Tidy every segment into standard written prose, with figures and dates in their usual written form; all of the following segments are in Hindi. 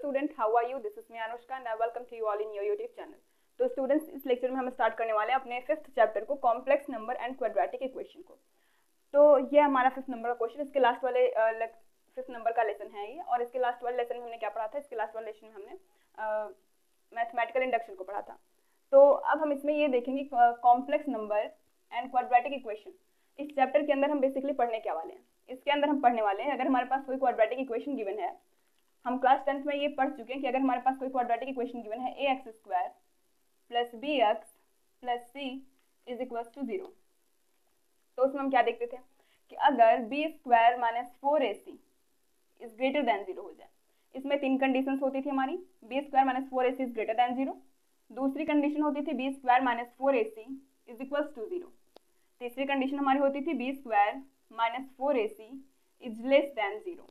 student, how are you? This is me Anushka and I welcome to you all in your YouTube channel. तो स्टूडेंट्स, इस लेक्चर में हम स्टार्ट करने वाले हैं अपने 5th चैप्टर को, complex number and quadratic equation को। तो ये हमारा 5th नंबर का क्वेश्चन, इसके लास्ट वाले 5th नंबर का लेसन है ये। और इसके लास्ट वाले लेसन में हमने क्या पढ़ा था? इसके लास्ट वाले लेसन में हमने मैथमेटिकल इंडक्शन को पढ़ा था। तो अब हम इसमें ये देखेंगे complex number and quadratic equation. इस चैप्टर के अंदर हम बेसिकली पढ़ने क्या वाले हैं? इसके अंदर हम पढ़ने वाले हैं, अगर हमारे पास कोई क्वाड्रेटिक इक्वेशन गिवन है, हम क्लास 10th में ये पढ़ चुके हैं कि अगर हमारे पास कोई क्वाड्रेटिक इक्वेशन गिवन है ax² plus bx plus c is equal to 0, तो उसमें हम क्या देखते थे कि अगर b² minus 4ac is greater than 0 हो जाए। इसमें 3 कंडीशंस होती थी हमारी, b² minus 4ac is greater than 0, दूसरी कंडीशन होती थी b² minus 4ac is equal to 0, तीसरी कंडीशन हमारी होती थी b² minus 4ac is less than 0।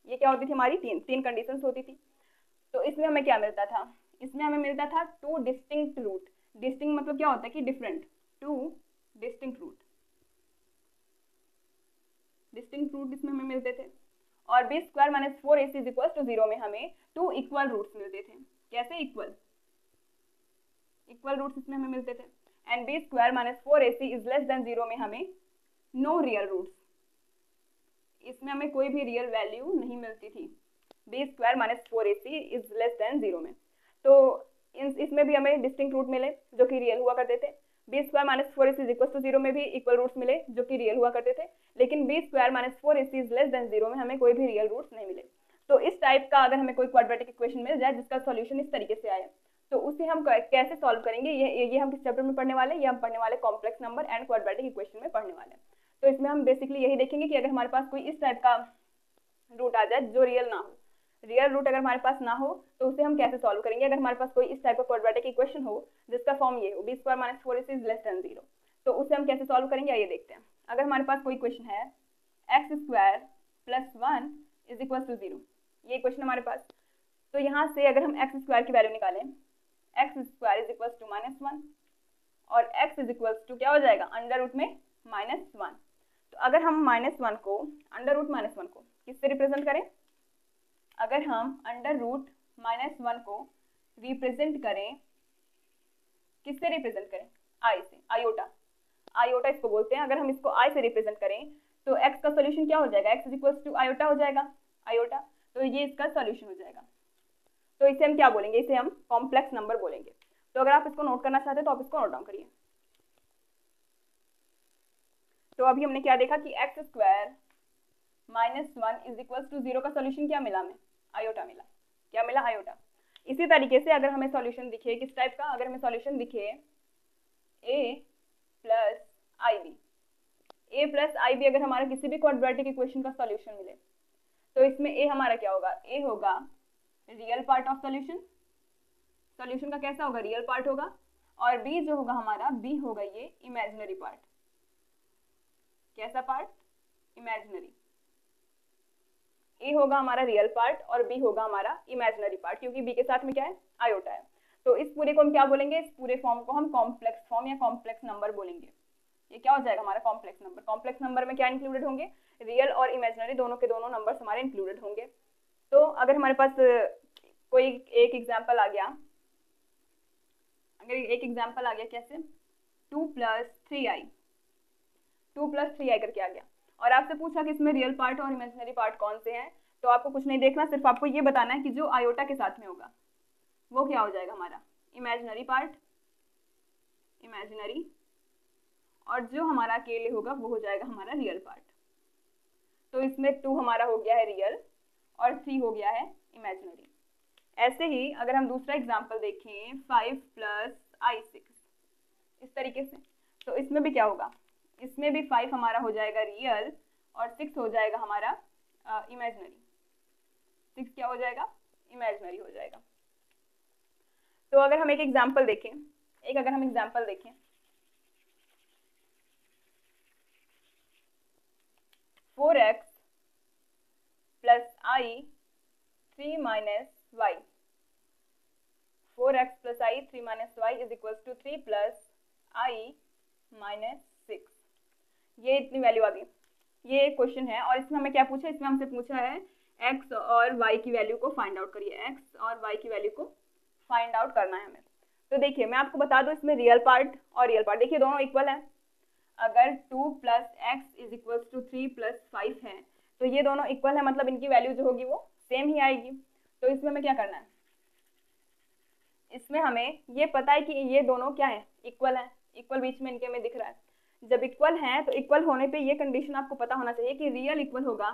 ये क्या होती थी? हमारी तीन कंडीशंस होती थी। तो इसमें हमें क्या मिलता था? इसमें हमें मिलता था 2 डिस्टिंक्ट रूट। डिस्टिंक्ट मतलब क्या होता है कि डिफरेंट, 2 डिस्टिंक्ट रूट, इसमें हमें मिलते थे। और b² minus 4ac is equal to 0 में हमें 2 इक्वल रूट्स मिलते थे। कैसे? इक्वल रूट्स इसमें हमें मिलते थे। And b² minus 4ac is less than 0 में हमें नो रियल रूट्स, इसमें हमें कोई भी रियल वैल्यू नहीं मिलती थी। b² minus 4ac is less than 0 में। तो इसमें भी हमें डिस्टिंक्ट रूट मिले जो कि रियल हुआ करते थे। b² minus 4ac is equal to 0 में भी इक्वल रूट्स मिले जो कि रियल हुआ करते थे, लेकिन b² minus 4ac is less than 0 में हमें कोई भी रियल रूट्स नहीं मिले। तो इस टाइप का अगर हमें कोई क्वाड्रेटिक इक्वेशन मिल जाए जिसका सॉल्यूशन इस तरीके से आए, तो उसे हम कैसे सॉल्व करेंगे, ये हम किस चैप्टर में पढ़ने वाले हैं? ये हम पढ़ने वाले complex number and quadratic equation में पढ़ने वाले हैं। तो इसमें हम बेसिकली यही देखेंगे कि अगर हमारे पास कोई इस टाइप का रूट आ जाए जो रियल ना हो, रियल रूट अगर हमारे पास ना हो, तो उसे हम कैसे सॉल्व करेंगे? अगर हमारे पास कोई इस टाइप का क्वाड्रेटिक इक्वेशन हो जिसका फॉर्म ये हो b² minus 4ac is less than 0, तो उसे हम कैसे सॉल्व करेंगे? आइए देखते हैं। अगर हमारे पास कोई इक्वेशन है x² plus 1 is equal to 0, ये इक्वेशन हमारे पास। तो यहाँ से अगर हम x² की वैल्यू निकालें, x² is equal to minus 1 और x इज इक्वल टू क्या हो जाएगा? अंडर रूट में माइनस 1। तो अगर हम माइनस 1 को, अंडर रूट माइनस 1 को किससे रिप्रेजेंट करें? अगर हम अंडर रूट माइनस 1 को रिप्रेजेंट करें, किससे रिप्रेजेंट करें? आई से, आयोटा इसको बोलते हैं। अगर हम इसको आई से रिप्रेजेंट करें तो x का सोल्यूशन क्या हो जाएगा? x is equal to iota हो जाएगा, आयोटा। तो ये इसका सोल्यूशन हो जाएगा। तो इसे हम क्या बोलेंगे? इसे हम कॉम्प्लेक्स नंबर बोलेंगे। तो अगर आप इसको नोट करना चाहते हैं तो आप इसको नोट डाउन करिए। तो अभी हमने क्या देखा कि x² minus 1 is equal to 0 का सोल्यूशन क्या मिला? हमें आयोटा मिला। क्या मिला? आयोटा। इसी तरीके से अगर हमें सॉल्यूशन दिखे किस टाइप का, अगर हमें सॉल्यूशन दिखे a प्लस ib, अगर हमारा किसी भी क्वाड्रेटिक इक्वेशन का सॉल्यूशन मिले, तो इसमें a हमारा क्या होगा? a होगा रियल पार्ट ऑफ सॉल्यूशन का कैसा होगा? रियल पार्ट होगा। और b जो होगा हमारा, b होगा ये इमेजिनरी पार्ट। कैसा पार्ट? इमेजिनरी। a होगा हमारा रियल पार्ट और b होगा हमारा इमेजिनरी पार्ट, क्योंकि b के साथ में क्या है? आयोटा है। तो इस पूरे को हम क्या बोलेंगे? इस पूरे फॉर्म को हम कॉम्प्लेक्स फॉर्म या कॉम्प्लेक्स नंबर बोलेंगे। ये क्या हो जाएगा? हमारा कॉम्प्लेक्स नंबर। कॉम्प्लेक्स नंबर में क्या इंक्लूडेड होंगे? रियल और इमेजिनरी, दोनों के दोनों नंबर्स हमारे इंक्लूडेड होंगे। तो अगर हमारे पास कोई एक एग्जाम्पल आ गया, कैसे? 2 प्लस 3i करके आ गया, और आपसे पूछा कि इसमें रियल पार्ट और इमेजिनरी पार्ट कौन से हैं, तो आपको कुछ नहीं देखना, सिर्फ आपको ये बताना है कि जो आयोटा के साथ में होगा वो क्या हो जाएगा? हमारा इमेजिनरी पार्ट, इमेजिनरी, और जो हमारा अकेले होगा वो हो जाएगा हमारा रियल पार्ट। तो इसमें 2 हमारा हो गया है रियल और 3 हो गया है इमेजिनरी। ऐसे ही अगर हम दूसरा एग्जाम्पल देखें 5 प्लस i6, इस तरीके से, तो इसमें भी क्या होगा? इसमें भी 5 हमारा हो जाएगा रियल और 6 हो जाएगा हमारा इमेजिनरी। 6 क्या हो जाएगा? इमेजिनरी हो जाएगा। तो अगर हम एक एग्जाम्पल देखें, 4x plus i 3 minus y, 4x plus i 3 minus y is equal to 3 plus i minus 6। ये इतनी वैल्यू आ गई। ये एक क्वेश्चन है और इसमें हमें क्या पूछा? इसमें हमसे पूछा है एक्स और वाई की वैल्यू को फाइंड आउट करिए, एक्स और वाई की वैल्यू को फाइंड आउट करना है हमें। तो देखिए मैं आपको बता दूं, इसमें रियल पार्ट और रियल पार्ट देखिए दोनों इक्वल है। अगर 2 plus x is equal to 3 plus 5 है तो ये दोनों इक्वल है, मतलब इनकी वैल्यू जो होगी वो सेम ही आएगी। तो इसमें हमें क्या करना है, इसमें हमें ये पता है कि ये दोनों क्या है, इक्वल है, इक्वल बीच में इनके में दिख रहा है। जब इक्वल है तो इक्वल होने पे ये कंडीशन आपको पता होना चाहिए कि रियल इक्वल होगा,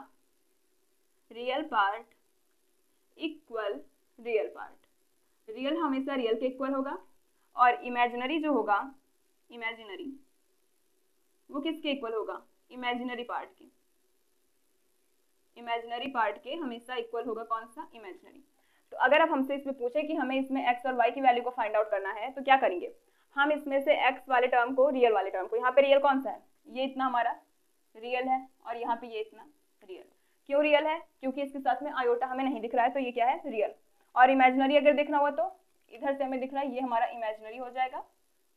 real part equal real part, real हमेशा रियल के इक्वल होगा और इमेजिनरी जो होगा, इमेजिनरी वो किसके इक्वल होगा, इमेजिनरी पार्ट के, इमेजिनरी पार्ट के हमेशा इक्वल होगा, कौन सा, इमेजिनरी। तो अगर आप हमसे इसमें पूछे कि हमें इसमें एक्स और वाई की वैल्यू को फाइंड आउट करना है तो क्या करेंगे, हम इसमें से एक्स वाले टर्म को, रियल वाले टर्म को, यहाँ पे रियल कौन सा है, ये इतना हमारा रियल है और यहाँ पे ये इतना रियल। क्यों रियल है, क्योंकि इसके साथ में आयोटा हमें नहीं दिख रहा है तो ये क्या है, रियल। और इमेजिनरी अगर देखना हुआ तो इधर से हमें दिख रहा है, ये हमारा इमेजिनरी हो जाएगा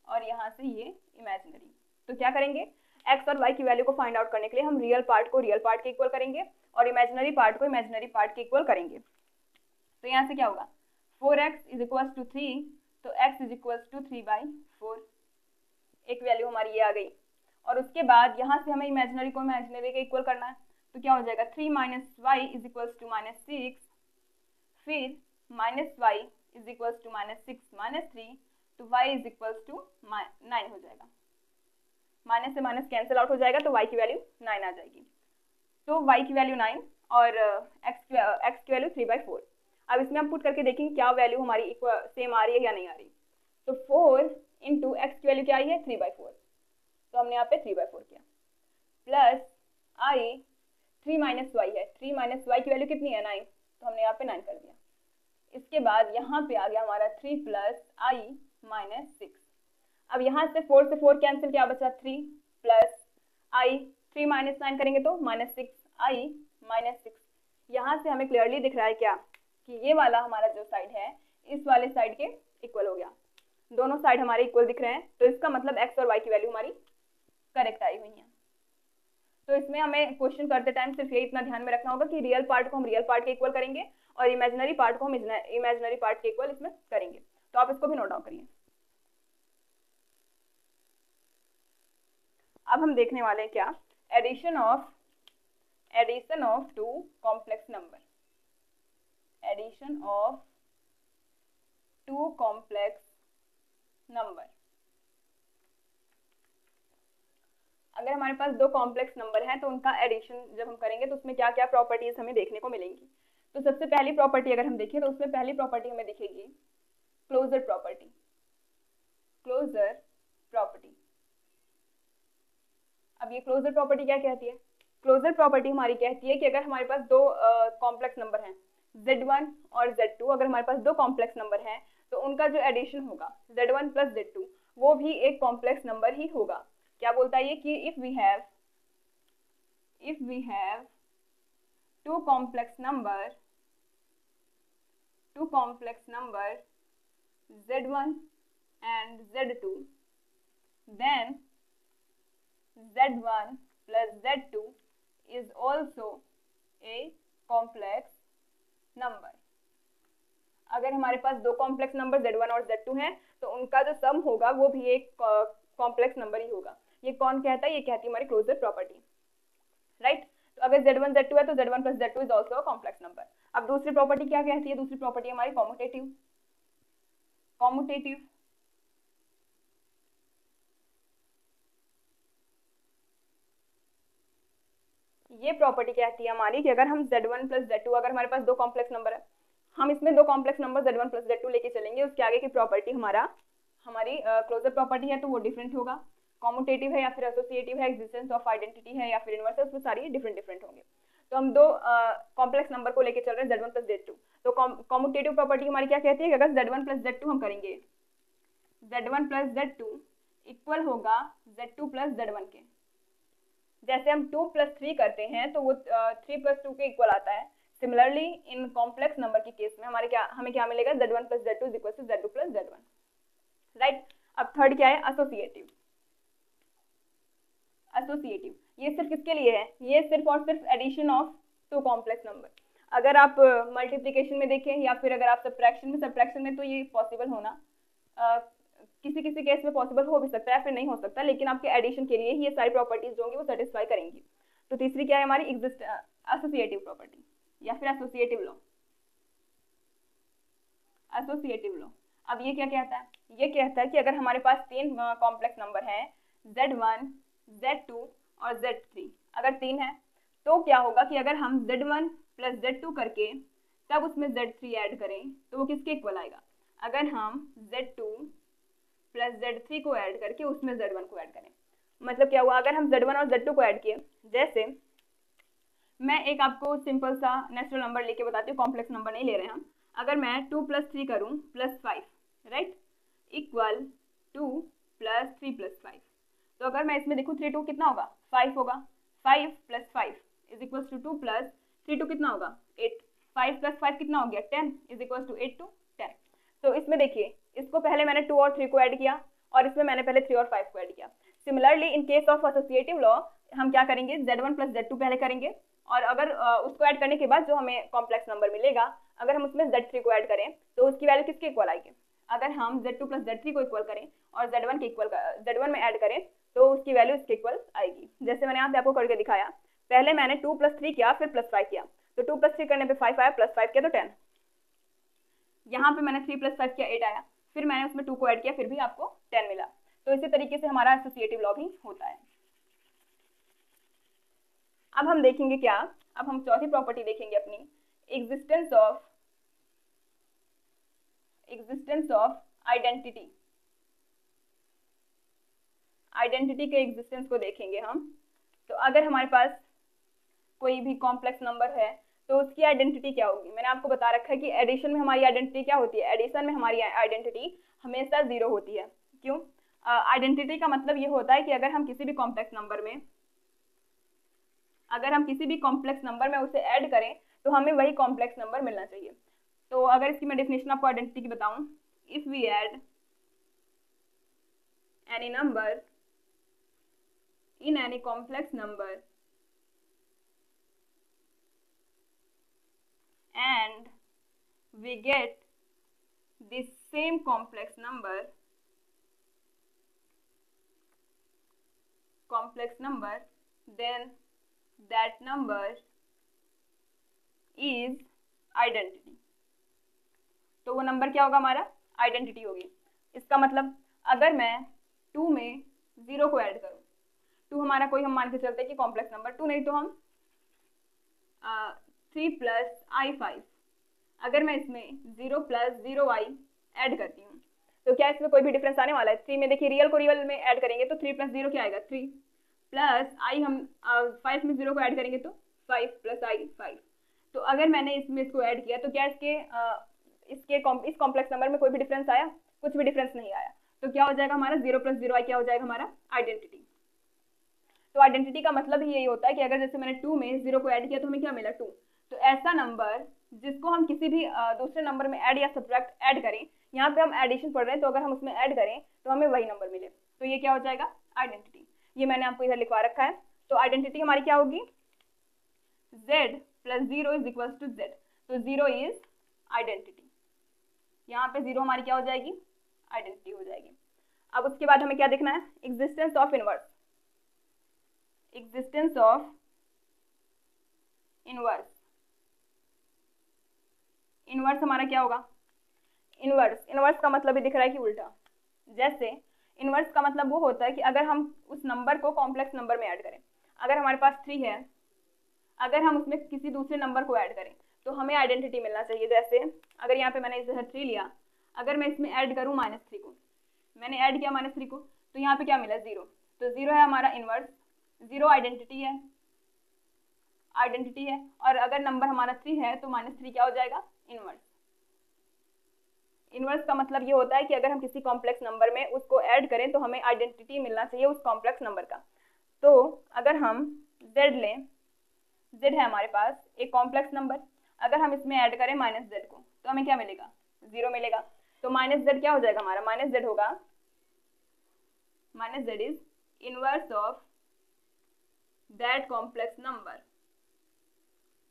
और यहाँ से ये इमेजिनरी। तो क्या करेंगे, एक्स और वाई की वैल्यू को फाइंड आउट करने के लिए हम रियल पार्ट को रियल पार्ट के इक्वल करेंगे और इमेजिनरी पार्ट को इमेजिनरी पार्ट के इक्वल करेंगे। तो यहाँ से क्या होगा, 4x इज इक्वल टू 3, तो x इज इक्वल टू 3/4, एक वैल्यू हमारी ये आ गई। और उसके बाद यहाँ से हमें इमेजिनरी को इमेजिनरी के इक्वल करना है, तो क्या हो जाएगा, 3 minus y is equal to -6, फिर minus y is equal to -6 -3, तो y इज इक्वल टू 9 हो जाएगा। माइनस से माइनस कैंसिल आउट हो जाएगा तो y की वैल्यू 9 आ जाएगी। तो y की वैल्यू 9 और x की वैल्यू 3/4। अब इसमें हम पुट करके देखेंगे क्या वैल्यू हमारी सेम आ रही है या नहीं आ रही। तो 4 इंटू एक्स की वैल्यू क्या आई है, 3/4, तो हमने यहाँ पे 3/4 किया, प्लस आई 3 माइनस वाई है, 3 माइनस वाई की वैल्यू कितनी है, 9, तो हमने यहाँ पे 9 कर दिया। इसके बाद यहाँ पे आ गया हमारा 3 प्लस आई माइनस 6। अब यहाँ से 4 से 4 कैंसिल, क्या बचा, 3 प्लस आई, 3 माइनस 9 करेंगे तो -6 आई माइनस 6। यहाँ से हमें क्लियरली दिख रहा है क्या कि ये वाला हमारा जो साइड है इस वाले साइड के इक्वल हो गया, दोनों साइड हमारे इक्वल दिख रहे हैं। तो इसका मतलब एक्स और वाई की वैल्यू हमारी करेक्ट आई हुई है। तो इसमें हमें क्वेश्चन करते टाइम सिर्फ ये इतना ध्यान में रखना होगा कि रियल पार्ट को हम रियल पार्ट के इक्वल करेंगे और इमेजिनरी पार्ट को हम इमेजिनरी पार्ट के इक्वल इसमें करेंगे। तो आप इसको भी नोट डाउन करिए। अब हम देखने वाले हैं क्या, addition of two complex number, addition of two complex number. अगर हमारे पास दो कॉम्प्लेक्स नंबर हैं तो उनका एडिशन जब हम करेंगे तो उसमें क्या क्या प्रॉपर्टीज हमें देखने को मिलेंगी। तो सबसे पहली प्रॉपर्टी अगर हम देखें तो उसमें पहली प्रॉपर्टी हमें दिखेगी क्लोजर प्रॉपर्टी, क्लोजर प्रॉपर्टी। अब ये क्लोजर प्रॉपर्टी क्या कहती है, क्लोजर प्रॉपर्टी हमारी कहती है कि अगर हमारे पास दो कॉम्प्लेक्स नंबर हैं Z1 और Z2, अगर हमारे पास दो कॉम्प्लेक्स नंबर हैं तो उनका जो एडिशन होगा Z1 प्लस Z2 वो भी एक कॉम्प्लेक्स नंबर ही होगा। क्या बोलता है ये कि if we have two complex number Z1 and Z2, then Z1 plus Z2 is also a complex number। अगर हमारे पास दो कॉम्प्लेक्स नंबर Z1 और Z2 हैं तो उनका जो सम होगा वो भी एक कॉम्प्लेक्स नंबर ही होगा। ये कौन कहता है, ये कहती है हमारी क्लोजर प्रॉपर्टी, राइट। तो अगर Z1 Z2 है तो Z1 plus Z2 is also a complex number। अब दूसरी प्रॉपर्टी क्या कहती है, दूसरी प्रॉपर्टी हमारी कॉम्यूटेटिव। ये प्रॉपर्टी कहती है हमारी कि अगर हम Z1 plus Z2, अगर हमारे पास दो कॉम्प्लेक्स नंबर है, हम इसमें दो complex number Z1 plus Z2 लेके चलेंगे, उसके आगे की प्रॉपर्टी हमारी क्लोजर प्रॉपर्टी है तो वो डिफरेंट होगा। कॉम्यूटेटिव है या फिर एसोसिएटिव है, एग्जिस्टेंस ऑफ आइडेंटिटी है या फिर इनवर्स है, उसमें सारी डिफरेंट होंगे। तो हम दो कॉम्प्लेक्स नंबर को लेके चल रहे हैं Z1 plus Z2। तो कॉम्यूटेटिव प्रॉपर्टी हमारी क्या कहती है कि अगर Z1 plus Z2 हम करेंगे, Z1 plus Z2 इक्वल होगा Z2 plus Z1 के। जैसे हम 2 plus 3 करते हैं तो वो 3 plus 2 के इक्वल आता है। सिमिलरली इन कॉम्प्लेक्स नंबर के केस में हमें क्या मिलेगा, Z1 plus Z2 equal to Z2 plus Z1, right. अब थर्ड क्या है, एसोसिएटिव। ये सिर्फ किसके लिए है, ये सिर्फ और सिर्फ addition of two complex number. अगर आप मल्टीप्लिकेशन में देखें या फिर अगर आप सब्ट्रैक्शन में तो ये पॉसिबल होना किसी किसी केस में पॉसिबल हो भी सकता है या फिर नहीं हो सकता, लेकिन आपके एडिशन के लिए ही ये सारी प्रॉपर्टीज जो होंगी वो सेटिस्फाई करेंगी। तो तीसरी क्या है हमारी एसोसिएटिव प्रॉपर्टी या फिर एसोसिएटिव लॉ। एसोसिएटिव लॉ अब ये क्या कहता है, ये कहता है कि अगर हमारे पास तीन कॉम्प्लेक्स नंबर हैं Z1, Z2 और Z3, अगर तीन है तो क्या होगा कि अगर हम Z1 प्लस Z2 करके तब उसमें Z3 ऐड करें तो वो किसके इक्वल आएगा। अगर हम Z2 प्लस Z3 को ऐड करके उसमें Z1 को ऐड करें, मतलब क्या हुआ, अगर हम Z1 और Z2 को ऐड किए, जैसे मैं एक आपको सिंपल सा नेचुरल नंबर लेके बताती हूँ, कॉम्प्लेक्स नंबर नहीं ले रहे हम। अगर मैं 2 + 3 करूँ +5, राइट, इक्वल 2 + 3 + 5, तो अगर मैं इसमें देखूँ 3 2 कितना होगा 5 होगा, 5 + 5 = 2 + 3 2 कितना होगा 8, 5 + 5 कितना हो गया 10 = 8 to 10। तो इसमें देखिए इसको पहले मैंने 2 और 3 को ऐड किया और इसमें मैंने पहले 3 और 5 को ऐड किया। Similarly in case of associative law हम क्या करेंगे, Z1 + Z2 पहले करेंगे और अगर उसको ऐड करने के बाद जो हमें कॉम्प्लेक्स नंबर मिलेगा, अगर हम उसमें Z3 को ऐड करें तो उसकी वैल्यू किसके इक्वल आएगी। अगर हम Z2 + Z3 को इक्वल करें और Z1 में ऐड करें तो उसकी वैल्यू इसके इक्वल आएगी। जैसे मैंने यहाँ पे आपको करके दिखाया, पहले मैंने 2 + 3 किया फिर +5 किया, तो 2 + 3 करने पे 5 आया, +5 किया तो 10। यहाँ पे मैंने 3 + 5 किया 8 आया, फिर मैंने उसमें 2 को ऐड किया फिर भी आपको 10 मिला। तो इसी तरीके से हमारा एसोसिएटिव लॉ भी होता है। अब हम देखेंगे क्या, अब हम चौथी प्रॉपर्टी देखेंगे अपनी, एग्जिस्टेंस ऑफ आइडेंटिटी। आइडेंटिटी के एग्जिस्टेंस को देखेंगे हम। तो अगर हमारे पास कोई भी कॉम्प्लेक्स नंबर है तो उसकी आइडेंटिटी क्या होगी। मैंने आपको बता रखा है कि एडिशन में हमारी आइडेंटिटी क्या होती है, एडिशन में हमारी आइडेंटिटी हमेशा 0 होती है। क्यों, आइडेंटिटी का मतलब ये होता है कि अगर हम किसी भी कॉम्प्लेक्स नंबर में उसे ऐड करें तो हमें वही कॉम्प्लेक्स नंबर मिलना चाहिए। तो अगर इसकी मैं डेफिनेशन आपको आइडेंटिटी की बताऊं, if we add any number in any complex number and we get the same complex number then that number is identity। तो वो नंबर क्या होगा, हमारा आइडेंटिटी होगी। इसका मतलब अगर मैं 2 में 0 को ऐड करूं, 2 हमारा कोई हम मान के चलते हैं कि कॉम्प्लेक्स नंबर, 2 नहीं तो हम 3 + i5, अगर मैं इसमें 0 + 0i ऐड करती हूँ तो क्या इसमें कोई भी डिफरेंस आने वाला है। 3 में देखिए रियल को रियल में ऐड करेंगे तो 3 + 0 क्या आएगा 3, प्लस i हम 5 में 0 को ऐड करेंगे तो 5 + i 5। तो अगर मैंने इसमें इसको ऐड किया तो क्या इस कॉम्प्लेक्स नंबर में कोई भी डिफरेंस आया, कुछ भी डिफरेंस नहीं आया। तो क्या हो जाएगा हमारा 0 + 0i क्या हो जाएगा हमारा आइडेंटिटी। तो आइडेंटिटी का मतलब ही यही होता है कि अगर जैसे मैंने 2 में 0 को ऐड किया तो हमें क्या मिला 2। तो ऐसा नंबर जिसको हम किसी भी दूसरे नंबर में ऐड या सब्ट्रैक्ट ऐड करें, यहाँ पे हम एडिशन पढ़ रहे हैं तो अगर हम उसमें ऐड करें तो हमें वही नंबर मिले, तो ये क्या हो जाएगा आइडेंटिटी। ये मैंने आपको इधर लिखवा रखा है। तो आइडेंटिटी हमारी क्या होगी, Z + 0 = Z, तो 0 इज आइडेंटिटी। यहाँ पे 0 हमारी क्या हो जाएगी आइडेंटिटी हो जाएगी। अब उसके बाद हमें क्या देखना है, existence of inverse. Existence of inverse हमारा क्या होगा, इनवर्स का मतलब ही दिख रहा है कि उल्टा। जैसे इनवर्स का मतलब वो होता है कि अगर हम उस नंबर को कॉम्प्लेक्स नंबर में ऐड करें, अगर हमारे पास 3 है, अगर हम उसमें किसी दूसरे नंबर को ऐड करें तो हमें आइडेंटिटी मिलना चाहिए। जैसे अगर यहाँ पे मैंने इधर 3 लिया, अगर मैं इसमें ऐड करूँ -3 को, मैंने ऐड किया -3 को, तो यहाँ पे क्या मिला 0, तो 0 है हमारा इनवर्स, 0 आइडेंटिटी है। और अगर नंबर हमारा 3 है तो -3 क्या हो जाएगा इनवर्स। इनवर्स का मतलब ये होता है कि अगर हम किसी कॉम्प्लेक्स नंबर में उसको ऐड करें तो हमें आइडेंटिटी मिलना चाहिए उस कॉम्प्लेक्स नंबर का। तो अगर हम Z लें, Z है हमारे पास एक कॉम्प्लेक्स नंबर, अगर हम इसमें ऐड करें -Z को तो हमें क्या मिलेगा 0 मिलेगा। तो -Z क्या हो जाएगा हमारा, -Z होगा, -Z is inverse of that complex number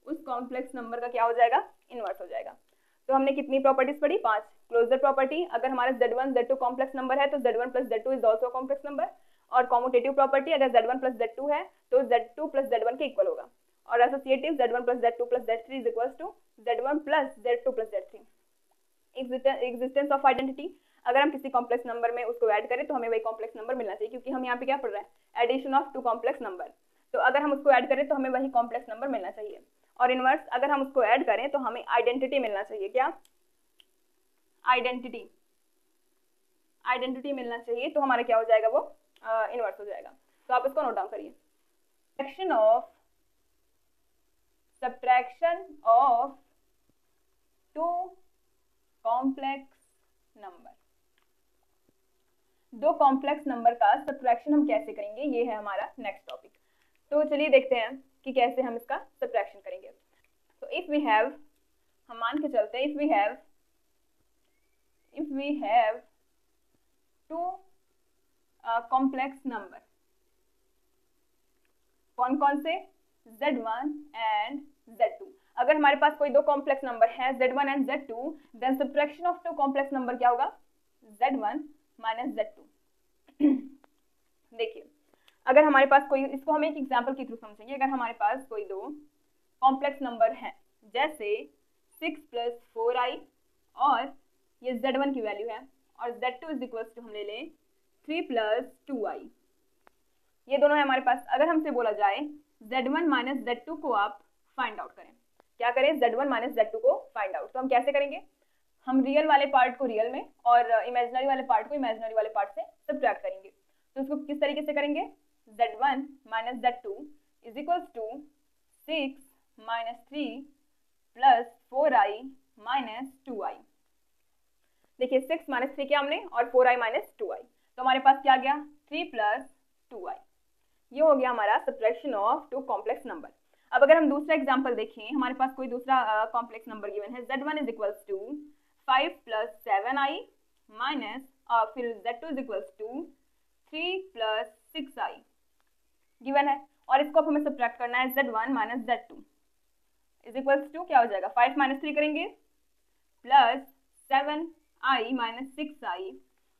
उस कॉम्प्लेक्स नंबर का क्या हो जाएगा, इनवर्स हो जाएगा। तो हमने कितनी प्रॉपर्टीज पढ़ी, 5। क्लोजर प्रॉपर्टी, अगर हमारा Z1 Z2 कॉम्प्लेक्स नंबर है तो Z1 plus Z2 is also complex number. और कॉम्यूटेटिव प्रॉपर्टी, अगर Z1 प्लस Z2 है तो Z2 प्लस Z1 के इक्वल होगा। और associative, Z1 plus Z2 plus Z3 is equal to Z1 plus Z2 plus Z3। Existence of identity, अगर हम किसी कॉम्प्लेक्स नंबर में उसको ऐड करें तो हमें वही कॉम्प्लेक्स नंबर मिलना चाहिए, क्योंकि हम यहाँ पे क्या पढ़ रहे हैं, addition of two complex number. तो अगर हम उसको ऐड करें तो हमें वही कॉम्प्लेक्स नंबर मिलना चाहिए। और इनवर्स, अगर हम उसको ऐड करें तो हमें आइडेंटिटी मिलना चाहिए। क्या, आइडेंटिटी, आइडेंटिटी मिलना चाहिए। तो हमारा क्या हो जाएगा, वो इनवर्स हो जाएगा। तो आप इसको नोट डाउन करिए। Subtraction of two complex number, दो कॉम्प्लेक्स नंबर का सब्ट्रैक्शन हम कैसे करेंगे, ये है हमारा नेक्स्ट टॉपिक। तो चलिए देखते हैं कि कैसे हम इसका सब्ट्रैक्शन करेंगे। तो इफ वी हैव, हम मान के चलते हैं, if we have two complex number, कौन कौन से, Z1 एंड Z2। अगर हमारे पास कोई दो कॉम्प्लेक्स नंबर है Z1 and Z2, then subtraction of two complex number क्या होगा, Z1 माइनस Z2। देखिए, अगर हमारे पास कोई, इसको हम एक एग्जांपल के थ्रू समझेंगे। अगर हमारे पास कोई दो कॉम्प्लेक्स नंबर है, जैसे 6 प्लस 4i, और ये Z1 की वैल्यू है, और Z2 इज इक्वल टू हम ले लें 3 प्लस 2i, ये दोनों है हमारे पास। अगर हमसे बोला जाए Z1 माइनस Z2 को आप फाइंड आउट करें, क्या करें, Z1 माइनस Z2 को फाइंड आउट, तो हम कैसे करेंगे, हम रियल वाले पार्ट को रियल में और इमेजिनरी वाले पार्ट को इमेजिनरी वाले पार्ट से सब्ट्रैक्ट करेंगे। तो इसको किस तरीके से करेंगे, Z1 minus Z2 is equal to 6 minus 3 plus 4i minus 2i। देखिए 6 माइनस 3 किया हमने, और 4i माइनस 2i, तो हमारे पास क्या गया, 3 प्लस 2i। ये हो गया हमारा subtraction of two complex number. अब अगर हम दूसरा एग्जांपल देखें, हमारे पास कोई दूसरा कॉम्प्लेक्स नंबर गिवन है, Z1 is equal to 5 plus 7i minus, फिर Z2 is equal to 3 plus 6i given है, और इसको अब हमें सब्ट्रैक्ट करना है, Z1 minus Z2 is equal to क्या हो जाएगा, 5 माइनस 3 करेंगे प्लस 7i माइनस 6i,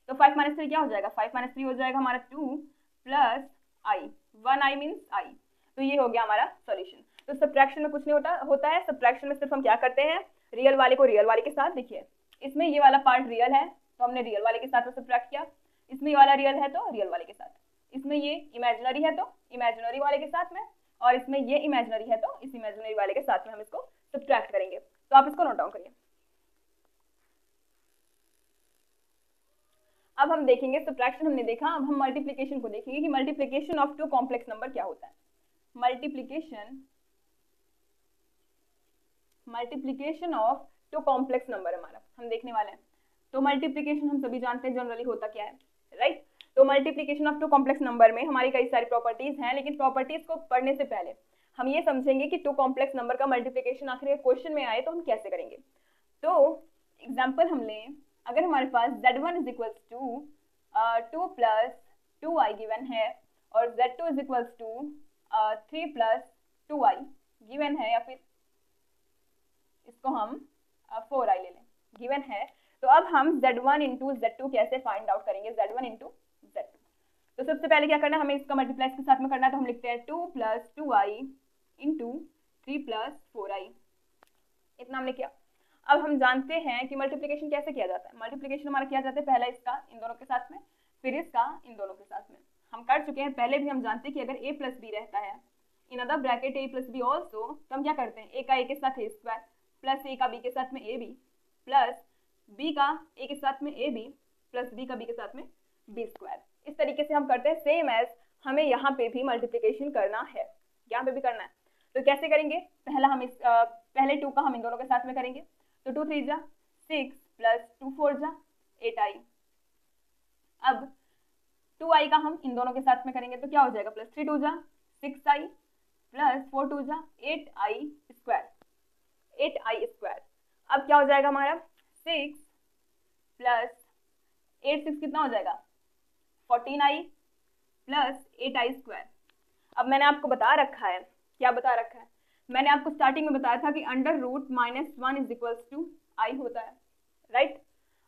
तो 5 माइनस 3 क्या हो जाएगा, 5 माइनस 3 हो जाएगा हमारा 2 plus i, 1i means i। तो ये हो गया हमारा सॉल्यूशन। तो सब्ट्रैक्शन में कुछ नहीं होता है, सब्ट्रैक्शन में सिर्फ हम क्या करते हैं, रियल वाले को रियल वाले के साथ, देखिए इसमें ये वाला पार्ट रियल है तो हमने रियल वाले के साथ सब्ट्रैक्ट किया, इसमें ये वाला रियल है तो रियल वाले के साथ, इसमें ये इमेजिनरी है तो इमेजिनरी वाले के साथ में, और इसमें ये इमेजिनरी है तो इस इमेजिनरी वाले के साथ में हम इसको सब्ट्रैक्ट करेंगे। तो आप इसको नोट डाउन करिए। अब हम देखेंगे, सब्ट्रैक्शन हमने देखा, अब हम मल्टीप्लिकेशन को देखेंगे कि multiplication of two complex number क्या होता है। Multiplication of two complex number हमारा हम देखने वाले हैं। तो मल्टीप्लिकेशन हम सभी जानते हैं जनरली होता क्या है, राइट। तो multiplication of two complex number में हमारी कई सारी प्रॉपर्टीज हैं, लेकिन प्रॉपर्टीज को पढ़ने से पहले हम ये समझेंगे कि टू कॉम्प्लेक्स नंबर का मल्टीप्लिकेशन आखिर क्वेश्चन में आए तो हम कैसे करेंगे। तो एग्जाम्पल हम लें, अगर हमारे पास Z1 is equal to 2 plus 2i given है, और Z2 is equal to 3 plus 2i given है, या फिर इसको हम 4i ले लें, गिवन है, तो अब हम Z1 इंटू Z2 कैसे फाइंड आउट करेंगे, Z1 इंटू Z2। तो सबसे पहले क्या करना है, हमें इसका मल्टीप्लाई के साथ में करना है, तो हम लिखते हैं 2 plus 2i into 3 plus 4i, इतना हमने किया। अब हम जानते हैं कि मल्टीप्लिकेशन कैसे किया जाता है। मल्टीप्लिकेशन हमारा किया जाता है पहला इसका इन दोनों के साथ में, फिर इसका इन दोनों के साथ में, हम कर चुके हैं पहले भी। हम जानते हैं कि अगर a प्लस बी रहता है in other bracket a plus b also, तो हम क्या करते हैं, a का a के साथ a स्क्वायर प्लस a का b के साथ में ab प्लस b का a के साथ में ab प्लस b का b के साथ में b स्क्वायर। इस तरीके से हम करते हैं, सेम एज हमें यहाँ पे भी मल्टीप्लिकेशन करना है, यहाँ पे भी करना है। तो कैसे करेंगे, पहला हम इस पहले 2 का हम इन दोनों के साथ में करेंगे, तो 2 3 जा 6 प्लस 2 4 जा 8i। अब 2i का हम इन दोनों के साथ में करेंगे तो क्या हो जाएगा, प्लस 3 2 जा 6i प्लस 4 2 जा 8i स्क्वायर, 8i स्क्वायर। अब क्या हो जाएगा हमारा 6 प्लस 8 6 कितना हो जाएगा 14i प्लस 8i स्क्वायर। अब मैंने आपको बता रखा है, क्या बता रखा है, मैंने आपको स्टार्टिंग में बताया था कि under root -1 is equals to i होता है, राइट।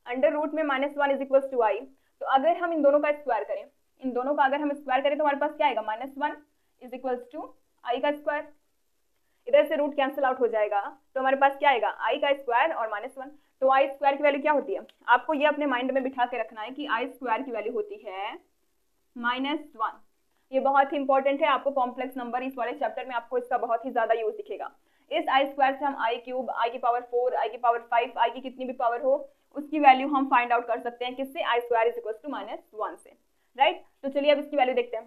अंडर रूट में -1 इज इक्वल्स टू आई। तो अगर हम इन दोनों का स्क्वायर करें, इन दोनों का अगर हम स्क्वायर करें तो हमारे पास क्या आएगा, -1 इज इक्वल्स टू आई का स्क्वायर। इधर से रूट कैंसिल आउट हो जाएगा तो हमारे पास क्या आएगा, आई का स्क्वायर और -1। तो आई स्क्वायर की वैल्यू क्या होती है, आपको ये अपने माइंड में बिठा के रखना है कि आई स्क्वायर की वैल्यू होती है -1। ये बहुत ही इंपॉर्टेंट है, आपको कॉम्प्लेक्स नंबर इस वाले चैप्टर में आपको इसका बहुत ही ज्यादा यूज दिखेगा। इस आई स्क्वायर से हम आई क्यूब, आई की पावर 4, आई की पावर 5, आई की कितनी भी पावर हो उसकी वैल्यू हम फाइंड आउट कर सकते हैं किससे, आई स्क्वायर इज इक्वल टू -1 से, राइट। तो चलिए अब इसकी वैल्यू देखते हैं।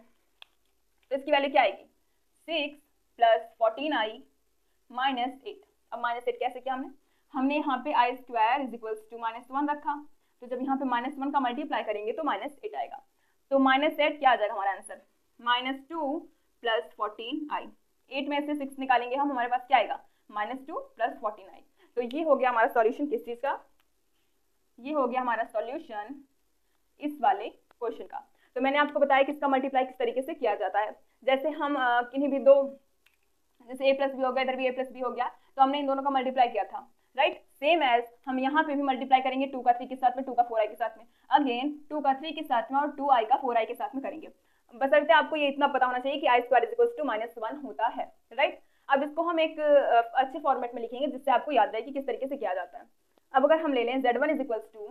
तो इसकी वैल्यू क्या आएगी, 6 + 14i -8। अब -8 कैसे किया हमने यहाँ पे आई स्क्वायर इज इक्वल टू -1 रखा, तो जब यहाँ पे -1 का मल्टीप्लाई करेंगे तो -8 आएगा। तो -8 क्या आ जाएगा हमारा आंसर, -2 + 14i। 8 में से 6 निकालेंगे हम, हमारे पास क्या आएगा, -2 + 14i। तो ये हो गया हमारा सॉल्यूशन किस चीज का, ये हो गया हमारा सॉल्यूशन इस वाले क्वेश्चन का। तो मैंने आपको बताया कि इसका मल्टीप्लाई किस तरीके से किया जाता है। जैसे हम किन्हीं भी दो, जैसे a + b हो गया, इधर भी a + b हो गया, तो हमने इन दोनों का मल्टीप्लाई किया था, राइट। सेम एज हम यहाँ पे भी मल्टीप्लाई करेंगे 2 का 3 के साथ में, 2 का 4i के साथ में, अगेन 2 का 3 के साथ में और 2i का 4i के साथ में करेंगे। बशर्ते आपको ये इतना पता होना चाहिए कि आई स्क्वायर इज इक्वल टू -1 होता है, राइट। अब इसको हम एक अच्छे फॉर्मेट में लिखेंगे जिससे आपको याद रहे कि किस तरीके से किया जाता है। अब अगर हम ले लें z1 is equal to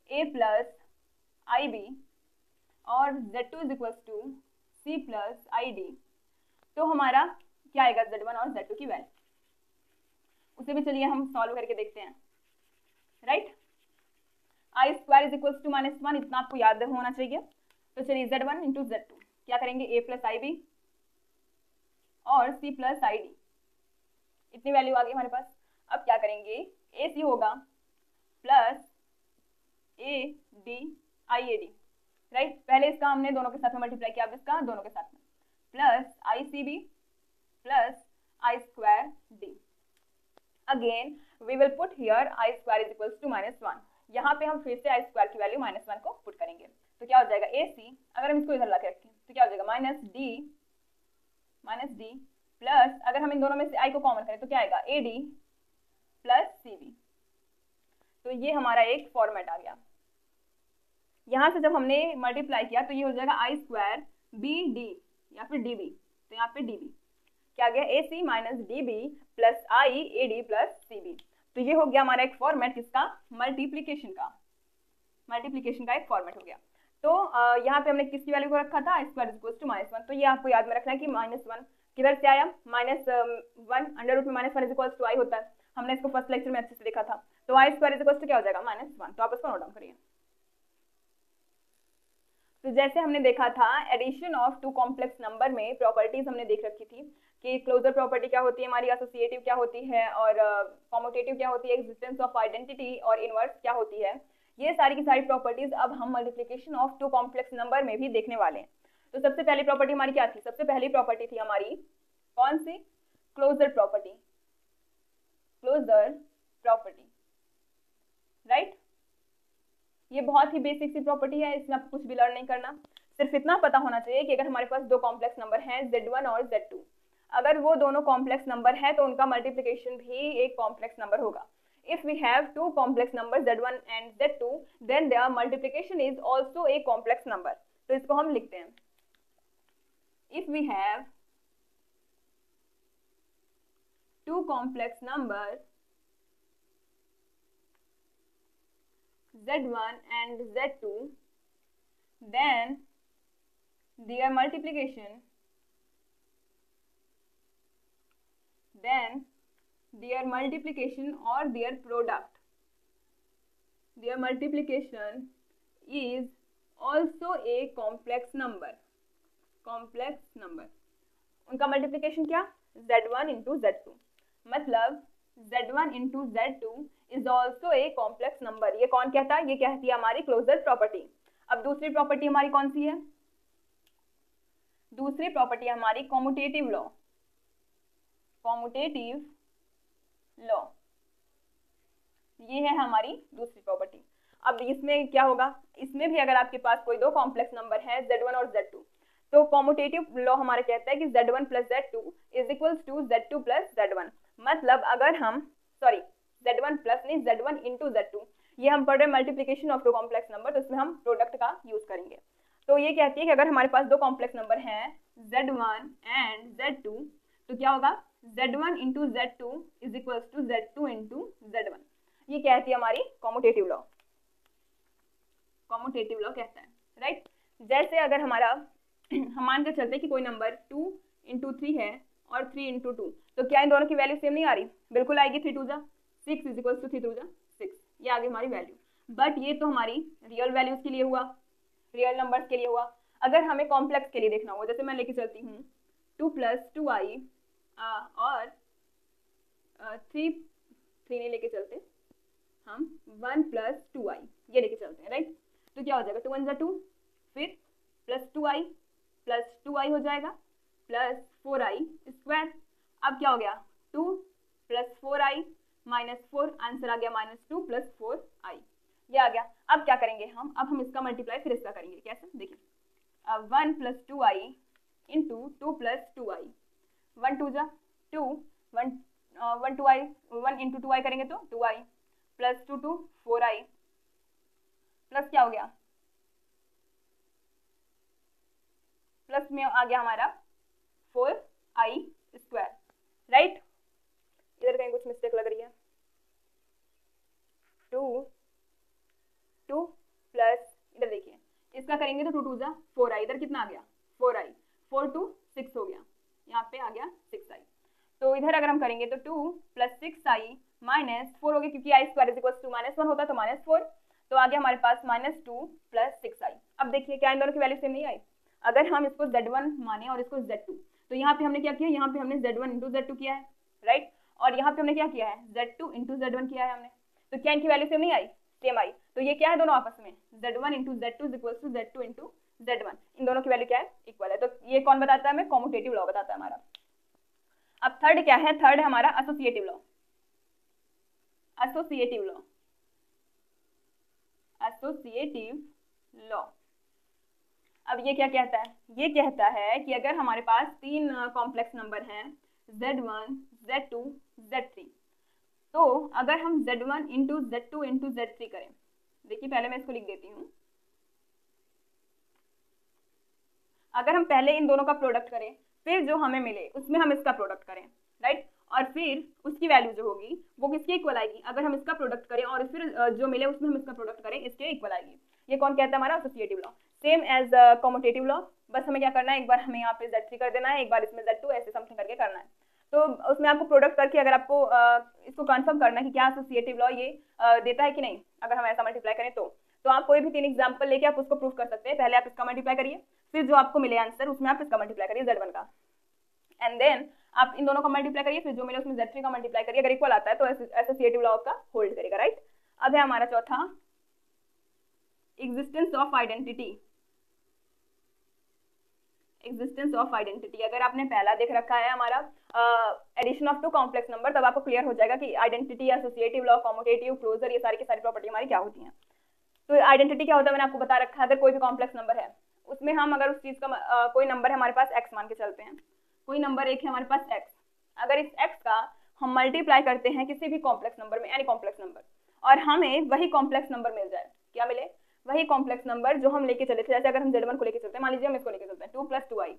a + ib और z2 is equal to c + id, तो हमारा क्या आएगा z1 और z2 की वैल्यू, उसे भी चलिए हम सॉल्व करके देखते हैं, right. I square is equal to -1, इतना आपको याद होना चाहिए। तो चलिए z1 × z2 क्या करेंगे, a + ib और c + id, इतनी वैल्यू आ गई हमारे पास। अब क्या करेंगे, ac होगा प्लस AD, राइट। पहले इसका हमने दोनों के साथ में मल्टीप्लाई किया, अब इसका दोनों के साथ में, plus ICB plus I²D। Again we will put here i square is equal to -1। यहाँ पे हम फिर से आई स्क्वायर की वैल्यू -1 को पुट करेंगे, तो क्या हो जाएगा AC, अगर हम इसको इधर ला के रखें तो क्या हो जाएगा -D प्लस, अगर हम इन दोनों में से I को कॉमन करें तो क्या आएगा AD प्लस CB। तो ये हमारा एक फॉर्मेट आ गया। यहाँ से जब हमने मल्टीप्लाई किया तो ये हो जाएगा आई स्क्वायर BD या फिर DB, तो यहाँ पे DB क्या गया, AC - DB plus I AD plus CB। तो ये हो गया हमारा एक फॉर्मेट किसका, मल्टीप्लीकेशन का एक फॉर्मेट हो गया। तो यहाँ पे हमने किसकी वैल्यू को रखा था, आई स्क्वायर इज इक्वल टू -1। तो ये आपको याद में रखना है कि -1 किधर से आया, -1 अंडर रूट में -1 इज इक्वल टू आई होता है, हमने इसको फर्स्ट लेक्चर में अच्छे से देखा था। तो i square is equal to क्या हो जाएगा, -1। तो आप इसको नोट डाउन करिए। तो जैसे हमने देखा था addition of two complex number में प्रॉपर्टीज हमने देख रखी थी कि क्लोजर प्रॉपर्टी क्या होती है हमारी, एसोसिएटिव क्या होती है और कॉम्यूटेटिव क्या होती है, एग्जिस्टेंस ऑफ आइडेंटिटी और इनवर्स क्या होती है। ये सारी की सारी प्रॉपर्टीज अब हम multiplication of two complex number में भी देखने वाले हैं। तो सबसे पहली प्रॉपर्टी हमारी क्या थी, सबसे पहली प्रॉपर्टी थी हमारी कौन सी, क्लोजर प्रॉपर्टी, राइट। ये बहुत ही बेसिक सी प्रॉपर्टी है, इसमें आपको कुछ भी लर्न नहीं करना, सिर्फ इतना पता होना चाहिए कि अगर हमारे पास दो कॉम्प्लेक्स नंबर हैं z1 और z2, अगर वो दोनों कॉम्प्लेक्स नंबर है तो उनका मल्टीप्लिकेशन भी एक कॉम्प्लेक्स नंबर होगा। If we have two complex numbers z1 and z2, then their multiplication is also a complex number। तो इसको हम लिखते हैं, if we have two complex numbers z1 and z2, then their multiplication or their product, their multiplication is also a complex number। उनका मल्टीप्लिकेशन क्या, z1 into z2, मतलब z1 into z2 is also a complex number। ये कौन कहता है, ये कहती है हमारी क्लोजर प्रॉपर्टी। अब दूसरी प्रॉपर्टी हमारी कौन सी है, दूसरी प्रॉपर्टी हमारी कॉम्यूटेटिव लॉ, ये है हमारी दूसरी प्रॉपर्टी। अब इसमें क्या होगा, इसमें भी अगर आपके पास कोई दो कॉम्प्लेक्स नंबर है z1 और z2, तो कॉम्यूटेटिव लॉ हमारा कहता है कि Z1 plus Z2 is equals to Z2 plus Z1। मतलब अगर हम Z1 प्लस नहीं Z1 इंटू Z2, ये हम पढ़ रहे हैं multiplication of two complex number, तो इसमें हम प्रोडक्ट का यूज करेंगे। तो ये कहती है कि अगर हमारे पास दो कॉम्प्लेक्स नंबर हैं Z1 एंड Z2, तो क्या होगा Z1 into Z2 is equals to Z2 into Z1। ये कहती है हमारी कॉम्यूटेटिव लॉ। कॉम्यूटेटिव लॉ कहता है, राइट। जैसे अगर हमारा हम मान के चलते हैं कि कोई नंबर 2 इंटू 3 है और 3 इंटू 2, तो क्या इन दोनों की वैल्यू सेम नहीं आ रही? बिल्कुल आएगी। 3 2 जा 6 इज इक्वल्स टू 3 2 जा 6, ये आ गई हमारी वैल्यू। बट ये तो हमारी रियल वैल्यूज के लिए हुआ, रियल नंबर्स के लिए हुआ। अगर हमें कॉम्प्लेक्स के लिए देखना हुआ, जैसे मैं लेके चलती हूँ 2 प्लस 2i और 3 नहीं लेके चलते हम, 1 प्लस 2i ये लेके चलते हैं, राइट। तो क्या हो जाएगा 2 1 जा 2, फिर प्लस 2i हो जाएगा प्लस 4i स्क्वायर। अब क्या हो गया 2 प्लस 4i माइनस 4, आंसर आ गया -2 प्लस 4i, ये आ गया। अब क्या करेंगे हम? अब हम इसका मल्टीप्लाई फिर इसका करेंगे। कैसे? देखिए 1 plus 2i into 2 plus 2i, 1 2 जा 2, 1 2i, 1 इंटू 2i करेंगे तो 2i प्लस 2 2 4i प्लस क्या हो गया, प्लस में आ गया हमारा 4i स्क्वायर, राइट। इधर कहीं कुछ मिस्टेक लग रही है। 2 प्लस इधर देखिए इसका करेंगे तो 2 2 जा 4i, इधर कितना आ गया 4i, 4 2 6 हो गया, यहाँ पे आ गया 6i। तो इधर अगर हम करेंगे तो 2 प्लस 6i माइनस 4 हो गया, क्योंकि i square is equal to -1 होता है तो -4, तो आ गया हमारे पास -2 प्लस 6i। अब देखिए क्या इन दोनों की वैल्यू सेम नहीं आई? अगर हम इसको Z1 माने और इसको Z2, तो यहाँ पे हमने क्या किया, यहाँ पे हमने Z1 इंटू Z2 किया है, राइट। और यहाँ पे हमने क्या किया है Z2 इंटू Z1 किया है हमने, तो क्या इनकी वैल्यू सेम नहीं आई? सेम आई। तो ये क्या है दोनों आपस में, Z1 into Z2 is equal to Z2 into Z1, इन दोनों की वैल्यू क्या है? इक्वल है। तो ये कौन बताता है हमें? कॉम्यूटेटिव लॉ बताता है हमारा। अब थर्ड क्या है? थर्ड है हमारा associative law. Associative law, associative law. अब ये क्या कहता है? ये कहता है कि अगर हमारे पास तीन कॉम्प्लेक्स नंबर हैं Z1, Z2, Z3, तो अगर हम Z1 into Z2 into Z3 करें, देखिए पहले मैं इसको लिख देती हूँ। अगर हम पहले इन दोनों का प्रोडक्ट करें, फिर जो हमें मिले उसमें हम इसका प्रोडक्ट करें, राइट, और फिर उसकी वैल्यू जो होगी वो किसके इक्वल आएगी? अगर हम इसका प्रोडक्ट करें और फिर जो मिले उसमें हम इसका प्रोडक्ट करें, इसके इक्वल आएगी। ये कौन कहता है? हमारा associative law, same as commutative law. बस हमें क्या करना है, एक बार हमें यहाँ पे Z3 कर देना है, एक बार इसमें Z2, ऐसे समथिंग करके करना है। तो उसमें आपको प्रोडक्ट करके अगर आपको इसको कंफर्म करना है कि क्या एसोसिएटिव लॉ ये देता है कि नहीं, अगर हम ऐसा मल्टीप्लाई करें तो आप कोई भी 3 एग्जाम्पल लेके आप उसको प्रूव कर सकते हैं। पहले आप इसका मल्टीप्लाई करिए, फिर जो आपको मिले आंसर उसमें आप इसका मल्टीप्लाई करिए Z1 का, एंड देन आप इन दोनों का मल्टीप्लाई करिए, फिर जो मिले उसमें Z3 का मल्टीप्लाई करिए। अगर इक्वल आता है तो एसोसिएटिव लॉ का होल्ड करेगा, राइट। अब है हमारा चौथा existence of identity. Existence of identity, अगर आपने पहला देख रखा है हमारा addition of two complex number, तब आपको क्लियर हो जाएगा कि identity, associative law, commutative, closure, ये सारी की सारी प्रॉपर्टी हमारी क्या होती हैं। तो आइडेंटिटी क्या होता है मैंने आपको बता रखा है। अगर कोई भी कॉम्प्लेक्स नंबर है उसमें हम अगर उस चीज का कोई नंबर है हमारे पास x मान के चलते हैं, कोई नंबर एक है हमारे पास x, अगर इस x का हम मल्टीप्लाई करते हैं किसी भी कॉम्प्लेक्स नंबर में, एनी कॉम्प्लेक्स नंबर, और हमें वही कॉम्प्लेक्स नंबर मिल जाए, क्या मिले? वही कॉम्प्लेक्स नंबर जो हम लेके चले थे। जैसे अगर हम Z1 को लेके चलते हैं, मान लीजिए हम इसको लेके चलते हैं 2 प्लस 2i,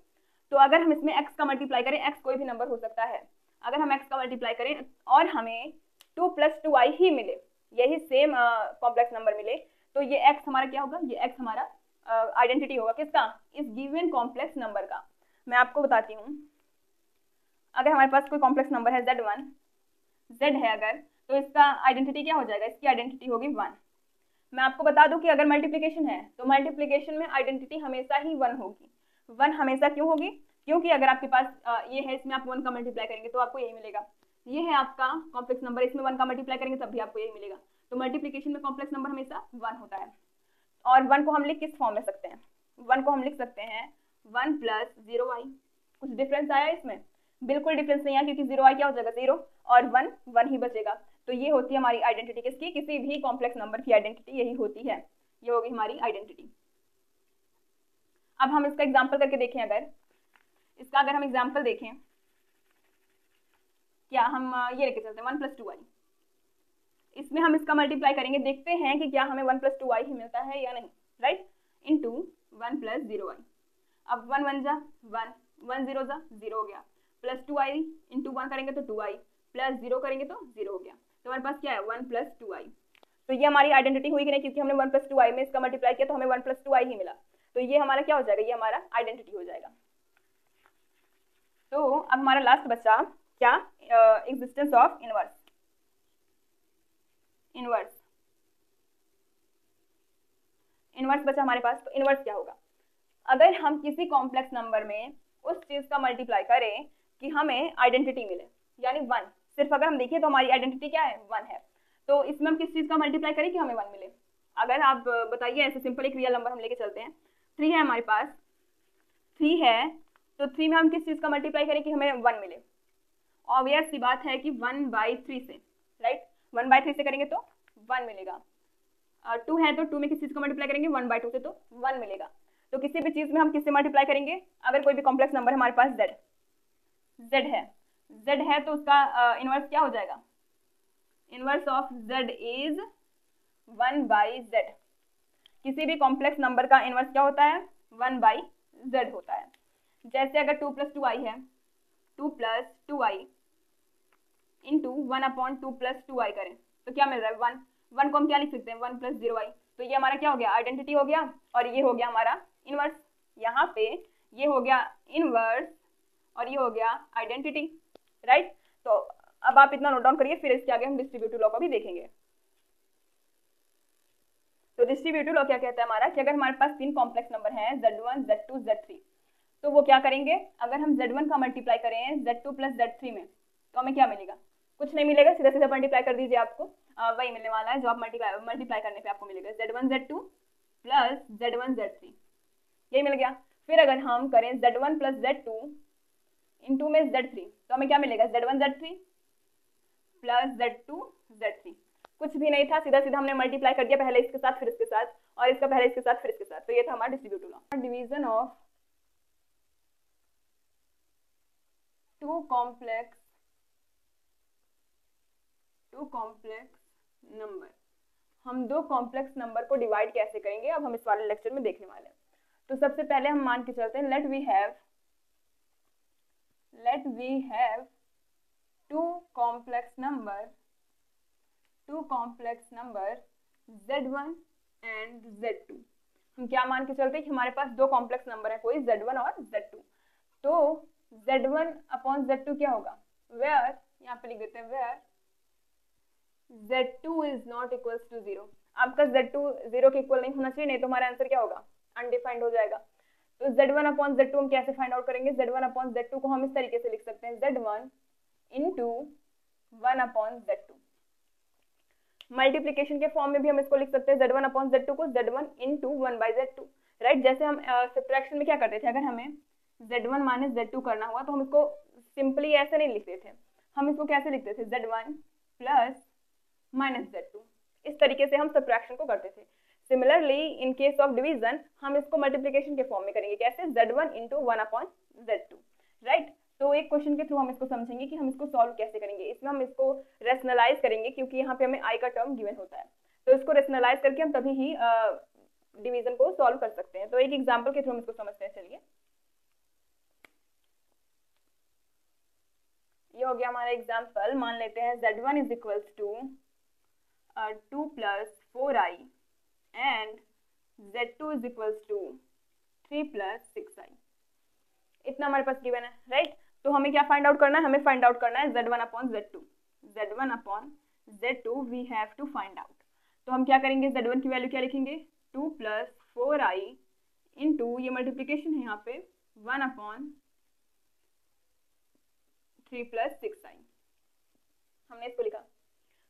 तो अगर हम इसमें x का मल्टीप्लाई करें, x कोई भी नंबर हो सकता है, अगर हम x का मल्टीप्लाई करें और हमें 2 प्लस 2i ही मिले, यही सेम कॉम्प्लेक्स नंबर मिले, तो ये x हमारा क्या होगा? ये x हमारा आइडेंटिटी होगा किसका? इस गिवन कॉम्प्लेक्स नंबर का। मैं आपको बताती हूँ, अगर हमारे पास कोई कॉम्प्लेक्स नंबर है Z1, Z है अगर, तो इसका आइडेंटिटी क्या हो जाएगा? इसकी आइडेंटिटी होगी 1। मैं आपको बता दूं कि अगर मल्टीप्लिकेशन है तो मल्टीप्लिकेशन में आइडेंटिटी हमेशा ही 1 होगी। 1 हमेशा क्यों होगी? क्योंकि अगर आपके पास ये है, इसमें आप 1 का मल्टीप्लाई करेंगे तो आपको यही मिलेगा। ये है आपका कॉम्प्लेक्स नंबर, इसमें 1 का मल्टीप्लाई करेंगे तब भी आपको यही मिलेगा। तो मल्टीप्लिकेशन में कॉम्प्लेक्स नंबर हमेशा 1 होता है। और 1 को हम लिख किस फॉर्म में सकते हैं? 1 को हम लिख सकते हैं 1 प्लस 0i। कुछ डिफरेंस आया इसमें? बिल्कुल डिफरेंस नहीं आया, क्योंकि 0i क्या हो जाएगा? 0, और 1 1 ही बचेगा। तो ये होती है हमारी आइडेंटिटी किसकी? किसी भी कॉम्प्लेक्स नंबर की आइडेंटिटी यही होती है, ये होगी हमारी आइडेंटिटी। अब हम इसका एग्जाम्पल करके देखें, अगर हम एग्जाम्पल देखें, क्या हम ये लेके चलते हैं 1 + 2i, इसमें हम इसका मल्टीप्लाई करेंगे, देखते हैं कि क्या हमें 1 + 2i ही मिलता है या नहीं, राइट, इंटू 1 + 0i। अब 1 1 जा 1, 1 0 जा 0 हो गया, प्लस 2i इंटू 1 करेंगे तो 2i, प्लस 0 करेंगे तो 0 हो गया। तो हमारे पास क्या है 1 + 2i। तो ये हमारी आइडेंटिटी हुई कि नहीं, क्योंकि हमने 1 + 2i में इसका मल्टीप्लाई किया तो हमें 1 + 2i ही मिला। तो ये हमारा क्या हो जाएगा, ये हमारा आइडेंटिटी हो जाएगा। तो अब हमारा लास्ट बचा क्या, एग्जिस्टेंस ऑफ इनवर्स बचा हमारे पास। तो इनवर्स क्या होगा, अगर हम किसी कॉम्प्लेक्स नंबर में उस चीज का मल्टीप्लाई करें कि हमें आइडेंटिटी मिले, यानी 1, सिर्फ अगर हम देखिए तो हमारी आइडेंटिटी क्या है 1 है, तो इसमें हम किस चीज का मल्टीप्लाई करें कि हमें 1 मिले। अगर आप बताइए, ऐसे सिंपल एक रियल नंबर हम लेके चलते हैं, 3 है हमारे पास, 3 है, तो 3 में हम किस चीज का मल्टीप्लाई करें कि हमें 1 मिले। ऑब्वियस सी बात है कि 1/3 से, राइट, 1/3 से करेंगे तो 1 मिलेगा। 2 है तो 2 में किस चीज का मल्टीप्लाई करेंगे 1/2 से, तो 1 मिलेगा। तो किसी भी चीज में हम किससे मल्टीप्लाई करेंगे, अगर कोई भी कॉम्प्लेक्स नंबर हमारे पास z है तो उसका इनवर्स क्या हो जाएगा, inverse of z is 1/z। किसी भी कॉम्प्लेक्स नंबर का इनवर्स क्या होता है 1/z होता है। जैसे अगर 2 + 2i है, 2 + 2i इंटू 1/2 + 2i करें तो क्या मिल रहा है 1 को हम क्या लिख सकते हैं 1 + 0i। तो ये हमारा क्या हो गया, आइडेंटिटी हो गया, और ये हो गया हमारा इनवर्स। यहाँ पे ये हो गया इनवर्स और ये हो गया आइडेंटिटी, राइट। तो अब आप इतना नोट डाउन करिए, फिर इसके आगे हम डिस्ट्रीब्यूटिव लॉ को भी देखेंगे। तो डिस्ट्रीब्यूटिव लॉ क्या कहता है हमारा, कि अगर हमारे पास 3 कॉम्प्लेक्स नंबर हैं z1 z2 z3, तो वो क्या करेंगे, अगर हम z1 का मल्टीप्लाई करें z2 + z3 में तो हमें क्या मिलेगा, कुछ नहीं मिलेगा, सीधा सीधा मल्टीप्लाई कर दीजिए, आपको वही मिलने वाला है जो आप मल्टीप्लाई करने पे आपको मिलेगा, z1 z2 + z1 z3, यही मिल गया। फिर अगर हम करें z1 + z2 इंटू में z3 तो हमें क्या मिलेगा z1 z3 + z2 z3, कुछ भी नहीं था, सीधा सीधा हमने मल्टीप्लाई कर दिया, पहले इसके साथ फिर इसके साथ, और इसका पहले इसके साथ फिर इसके साथ। तो ये था हमारा distributive law. Division of two complex number, हम 2 कॉम्प्लेक्स नंबर को डिवाइड कैसे करेंगे, अब हम इस वाले लेक्चर में देखने वाले हैं। तो सबसे पहले हम मान के चलते हैं, let we have two complex number z1 and z2। हम क्या मान के चलते हैं कि हमारे पास 2 कॉम्प्लेक्स नंबर है, कोई z1 और z2। तो z1/z2 क्या होगा, वेयर, यहाँ पे लिख देते हैं where z2 is not equals to 0। आपका z2 0 के इक्वल नहीं होना चाहिए, नहीं तो हमारा आंसर क्या होगा, अनडिफाइंड हो जाएगा। तो z1/z2 हम कैसे फाइंड आउट करेंगे, z1/z2 को हम इस तरीके से लिख सकते हैं z1 इंटू 1/z2। मल्टीप्लीकेशन के फॉर्म में भी हम इसको लिख सकते हैं z1/z2 को z1 इंटू 1/z2, राइट। जैसे हम सब्ट्रैक्शन में क्या करते थे, अगर हमें z1 - z2 करना हुआ तो हम इसको सिंपली ऐसे नहीं लिखते थे, हम इसको कैसे लिखते थे z1 + -z2, इस तरीके से हम सब्ट्रैक्शन को करते थे। Similarly in case of division हम इसको मल्टीप्लिकेशन के फॉर्म में करेंगे, कैसे z1 इंटू 1/z2, राइट। तो एक क्वेश्चन के थ्रू हम इसको समझेंगे कि हम इसको सॉल्व कैसे करेंगे। इसमें हम इसको रेशनलाइज करेंगे, क्योंकि यहाँ पे हमें i का टर्म गिवन होता है, तो इसको रेशनलाइज करके हम तभी ही डिवीजन को सॉल्व कर सकते हैं। तो एक एग्जाम्पल के थ्रू हम इसको समझते हैं। चलिए, ये हो गया हमारा एग्जाम्पल। मान लेते हैं z1 is equals to 2 + 4i and z2 is equals to 3 + 6i। इतना हमारे पास गिवन है, राइट। तो हमें क्या फाइंड आउट करना है, हमें फाइंड आउट करना है z1/z2 we have to find out. तो हम क्या करेंगे, z1 की वैल्यू क्या लिखेंगे 2 + 4i इंटू, ये मल्टीप्लीकेशन है यहाँ पे 1/3 + 6i, हमने इसको लिखा।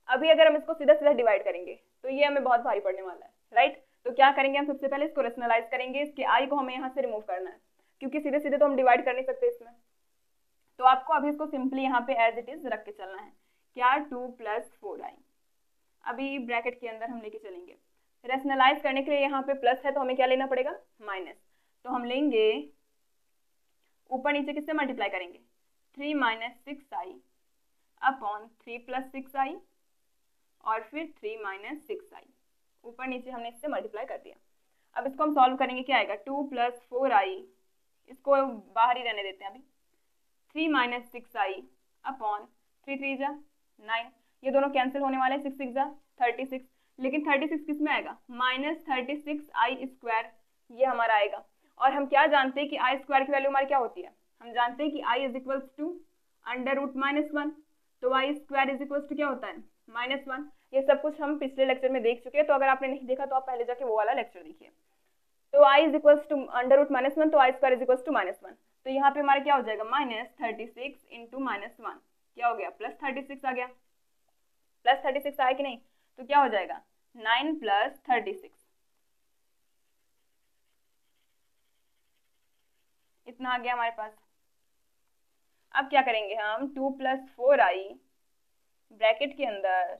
अभी अगर हम इसको सीधा सीधा डिवाइड करेंगे तो ये हमें बहुत भारी पड़ने वाला है, राइट। तो क्या करेंगे, हम सबसे पहले इसको रेशनलाइज करेंगे, इसके i को हमें यहाँ से रिमूव करना है, क्योंकि सीधे सीधे तो हम डिवाइड कर नहीं सकते इसमें। तो आपको अभी इसको सिंपली यहाँ पे एज इट इज रख के चलना है, क्या 2 + 4i, अभी ब्रैकेट के अंदर हम लेके चलेंगे। रेशनलाइज करने के लिए यहाँ पे प्लस है तो हमें क्या लेना पड़ेगा माइनस, तो हम लेंगे ऊपर नीचे किससे मल्टीप्लाई करेंगे, 3 minus 6i upon 3 plus 6i और फिर 3 माइनस 6i, ऊपर नीचे हमने इससे मल्टीप्लाई कर दिया। अब इसको हम सॉल्व करेंगे, क्या आएगा 2 प्लस 4i, इसको बाहर ही रहने देते हैं अभी, 3 माइनस 6i अपॉन 3 3 जा 9, ये दोनों कैंसिल होने वाले, 6 6 जा 36, लेकिन 36 किस में आएगा, माइनस 36i स्क्वायर, ये हमारा आएगा। और हम क्या जानते हैं कि आई स्क्वायर की वैल्यू हमारी क्या होती है, हम जानते हैं कि i is equals to under root -1, तो i square is equals to क्या होता है -1। ये सब कुछ हम पिछले लेक्चर में देख चुके हैं, तो अगर आपने नहीं देखा तो आप पहले जाके वो वाला लेक्चर देखिए। तो i is equals to under root -1, तो i square is equals to -1, तो यहाँ पे हमारा क्या हो जाएगा -36 इंटू -1, क्या हो गया +36 आ गया, +36 आया कि नहीं, तो क्या हो जाएगा 9 प्लस 36, इतना आ गया हमारे पास। अब क्या करेंगे हम, 2 प्लस 4i ब्रैकेट के अंदर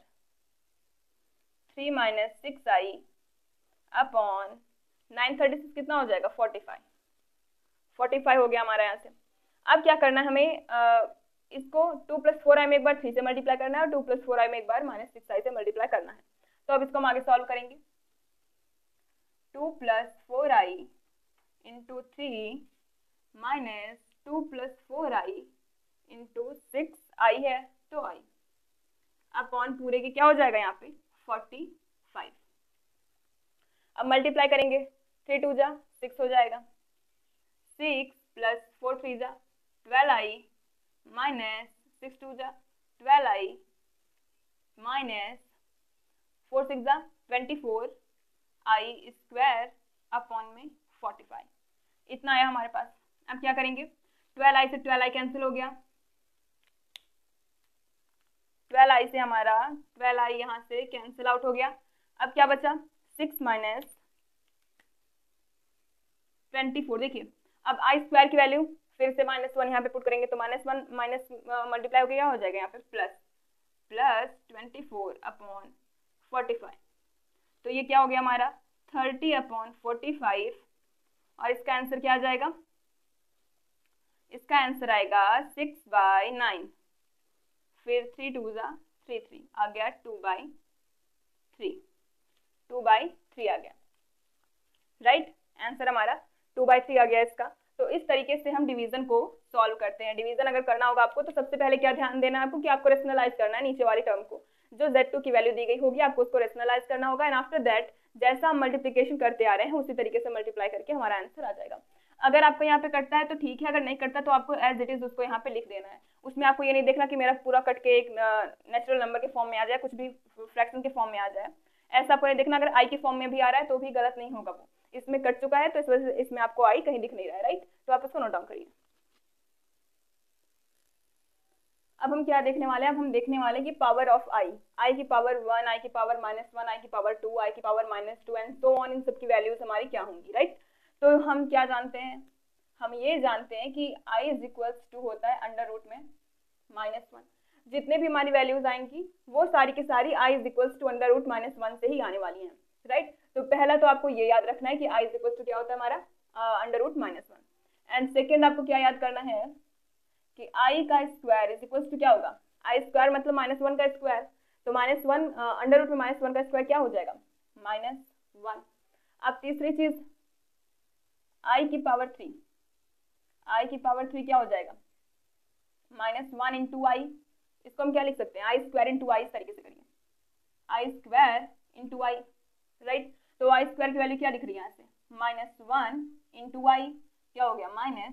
3 माइनस 6i अपॉन 936 कितना हो जाएगा 45 हो गया हमारा यहाँ से। अब क्या करना है हमें, इसको 2 प्लस 4i में एक बार 3 से मल्टीप्लाई करना है और 2 प्लस 4i में एक बार -6i से मल्टीप्लाई करना है। तो अब इसको हम आगे सॉल्व करेंगे, 2 plus 4i into 3 minus 2 plus 4i into 6i है, तो i अपॉन पूरे के क्या हो जाएगा यहाँ पे 45। अब मल्टीप्लाई करेंगे, 3 2 जा 6 हो जाएगा, 6 प्लस 4 3 जा 12i माइनस 6 2 जा 12i माइनस 4 6 जा 24i स्क्वायर अपॉन में 45, इतना आया हमारे पास। अब क्या करेंगे, 12i से 12i कैंसिल हो गया, 12i से हमारा 12i यहाँ से कैंसिल आउट हो गया। अब क्या बचा, 6 माइनस 24, देखिए अब आई स्क्वायर की वैल्यू फिर से -1 यहाँ पे पुट करेंगे, तो -1 माइनस मल्टीप्लाई हो गया, हो जाएगा यहाँ पे प्लस 24 अपॉन 45, तो ये क्या हो गया हमारा 30 अपॉन 45, और इसका आंसर क्या आ जाएगा, इसका आंसर आएगा 6/9, फिर 3 2 जा 3 3 आ गया 2/3 आ गया, राइट, आंसर हमारा 2/3 आ गया इसका। तो इस तरीके से हम डिवीजन को सॉल्व करते हैं। डिवीजन अगर करना होगा आपको तो सबसे पहले क्या ध्यान देना है आपको कि आपको रेशनलाइज करना है नीचे वाली टर्म को, जो Z2 की वैल्यू दी गई होगी आपको उसको रेशनलाइज करना होगा, एंड आफ्टर दैट जैसा हम मल्टीप्लिकेशन करते आ रहे हैं उसी तरीके से मल्टीप्लाई करके हमारा आंसर आ जाएगा। अगर आपको यहाँ पे कटता है तो ठीक है, अगर नहीं कटता तो आपको एज इट इज उसको यहाँ पे लिख देना है। उसमें आपको ये नहीं देखना कि मेरा पूरा कट के एक नेचुरल नंबर के फॉर्म में आ जाए, कुछ भी फ्रैक्शन के फॉर्म में आ जाए, ऐसा आपको नहीं देखना। अगर आई के फॉर्म में भी आ रहा है तो भी गलत नहीं होगा, वो इसमें कट चुका है तो इस वजह से इसमें आपको आई कहीं दिख नहीं रहा है, राइट, तो आप इसको नोट डाउन करिए। अब हम क्या देखने वाले हैं, अब हम देखने वाले हैं कि पावर ऑफ आई की पावर 1, आई की पावर -1, आई की पावर 2, आई की पावर -2 एंड सो ऑन, इन सब की वैल्यूज हमारी क्या होंगी, राइट। तो हम क्या जानते हैं, हम ये जानते हैं कि आई इज इक्वल्स टू होता है अंडर रूट में -1, जितने भी हमारी वैल्यूज आएंगी वो सारी की सारी i is equals to under root -1 से ही आने वाली हैं, राइट। तो पहला तो आपको ये याद रखना है कि आई इज इक्वल्स टू क्या होता है हमारा अंडर रूट -1, एंड सेकेंड आपको क्या याद करना है कि आई का स्क्वायर इज इक्वल्स टू क्या होगा, आई स्क्वायर मतलब -1 का स्क्वायर, तो -1 अंडर रूट में -1 का स्क्वायर क्या हो जाएगा -1। अब तीसरी चीज आई की पावर 3, आई की पावर 3 क्या हो जाएगा -1 इंटू आई, इसको हम क्या लिख सकते हैं, आई स्क्वायर इंटू आई, इस तरीके से करिए, आई स्क्वायर इंटू आई, राइट। तो आई स्क्वायर की वैल्यू क्या दिख रही है यहाँ से -1 इंटू आई, क्या हो गया -आई।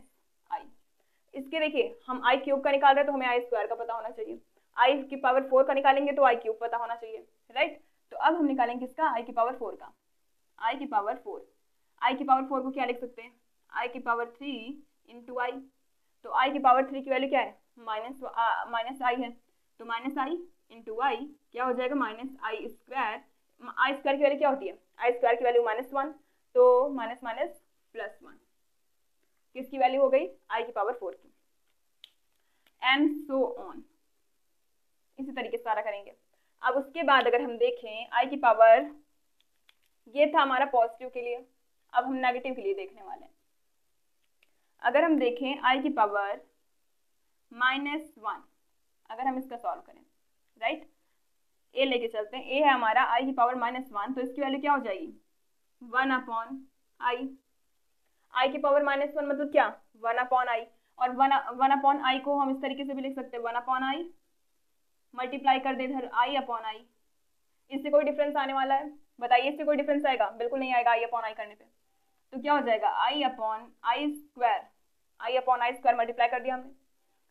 इसके देखिए हम आई क्यूब का निकाल रहे हैं तो हमें आई स्क्वायर का पता होना चाहिए, आई की पावर 4 का निकालेंगे तो आई क्यूब पता होना चाहिए, राइट। तो अब हम निकालेंगे किसका, आई की पावर 4 का, आई की पावर 4, आई की पावर 4 को क्या लिख सकते हैं, आई की पावर 3 इंटू आई, तो आई की पावर 3 की वैल्यू क्या है माइनस आई है, तो -आई इंटू आई क्या हो जाएगा -आई स्क्वायर, आई स्क्वायर की वैल्यू क्या होती है, आई स्क्वायर की वैल्यू -1, तो +1 किसकी वैल्यू हो गई, आई की पावर 4 की, एंड सो ऑन, इसी तरीके से सारा करेंगे। अब उसके बाद अगर हम देखें आई की पावर, ये था हमारा पॉजिटिव के लिए, अब हम नेगेटिव के लिए देखने वाले हैं। अगर हम देखें आई की पावर -1, अगर हम इसका सॉल्व करें, राइट, ए लेके चलते हैं, ए है हमारा आई की पावर -1, तो इसकी वैल्यू क्या हो जाएगी 1/i। आई की पावर -1 मतलब क्या 1/i, और 1/i को हम इस तरीके से भी लिख सकते हैं 1/i, मल्टीप्लाई कर दे इधर i/i। इससे कोई डिफरेंस आने वाला है? बताइए, इससे कोई डिफरेंस आएगा? बिल्कुल नहीं आएगा i/i करने पे। तो क्या हो जाएगा i/i² मल्टीप्लाई कर दिया हमने,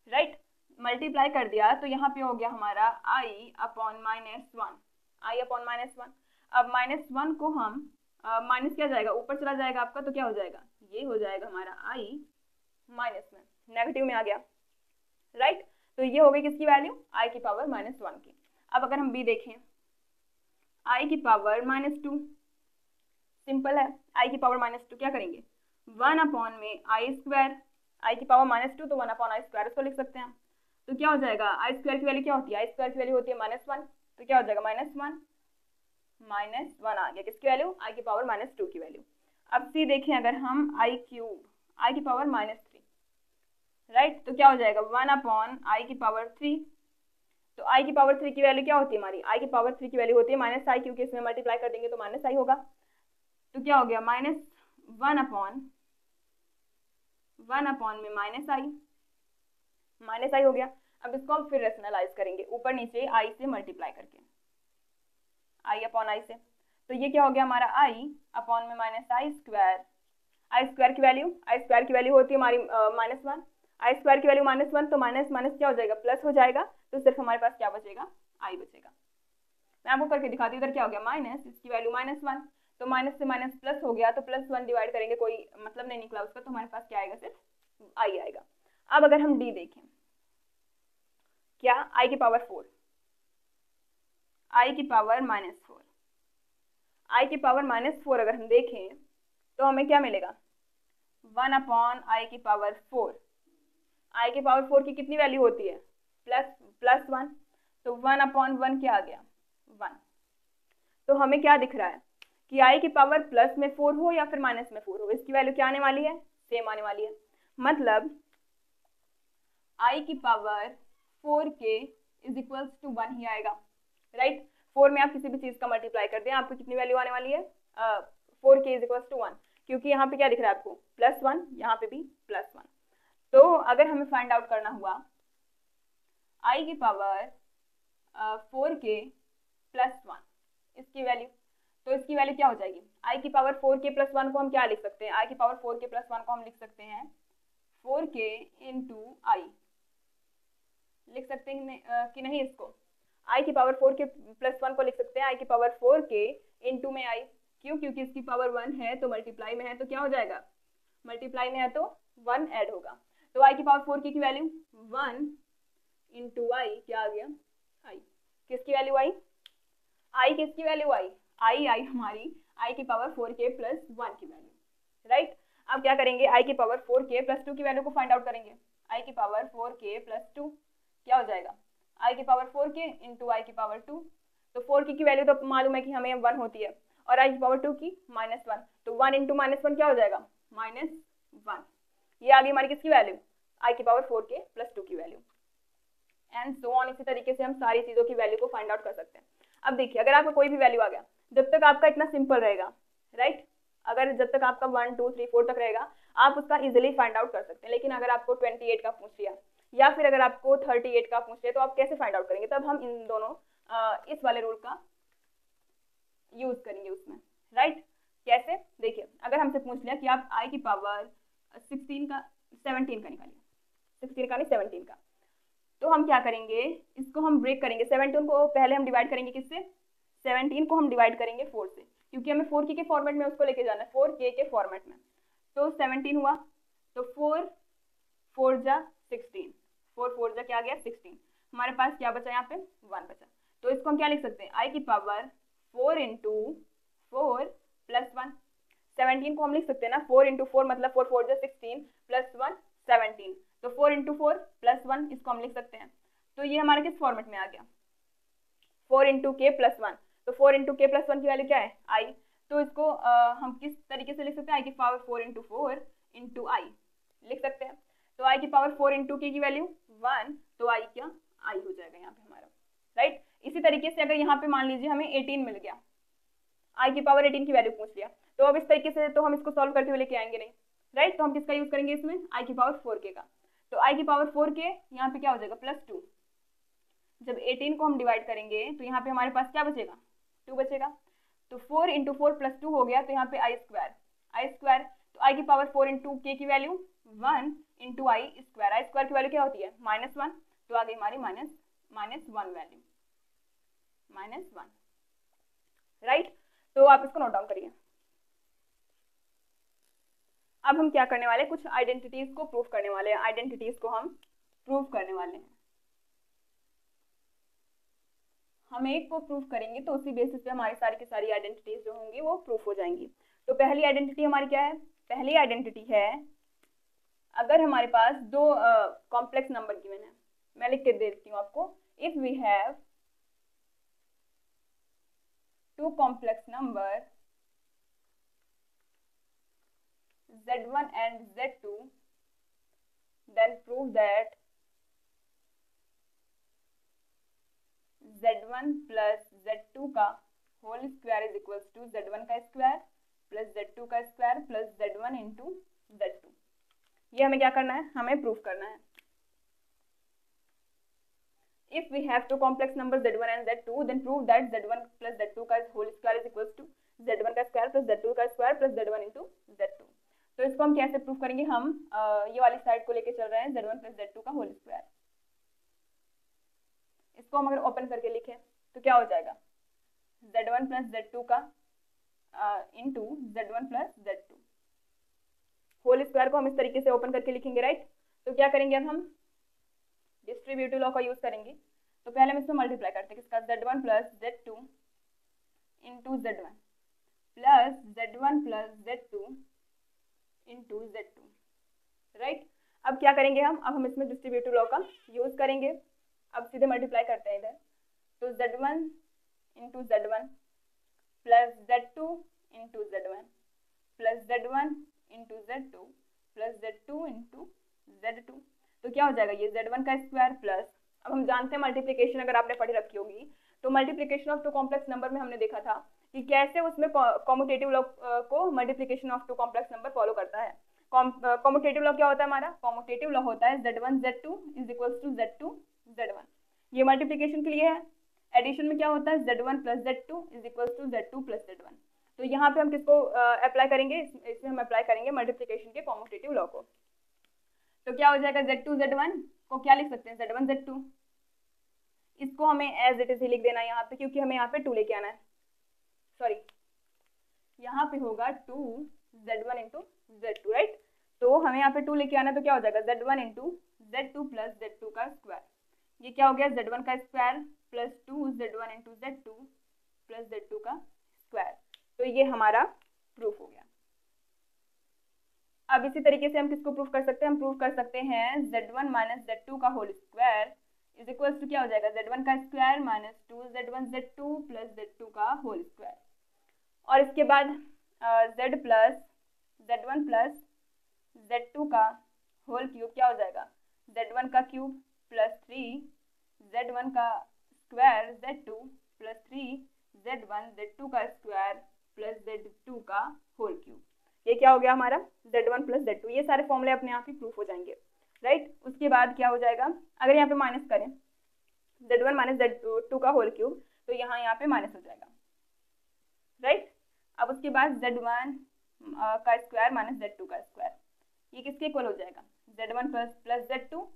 राइट, मल्टीप्लाई कर दिया, तो यहाँ पे हो गया हमारा i/-1, i/-1। अब -1 को हम माइनस क्या जाएगा, ऊपर चला जाएगा आपका, तो क्या हो जाएगा, ये हो जाएगा हमारा i माइनस में, नेगेटिव में आ गया, राइट। तो ये हो गई किसकी वैल्यू, i की पावर -1 की। अब अगर हम b देखें, i की पावर -2, सिंपल है, i की पावर -2 क्या करेंगे 1/i², i की पावर -2 तो 1/i² उसको लिख सकते हैं। तो क्या हो जाएगा, i² की वैल्यू क्या होती है, i² की वैल्यू होती है -1, तो क्या हो जाएगा -1 आ गया, किसकी वैल्यू, i की पावर -2 की वैल्यू। अब c देखें, अगर हम i³ i की पावर -3, राइट, तो क्या हो जाएगा 1/i की पावर 3। तो i की पावर 3 की वैल्यू क्या होती है हमारी, i की पावर 3 की वैल्यू होती है -i, क्योंकि इसमें मल्टीप्लाई कर देंगे तो -i होगा। तो क्या हो गया -1/1 में -i हो गया। अब इसको हम फिर रेशनलाइज करेंगे, ऊपर नीचे i से मल्टीप्लाई करके, i/i से, तो ये क्या हो गया हमारा i/-i², i² की वैल्यू होती है हमारी -1, i² की वैल्यू -1, तो माइनस माइनस क्या हो जाएगा, प्लस हो जाएगा, तो सिर्फ हमारे पास क्या बचेगा, i बचेगा। मैं आपको करके दिखाती हूँ, इधर क्या हो गया माइनस, इसकी वैल्यू -1, तो माइनस से माइनस प्लस हो गया, तो +1 डिवाइड करेंगे, कोई मतलब नहीं निकला उसका, तो हमारे पास क्या आएगा, सिर्फ i आएगा। अब अगर हम d देखें, क्या i की पावर 4, i की पावर -4, i की पावर -4 अगर हम देखें तो हमें क्या मिलेगा 1/i की पावर 4, i की पावर 4 की कितनी वैल्यू होती है, +1, तो 1/1 क्या आ गया 1। तो हमें क्या दिख रहा है कि i की पावर प्लस में 4 हो या फिर माइनस में 4 हो, इसकी वैल्यू क्या आने वाली है, सेम आने वाली है। मतलब i की पावर 4k = 1 ही आएगा, राइट। 4 में आप किसी भी चीज का मल्टीप्लाई कर दें, आपको कितनी वैल्यू आने वाली है 4k = 1, क्योंकि यहाँ पे क्या दिख रहा है आपको +1, यहाँ पे भी +1। तो अगर हमें फाइंड आउट करना हुआ i की पावर 4k + 1 इसकी वैल्यू, तो इसकी वैल्यू क्या हो जाएगी, i की पावर 4k + 1 को हम क्या लिख सकते हैं, i की पावर 4k + 1 को हम लिख सकते हैं 4k × i, लिख सकते हैं कि नहीं, इसको i की पावर 4k + 1 को लिख सकते हैं i की पावर 4k × में i, क्यों, क्योंकि इसकी पावर 1 है तो मल्टीप्लाई में है, तो क्या हो जाएगा, मल्टीप्लाई में है तो 1 ऐड होगा, तो i की पावर 4k की वैल्यू 1 × i क्या आ गया i, किसकी वैल्यू आई, i किसकी वैल्यू आई, आई हमारी i की पावर 4k + 1 की वैल्यू, राइट। अब क्या करेंगे, i की पावर 4k + 2 की वैल्यू को फाइंड आउट करेंगे, i की पावर 4k + 2 क्या हो जाएगा, i की पावर 4k × i की पावर 2, तो 4k की वैल्यू तो मालूम है कि हमें 1 होती है, और i की पावर 2 की -1, तो 1 × -1 क्या हो जाएगा -1, ये आ गई हमारी किसकी वैल्यू, i की पावर 4k + 2 की वैल्यू, एंड सो ऑन। इसी तरीके से हम सारी चीजों की वैल्यू को फाइंड आउट कर सकते हैं। अब देखिए, अगर आपका कोई भी वैल्यू आ गया, जब तक आपका इतना सिंपल रहेगा, राइट, अगर जब तक आपका 1 2 3 4 तक रहेगा, आप उसका इजिली फाइंड आउट कर सकते हैं। लेकिन अगर आपको 28 का पूछ लिया या फिर अगर आपको 38 का पूछ लिया, तो आप कैसे फाइंड आउट करेंगे, तब हम इन दोनों इस वाले रूल का यूज करेंगे उसमें, राइट। कैसे, देखिए, अगर हमसे पूछ लिया कि आप i की पावर 17 का निकालिए, 16 का नहीं 17 का, तो हम क्या करेंगे, इसको हम ब्रेक करेंगे, 17 को पहले हम डिवाइड करेंगे किससे, 17 को हम डिवाइड करेंगे 4 से, क्योंकि हमें 4k के फॉर्मेट में उसको लेके जाना है, 4k के फॉर्मेट में। तो 17 हुआ, तो 4 4 जा 16, 4 4 जा क्या आ गया 16, हमारे पास क्या बचा, यहाँ पे 1 बचा। तो इसको हम क्या लिख सकते हैं, i की पावर 4 × 4 + 1, 17 को हम लिख सकते हैं ना, 4 × 4 मतलब 4 4 जा 16 + 1 17, तो 4 × 4 + 1 इसको हम लिख सकते हैं। तो ये हमारे किस फॉर्मेट में आ गया, 4 × k + 1, तो 4 × k + 1 की वैल्यू क्या है i, तो इसको हम किस तरीके से लिख सकते हैं, i की पावर 4 × 4 × i, लिख सकते हैं। तो i की पावर 4 इंटू k की वैल्यू 1, तो i क्या i हो जाएगा यहाँ पे हमारा, राइट। इसी तरीके से अगर यहाँ पे मान लीजिए हमें 18 मिल गया, i की पावर 18 की वैल्यू पूछ लिया, तो अब इस तरीके से तो हम इसको सॉल्व करते हुए लेके आएंगे नहीं, राइट। तो हम किसका यूज करेंगे इसमें, i की पावर 4k का। तो i की पावर 4k यहाँ पे क्या हो जाएगा +2। जब 18 को हम डिवाइड करेंगे तो यहाँ पे हमारे पास क्या बचेगा, 2 बचेगा। तो 4 इंटू 4 +2 हो गया, तो यहाँ पे आई स्क्वायर, तो i की पावर 4 इंटू k की वैल्यू 1 इंटू आई स्क्वायर की वैल्यू क्या होती है -1, तो आ गई हमारी -1 वैल्यू, -1, राइट। तो आप इसको नोट डाउन करिए। अब हम क्या करने वाले हैं, कुछ आइडेंटिटीज को प्रूव करने वाले हैं, आइडेंटिटीज को हम प्रूव करने वाले हैं। हम एक को प्रूव करेंगे तो उसी बेसिस पे हमारी सारी की सारी आइडेंटिटीज जो होंगी वो प्रूफ हो जाएंगी। तो पहली आइडेंटिटी हमारी क्या है, पहली आइडेंटिटी है अगर हमारे पास दो कॉम्प्लेक्स नंबर गिवन है, मैं लिख के दे देती हूँ आपको। If we have two complex number z1 and z2, then prove that z1 plus z2 का whole square is equals to z1 का स्क्वायर प्लस z2 का square plus z1 into z2। ये हमें क्या करना है, हमें प्रूफ करना है। If we have two complex numbers z1 and z2, then prove that z1 plus z2 का whole square is equals to z1 का स्क्वायर प्लस z2 का square plus z1 into z2। तो इसको हम कैसे प्रूफ करेंगे, हम ये वाली साइड को लेके चल रहे हैं z1 प्लस z2 का होल स्क्वायर। इसको हम अगर ओपन करके लिखें तो क्या हो जाएगा, z1 प्लस z2 का into z1 plus z2 whole square को हम इस तरीके से ओपन करके लिखेंगे, राइट। तो क्या करेंगे, अब हम डिस्ट्रीब्यूटिव लॉ का यूज करेंगे। तो पहले हम इसमें मल्टीप्लाई करते हैं, किसका, z1 plus z2 into z1 plus z1 plus z2 into z2, right. अब क्या करेंगे हम, अब हम इसमें डिस्ट्रीब्यूटिव लॉ का यूज करेंगे। अब सीधे मल्टीप्लाई करते हैं इधर, तो z1 into z1 plus z2 into z1 plus z1 into z2 plus z2 into z2। तो क्या हो जाएगा, ये z1 का स्क्वायर प्लस, अब हम जानते हैं मल्टीप्लिकेशन अगर आपने पढ़ी रखी होगी तो multiplication of two complex number में हमने देखा था कि कैसे उसमें कॉम्यूटेटिव लॉ को multiplication of two complex number follow करता है। कॉम्यूटेटिव लॉ क्या होता है हमारा, कॉम्यूटेटिव लॉ होता है z1 z2 is equals to z2 z1, ये मल्टीप्लिकेशन के लिए है। एडिशन में क्या होता है, z1 plus z2 is equals to z2 plus z1। तो यहाँ पे हम किसको अप्लाई करेंगे, इसमें हम अप्लाई करेंगे मल्टीप्लिकेशन के कॉम्यूटेटिव लॉ को। तो क्या हो जाएगा, z2 z1 को क्या लिख सकते हैं, z1 z2, इसको हमें एज इट इज ही लिख देना है यहाँ पे, क्योंकि हमें यहाँ पे 2 लेके आना है, सॉरी यहाँ पे होगा 2 z1 इंटू z2, राइट। तो हमें यहाँ पे 2 लेके आना है, तो क्या हो जाएगा z1 into z2 plus z2 का स्क्वायर, ये क्या हो गया z1 का square plus 2 z1 into z2 plus z2 का स्क्वायर। तो ये हमारा प्रूफ हो गया। अब इसी तरीके से हम किसको प्रूफ कर सकते हैं, हम प्रूफ कर सकते हैं z1 माइनस z2 का whole square is equals to क्या हो जाएगा, z1 का square minus 2 z1 z2 plus z2 का होल स्क्वायर। और इसके बाद z1 प्लस z2 का होल क्यूब क्या हो जाएगा, z1 का क्यूब प्लस 3 z1 का square z2 plus 3 z1 z2 का स्क्वायर प्लस z2 का होल क्यूब। ये क्या हो गया हमारा z1 प्लस z2, ये सारे फॉर्मूले अपने आप ही प्रूफ हो जाएंगे, राइट। उसके बाद क्या हो जाएगा, अगर यहाँ पे माइनस करें z1 माइनस z2 का होल क्यूब, तो यहाँ पे माइनस हो जाएगा, राइट। अब उसके बाद z1 का स्क्वायर माइनस z2 का स्क्वायर, ये किसके इक्वल हो जाएगा, z1 प्लस z2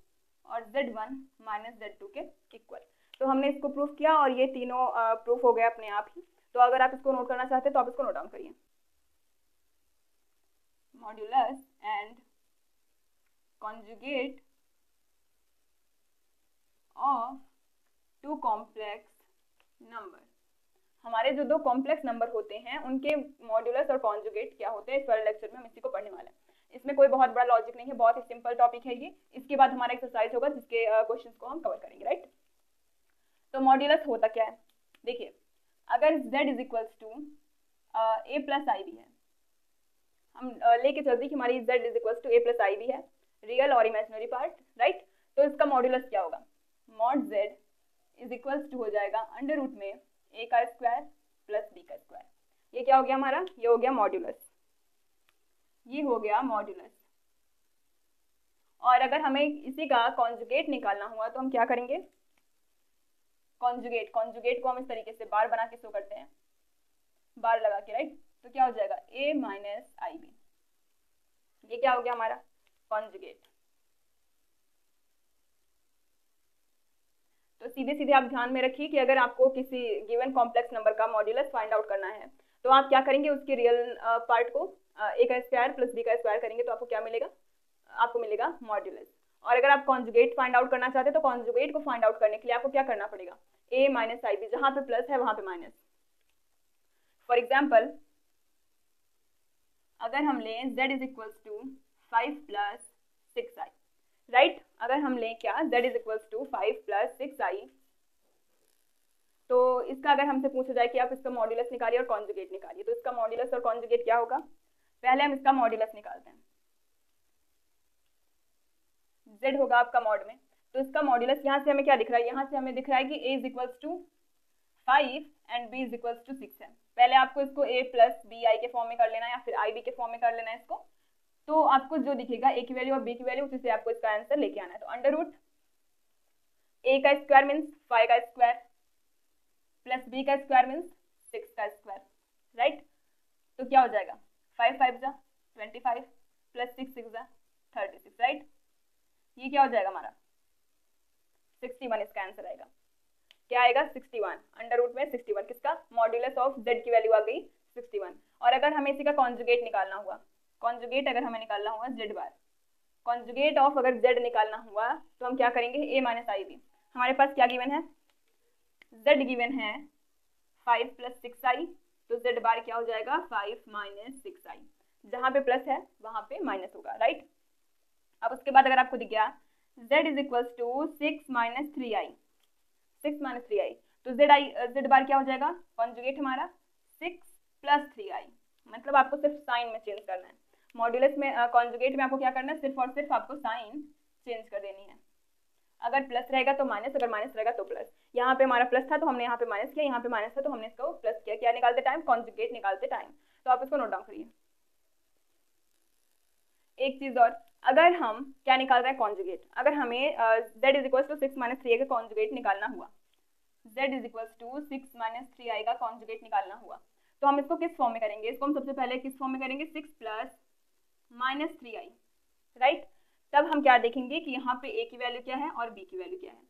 और z1 माइनस z2 के इक्वल। तो हमने इसको प्रूफ किया और ये तीनों प्रूफ हो गए अपने आप ही। तो अगर आप इसको नोट करना चाहते हैं तो आप इसको नोट डाउन करिए, modulus and conjugate of two complex number. हमारे जो दो कॉम्प्लेक्स नंबर होते हैं उनके मॉड्यूलस और कॉन्जुगेट क्या होते हैं, इस वाले लेक्चर में हम इसी को पढ़ने वाले हैं। इसमें कोई बहुत बड़ा लॉजिक नहीं है, बहुत ही सिंपल टॉपिक है ये। इसके बाद हमारा एक्सरसाइज होगा जिसके क्वेश्चंस को हम कवर करेंगे, राइट। तो मॉड्यूलस होता क्या है, देखिए अगर z is equals to a plus i भी है, हम लेके चलते कि हमारी z is equal to a plus i भी है, रियल और इमेजिनरी पार्ट, राइट। तो इसका मॉड्यूलस क्या होगा, mod z is equal to हो जाएगा अंडर रूट में a का स्क्वायर प्लस b का स्क्वायर। ये क्या हो गया हमारा, ये हो गया मॉड्यूलस, ये हो गया मॉड्यूलस। और अगर हमें इसी का कॉन्जुगेट निकालना हुआ तो हम क्या करेंगे, कॉन्जुगेट को हम इस तरीके से बार बना के शो करते हैं, बार लगा के, राइट। तो क्या हो जाएगा a माइनस आई बी, ये क्या हो गया हमारा कॉन्जुगेट। तो सीधे सीधे आप ध्यान में रखिए कि अगर आपको किसी गिवन कॉम्प्लेक्स नंबर का मॉड्यूलस फाइंड आउट करना है तो आप क्या करेंगे, उसके रियल पार्ट को a का स्क्वायर प्लस b का स्क्वायर करेंगे तो आपको क्या मिलेगा, आपको मिलेगा मॉड्यूलस। और अगर आप कॉन्जुगेट फाइंड आउट करना चाहते हैं तो कॉन्जुगेट को फाइंड आउट करने के लिए आपको क्या करना पड़ेगा, a माइनस आई बी, जहां पे प्लस है वहां पे माइनस। फॉर एग्जाम्पल अगर हम लें z is equal to 5 plus 6i, right. अगर हम लें क्या, z is equal to 5 plus 6i, तो इसका अगर हमसे पूछा जाए कि आप इसका मॉड्यूलस निकालिए और कॉन्जुगेट निकालिए, तो इसका मॉड्यूलस और कॉन्जुगेट क्या होगा, पहले हम इसका मॉड्यूलस निकालते हैं। z होगा आपका मॉड में, तो इसका मॉड्यूलस यहाँ से हमें क्या दिख रहा है, यहाँ से हमें दिख रहा है कि a is equal to 5 and b is equal to 6 है। पहले आपको इसको a प्लस बी आई के फॉर्म में कर लेना है या फिर आई बी के फॉर्म में कर लेना है इसको। तो आपको जो दिखेगा a की वैल्यू और b की वैल्यू, उसी से आपको इसका आंसर लेके आना है। तो अंडर रूट a का स्क्वायर मीन्स 5 का स्क्वायर प्लस b का स्क्वायर मीन्स 6 का स्क्वायर, राइट। तो क्या हो जाएगा 5 5 जा 25 प्लस 6 6 जा 36, राइट। ये क्या हो जाएगा हमारा 61, इसका आंसर आएगा, क्या आएगा 61, अंडर रूट में 61, किसका मॉड्यूलस ऑफ z की वैल्यू आ गई 61। और अगर हमें इसी का कॉन्जुगेट निकालना हुआ, कॉन्जुगेट अगर हमें निकालना हुआ z बार, कॉन्जुगेट ऑफ अगर z निकालना हुआ तो हम क्या करेंगे, a माइनस आई बी। हमारे पास क्या गिवन है, z गिवन है 5 प्लस 6i, तो z बार क्या हो जाएगा 5 माइनस 6i, जहां पे प्लस है वहां पे माइनस होगा, राइट। अब उसके बाद अगर आपको दिख गया z is equal to 6 minus 3i, 6 minus 3i, तो z बार क्या हो जाएगा, कॉन्जुगेट हमारा 6 प्लस 3i, मतलब आपको सिर्फ साइन में चेंज करना है। मॉड्यूलस में कॉन्जुगेट में आपको क्या करना है, सिर्फ और सिर्फ आपको साइन चेंज कर देनी है। अगर प्लस रहेगा तो माइनस, अगर माइनस रहेगा तो प्लस। यहाँ पे हमारा प्लस था तो हमने यहाँ पे माइनस किया, यहाँ पे माइनस था तो हमने इसको प्लस किया। क्या निकालते टाइम, कॉन्जुगेट निकालते टाइम। तो आप इसको नोट डाउन करिए। एक चीज और, अगर हम क्या निकाल रहे हैं कॉन्जुगेट, अगर हमें z is equal to 6 minus 3i का कॉन्जुगेट निकालना हुआ, z is equal to 6 minus 3i का कॉन्जुगेट निकालना हुआ, तो हम इसको किस फॉर्म में करेंगे, इसको हम सबसे पहले किस फॉर्म में करेंगे, 6 प्लस माइनस 3i, राइट। तब हम क्या देखेंगे कि यहाँ पे a की वैल्यू क्या है और b की वैल्यू क्या है।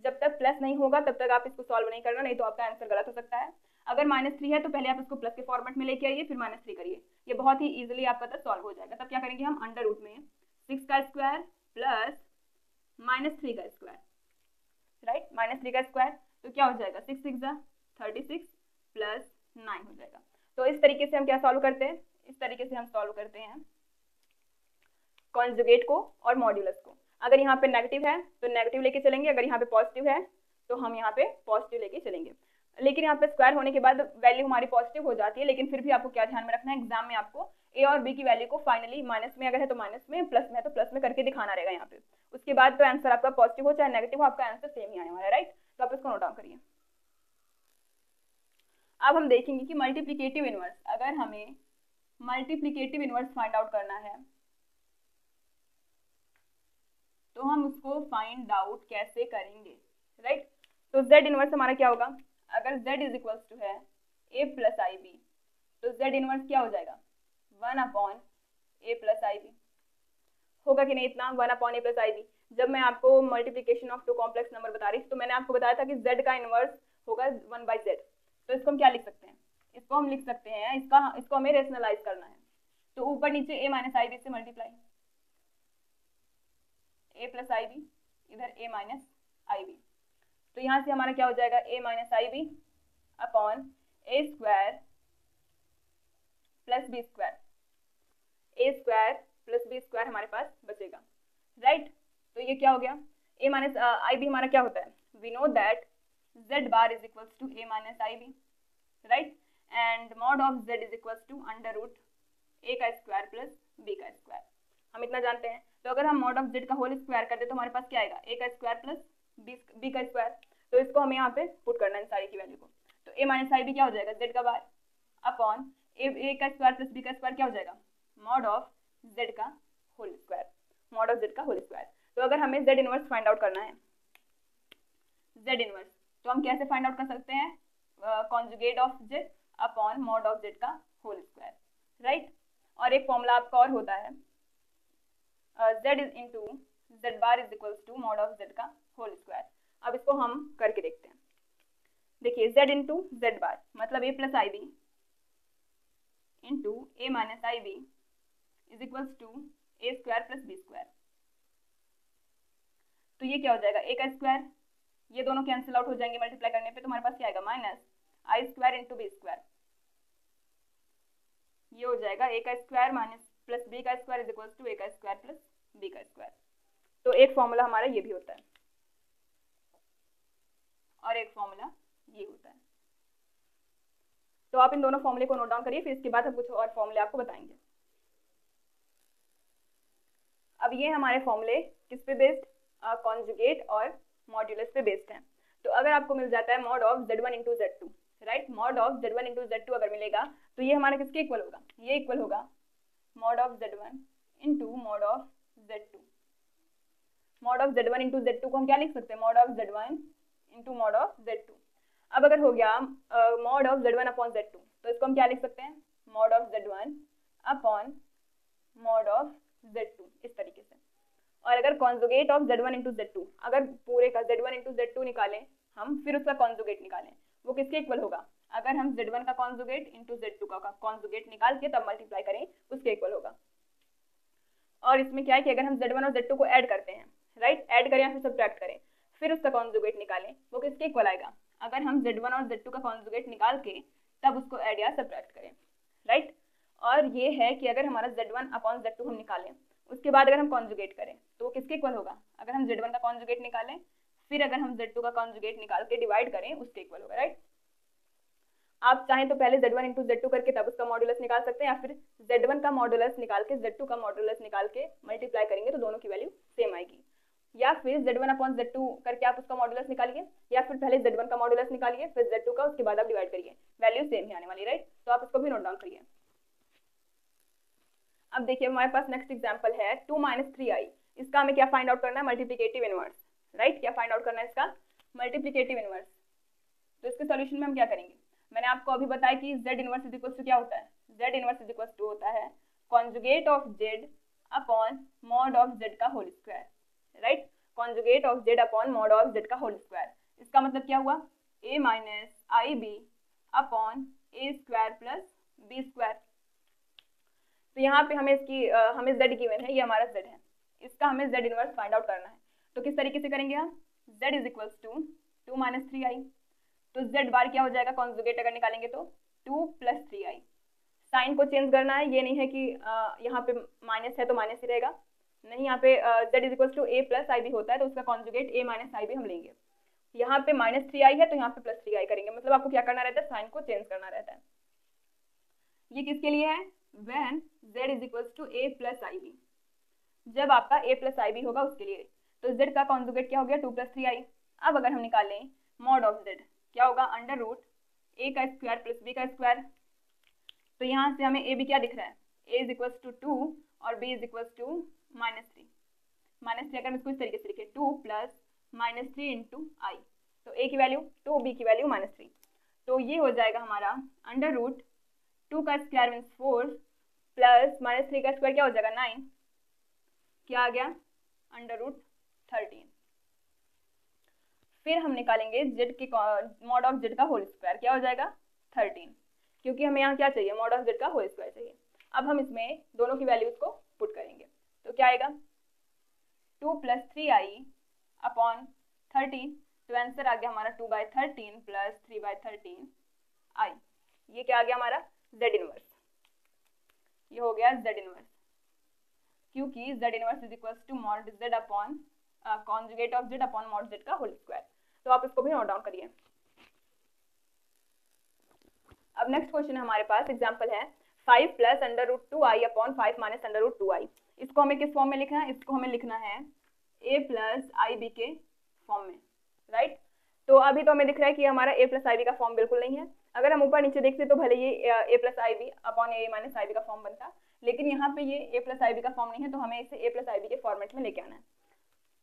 जब तक प्लस नहीं होगा तब तक आप इसको सॉल्व नहीं करना, नहीं तो आपका आंसर गलत हो सकता है। अगर -3 है तो पहले आप इसको प्लस के फॉर्मेट में लेके आइए, फिर -3 करिए, ये बहुत ही इजीली आपका तब सॉल्व हो जाएगा। तब क्या करेंगे हम, अंडर रूट में 6 का स्क्वायर प्लस -3 का स्क्वायर, राइट, -3 का स्क्वायर, तो क्या हो जाएगा 6 6 36 प्लस 9 हो जाएगा। तो इस तरीके से हम क्या सॉल्व करते हैं, इस तरीके से हम सॉल्व करते हैं कॉन्जुगेट को और मॉड्यूलस को। अगर यहाँ पे नेगेटिव है तो नेगेटिव लेके चलेंगे, अगर यहाँ पे पॉजिटिव है तो हम यहाँ पे पॉजिटिव लेके चलेंगे। लेकिन यहाँ पे स्क्वायर होने के बाद वैल्यू हमारी पॉजिटिव हो जाती है, लेकिन फिर भी आपको क्या ध्यान में रखना है, एग्जाम में आपको ए और बी की वैल्यू को फाइनली माइनस में अगर है तो माइनस में, प्लस में है तो प्लस में करके दिखाना रहेगा यहाँ पे। उसके बाद तो आंसर आपका पॉजिटिव हो चाहे नेगेटिव हो, आपका आंसर सेम ही आने वाला है, राइट। तो आप इसको नोट डाउन करिए। अब हम देखेंगे कि मल्टीप्लीकेटिव इनवर्स, अगर हमें मल्टीप्लीकेटिव इनवर्स फाइंड आउट करना है तो हम उसको फाइंड आउट कैसे करेंगे, राइट। तो z इनवर्स हमारा क्या होगा, अगर z इज इक्वल टू है a प्लस आई बी, तो z इनवर्स क्या हो जाएगा 1 upon a plus i b, होगा कि नहीं इतना 1 upon a plus i b. जब मैं आपको multiplication of two complex number बता रही थी तो मैंने आपको बताया था कि z का इनवर्स होगा 1/z। तो इसको हम क्या लिख सकते हैं, इसको हम लिख सकते हैं, इसको हमें रेशनलाइज करना है, तो ऊपर नीचे a माइनस आई बी से multiply, a plus i b, इधर a माइनस आई बी, तो यहाँ से हमारा क्या हो जाएगा a minus i b upon a square plus b square, a square plus b square हमारे पास बचेगा, राइट। तो ये क्या हो गया, a माइनस आई बी हमारा क्या होता है, we know that z bar is equal to a minus i b, right, and mod of z is equal to under root a का स्क्वायर प्लस b का स्क्वायर, हम इतना जानते हैं। तो अगर हम मॉड ऑफ z का होल स्क्वायर कर दे तो हमारे पास क्या आएगा, a का स्क्वायर प्लस b का स्क्वायर। तो इसको हमें यहाँ पे पुट करना है सारी की वैल्यू को। तो a माइनस आई बी क्या हो जाएगा, z का बार अपॉन a का स्क्वायर प्लस b का स्क्वायर क्या हो जाएगा, मॉड ऑफ z का whole square, mod of z का होल स्क्वायर। तो अगर हमें z इनवर्स फाइंड आउट करना है, z इनवर्स, तो हम कैसे फाइंड आउट कर सकते हैं, conjugate of z upon mod of z का होल स्क्वायर, राइट। और एक फॉर्मूला आपका और होता है z is into z bar is equals to mod of z का होल स्क्वायर। अब इसको हम करके देखते हैं। देखिए z इंटू z बार मतलब a plus i b into a minus i b is equals to a square plus b square. तो ये क्या हो जाएगा, a का स्क्वायर, ये दोनों कैंसिल आउट हो जाएंगे मल्टीप्लाई करने पे, तो हमारे पास क्या आएगा minus i square into b square. ये हो जाएगा a का स्क्वायर माइनस प्लस b का square is equals to a का स्क्वायर प्लस b का स्क्वायर। तो एक फॉर्मूला हमारा ये भी होता है और एक फॉर्मूला ये होता है। तो आप इन दोनों फॉर्मूले को नोट डाउन करिए, फिर इसके बाद हम कुछ और फॉर्मूले आपको बताएंगे। अब ये हमारे फॉर्मूले किस पे बेस्ड, कॉन्जुगेट और मॉड्यूलस पे बेस्ड हैं। तो अगर आपको मिल जाता है mod of z1 into z2, right, mod of z1 into z2 अगर मिलेगा तो ये हमारा किसके इक्वल होगा, ये इक्वल होगा mod of z1 into mod of z2। Mod of z1 into z2 को हम क्या लिख सकते हैं, mod of z1 into mod of z2। अब अगर हो गया mod of z1 upon z2, तो इसको हम क्या लिख सकते हैं, mod of z1 upon mod of z2, इस तरीके से। और अगर conjugate of z1 into z2, अगर पूरे का z1 इंटू z2 निकालें हम, फिर उसका कॉन्जुगेट निकालें, वो किसके इक्वल होगा, अगर हम z1 का कॉन्जुगेट इंटू z2 का कॉन्जुगेट निकाल के तब मल्टीप्लाई करें उसके इक्वल होगा। और इसमें क्या है कि अगर हम z1 और z2 को ऐड करते हैं, राइट, ऐड करें या फिर सब्ट्रैक्ट करें, फिर उसका कॉन्जुगेट निकालें, वो किसके इक्वल आएगा, अगर हम z1 और z2 का कॉन्जुगेट निकाल के तब उसको ऐड या सब्ट्रैक्ट करें, राइट। और ये है कि अगर हमारा z1 अपॉन z2 हम निकालें, उसके बाद अगर हम कॉन्जुगेट करें तो वो किसके इक्वल होगा, अगर हम z1 का कॉन्जुगेट निकालें फिर अगर हम z2 का कॉन्जुगेट निकाल के डिवाइड करें उसके इक्वल होगा, राइट। आप चाहें तो पहले z1 इंटू z2 करके तब उसका मॉडुलस निकाल सकते हैं, या फिर z1 का मॉडुलस निकाल के z2 का मॉडुलस निकाल के मल्टीप्लाई करेंगे तो दोनों की वैल्यू सेम आएगी। या फिर z1 अपॉन z2 करके आप उसका मॉडुलस निकालिए, या फिर पहले z1 का मॉडुलस निकालिए फिर z2 का, उसके बाद आप डिवाइड करिए, वैल्यू सेम ही आने वाली, राइट। तो आप इसको भी नोट डाउन करिए। अब देखिए हमारे पास नेक्स्ट एग्जांपल है 2 माइनस 3i। इसका हमें क्या फाइंड आउट करना है, मल्टीप्लिकेटिव इनवर्स, राइट। क्या फाइंड आउट करना है इसका, मल्टीप्लिकेटिव इनवर्स। तो इसके सॉल्यूशन में हम क्या करेंगे, मैंने आपको अभी बताया कि z inverse is equal to क्या होता है, z inverse is equal to होता है conjugate of z upon mod of z का whole square, right, conjugate of z upon mod of z का होल स्क्वायर। इसका मतलब क्या हुआ, a minus i b upon a square plus b square. तो यहाँ पे हमें इसकी हमें z गिवन है, ये हमारा z है, इसका हमें z इनवर्स फाइंड आउट करना है। तो किस तरीके से करेंगे हम, z is equals to 2 minus 3i। तो z बार क्या हो जाएगा, कॉन्जुगेट अगर निकालेंगे तो 2 प्लस 3i। साइन को चेंज करना है, ये नहीं है कि यहाँ पे माइनस है तो माइनस ही रहेगा, नहीं, यहाँ पे z is equals to a plus i b होता है तो उसका conjugate a minus i b हम लेंगे। यहाँ पे माइनस 3i है तो यहाँ पे प्लस 3i करेंगे, मतलब आपको क्या करना रहता है, साइन को चेंज करना रहता है। ये किसके लिए है, when z is equals to a plus ib, जब आपका a plus ib होगा उसके लिए। तो z का कॉन्जुगेट क्या हो गया, 2 plus 3i। अब अगर हम निकालें मॉड ऑफ z, क्या होगा, अंडर रूट a का स्क्वायर प्लस b का स्क्वायर। तो यहाँ से हमें a b क्या दिख रहा है, a इज इक्वल्स टू 2 और b is equals to minus 3। Minus 3 अगर हम इसको इस तरीके से लिखें 2 प्लस माइनस 3 इंटू आई, तो a की वैल्यू 2, b की वैल्यू माइनस 3। तो ये हो जाएगा हमारा अंडर रूट 2 का स्क्वायर मीन्स 4 प्लस माइनस 3 का स्क्वायर क्या हो जाएगा 9, क्या आ गया, अंडर रूट 13। फिर हम निकालेंगे z के मॉड ऑफ z का होल स्क्वायर, क्या हो जाएगा 13, क्योंकि हमें यहाँ क्या चाहिए, मॉड ऑफ z का होल स्क्वायर चाहिए। अब हम इसमें दोनों की वैल्यूज को पुट करेंगे, तो क्या आएगा 2 प्लस 3i अपॉन 13। तो आंसर आ गया हमारा 2/13 प्लस 3/13i। ये क्या आ गया हमारा z इनवर्स, ये हो गया z इनवर्स, क्योंकि z inverse is equals to mod z upon conjugate of z upon mod z का होल स्क्वायर। तो आप इसको भी नोट डाउन करिए। अब नेक्स्ट क्वेश्चन हमारे पास एग्जांपल है 5 plus under root 2i upon 5 minus under root 2i। इसको हमें किस फॉर्म में लिखना है? इसको हमें लिखना है a प्लस आई बी के फॉर्म में, राइट। तो अभी तो हमें दिख रहा है कि हमारा a प्लस आई बी का फॉर्म बिल्कुल नहीं है। अगर हम ऊपर नीचे देखते तो भले ये a plus i b upon a minus i b का फॉर्म बनता, लेकिन यहाँ पे ये a प्लस आई बी का फॉर्म नहीं है, तो हमें इसे a प्लस आई बी के फॉर्मेट में लेके आना है।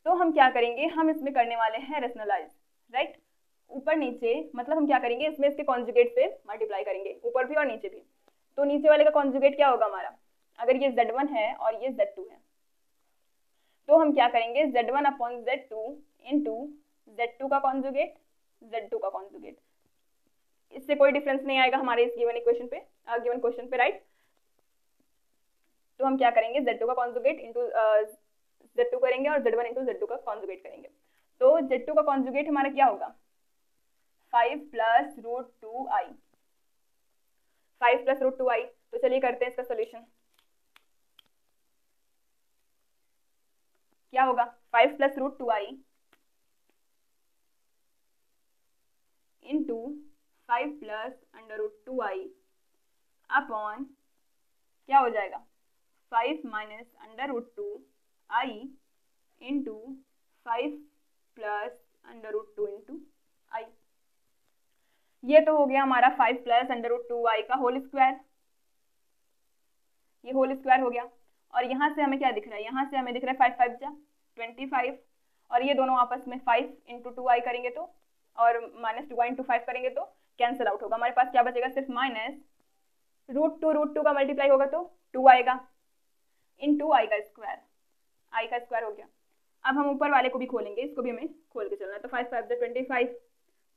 तो हम क्या करेंगे, हम इसमें करने वाले हैं रेशनलाइज, राइट। ऊपर नीचे मतलब हम क्या करेंगे, इसमें इसके कॉन्जुगेट से मल्टीप्लाई करेंगे, ऊपर भी और नीचे भी। तो नीचे वाले का कॉन्जुगेट क्या होगा हमारा? अगर ये Z1 है और ये Z2 है, तो हम क्या करेंगे, Z1 upon Z2 into Z2 का कॉन्जुगेट, Z2 का कॉन्जुगेट। इससे कोई डिफरेंस नहीं आएगा हमारे इस गिवन इक्वेशन पे, गिवन क्वेश्चन पे, राइट। तो हम क्या करेंगे, Z2 का कॉन्जुगेट इंटू Z2 करेंगे और Z1 इंटू Z2 का कॉन्जुगेट करेंगे। तो Z2 का कॉन्जुगेट हमारा क्या होगा, 5 plus root 2i, 5 plus root 2i। तो चलिए करते हैं इसका सोल्यूशन। क्या होगा, 5 plus root 2i into 5 plus under root 2i upon क्या हो जाएगा, 5 minus under root 2i into 5 plus under root 2 into i. ये तो हो गया हमारा 5 प्लस अंडर रूट 2i का होल स्क्वायर, ये होल स्क्वायर हो गया। और यहाँ से हमें क्या दिख रहा है, यहाँ से हमें दिख रहा है 5 5 जा 25, और ये दोनों आपस में 5 इंटू 2i करेंगे तो, और माइनस 2i इंटू 5 करेंगे तो कैंसिल आउट होगा। हमारे पास क्या बचेगा, सिर्फ माइनस रूट टू का मल्टीप्लाई होगा तो 2 आएगा इंटू आई का स्क्वायर, आई का स्क्वायर हो गया। अब हम ऊपर वाले को भी खोलेंगे, इसको भी हमें खोल के चलना है। तो 5 5 जा 25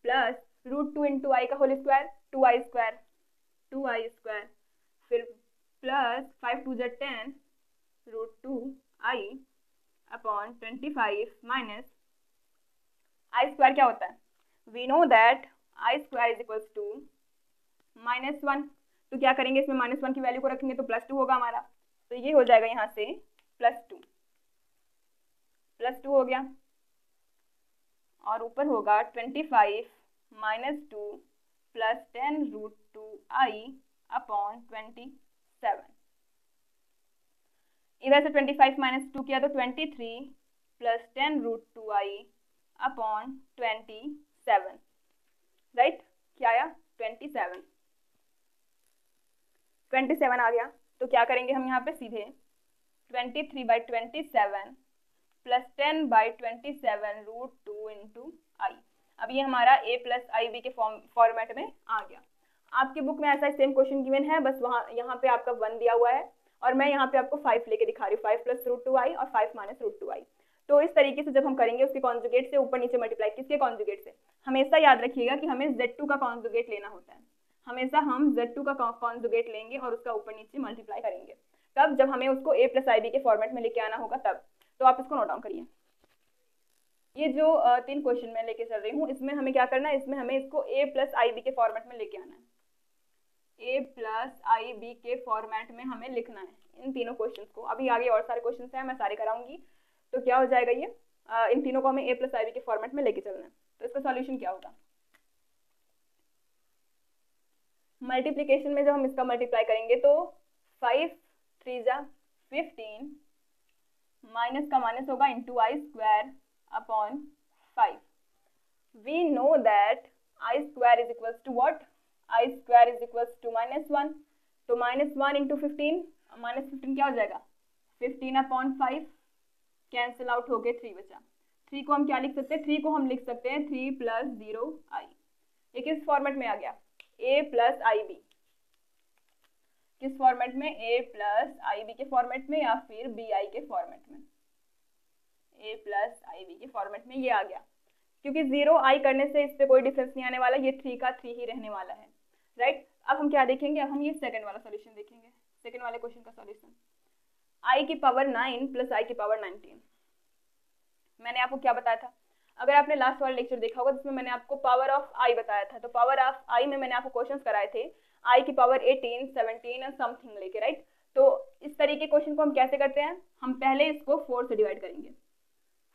प्लस रूट 2 इंटू आई का whole square, 2i square, 2i square, फिर प्लस 5 2 जा 10 root 2i upon 25 minus i square क्या होता है, we know that i square is equals to -1। तो क्या करेंगे, इसमें -1 की वैल्यू को रखेंगे तो +2 होगा हमारा। तो ये हो जाएगा यहाँ से +2 हो गया, और ऊपर होगा 25 minus 2 plus 10 root 2i upon 27। इधर से 25 माइनस 2 किया तो 23 plus 10 root 2i upon 27, right. क्या आया, 27 आ गया। तो क्या करेंगे हम यहाँ पे सीधे 23/27 प्लस 10/27 रूट 2 इंटू आई। अब ये हमारा a प्लस आई बी के फॉर्मेट में आ गया। आपकी बुक में ऐसा सेम क्वेश्चन गिवन है, बस वहाँ यहाँ पे आपका 1 दिया हुआ है और मैं यहाँ पे आपको 5 लेके दिखा रही हूँ, 5 प्लस रूट 2i और 5 माइनस रूट 2i। तो इस तरीके से जब हम करेंगे उसके कॉन्जुगेट से ऊपर नीचे मल्टीप्लाई, किसके कॉन्जुगेट से, हमेशा याद रखिएगा कि हमें Z2 का कॉन्जुगेट लेना होता है। हमेशा हम Z2 का कॉन्जुगेट लेंगे और उसका ऊपर नीचे मल्टीप्लाई करेंगे, तब जब हमें उसको a प्लस आई बी के फॉर्मेट में लेके आना होगा तब। तो आप इसको नोट डाउन करिए। ये जो 3 क्वेश्चन मैं लेके चल रही हूँ, इसमें हमें क्या करना है, इसमें हमें इसको a प्लस आई बी के फॉर्मेट में लेके आना है, a प्लस आई बी के फॉर्मेट में हमें लिखना है इन तीनों क्वेश्चंस को। अभी आगे और सारे क्वेश्चंस हैं, मैं सारे कराऊंगी। तो क्या हो जाएगा, ये इन तीनों को हमें a प्लस आई बी के फॉर्मेट में लेके चलना है। तो इसका सॉल्यूशन क्या होगा, मल्टीप्लीकेशन में जब हम इसका मल्टीप्लाई करेंगे तो 5 3 जा 15 माइनस का माइनस होगा into i square upon 5। We know that i square is equals to what, i square is equals to -1। तो -1 इंटू 15, -15 क्या हो जाएगा, 15 अपॉन 5, कैंसिल आउट हो गए, 3 बचा। 3 को हम क्या लिख सकते हैं, 3 को हम लिख सकते हैं 3 प्लस 0i। ये किस फॉर्मेट में आ गया, a प्लस आई बी। किस फॉर्मेट में, a प्लस आई बी के फॉर्मेट में या फिर बी आई के फॉर्मेट में, a प्लस आई बी के फॉर्मेट में ये आ गया। क्योंकि 0i करने से इस पर कोई डिफरेंस नहीं आने वाला, ये 3 का 3 ही रहने वाला है, राइट। अब हम क्या देखेंगे, अब हम ये सेकंड वाला सॉल्यूशन देखेंगे, सेकंड वाले क्वेश्चन का सॉल्यूशन। i की पावर 9 प्लस i की पावर 19। मैंने आपको क्या बताया था, अगर आपने लास्ट वाला लेक्चर देखा होगा जिसमें मैंने आपको पावर ऑफ i बताया था, तो पावर ऑफ i में मैंने आपको क्वेश्चंस कराए थे i की पावर 18 17 और समथिंग लेके, राइट। तो इस तरीके क्वेश्चन को हम कैसे करते हैं, हम पहले इसको 4 से डिवाइड करेंगे,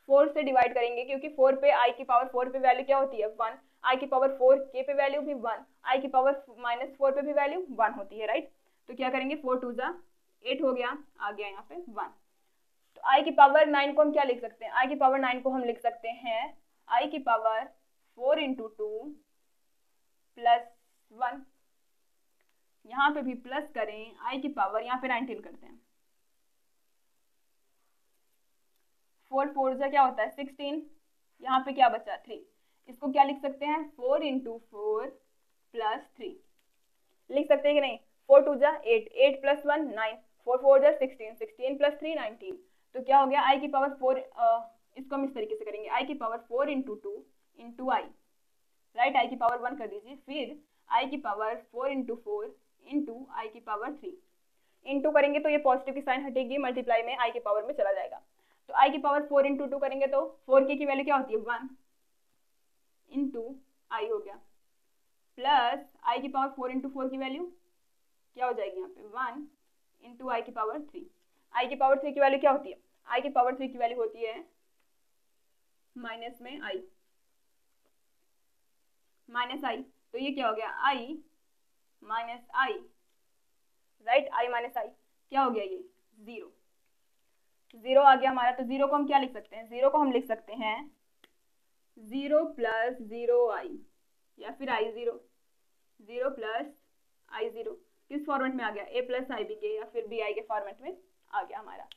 4 से डिवाइड करेंगे, क्योंकि 4 पे i की पावर 4 पे वैल्यू क्या होती है 1, i की पावर 4 k पे वैल्यू भी 1, i की पावर -4 पे भी वैल्यू 1 होती है, राइट। तो क्या करेंगे, 4 2 जा 8 हो गया, आ गया यहाँ पे 1। तो आई की पावर 9 को हम क्या लिख सकते हैं, आई की पावर 9 को हम लिख सकते हैं आई की पावर 4 इंटू 2 प्लस 1। यहाँ पे भी प्लस करें, आई की पावर यहाँ पे 19 करते हैं, 4 4 जा क्या होता है 16, यहाँ पे क्या बचा 3। इसको क्या लिख सकते हैं, 4 इंटू 4 प्लस 3 लिख सकते हैं कि नहीं। 4 2 जा 8, 8 प्लस 1 9, 4 4 जा 16, 16 प्लस 3 19। तो क्या हो गया, आई की पावर 4, इसको हम इस तरीके से करेंगे, आई की पावर 4 इंटू 2 इंटू आई, राइट, आई की पावर 1 कर दीजिए, फिर आई की पावर 4 इंटू 4 इंटू आई की पावर 3। इंटू करेंगे तो ये पॉजिटिव की साइन हटेगी, मल्टीप्लाई में आई की पावर में चला जाएगा। तो आई की पावर 4 इंटू 2 करेंगे तो 4 की वैल्यू क्या होती है 1 इंटू आई हो गया, प्लस आई की पावर 4 इंटू 4 की वैल्यू क्या हो जाएगी यहाँ पे 1 इंटू आई की पावर 3। आई की पावर 3 की वैल्यू क्या होती है, आई की पावर 3 की वैल्यू होती है माइनस में आई, माइनस आई, तो ये क्या हो गया आई माइनस आई, राइट, आई माइनस आई क्या हो गया ये 0, 0 आ गया हमारा। तो 0 को हम क्या लिख सकते हैं, 0 को हम लिख सकते हैं 0 प्लस 0 आई, या फिर आई 0, 0 प्लस आई 0, किस फॉर्मेट में आ गया, ए प्लस आई बी के या फिर बी आई के फॉर्मेट में आ गया हमारा।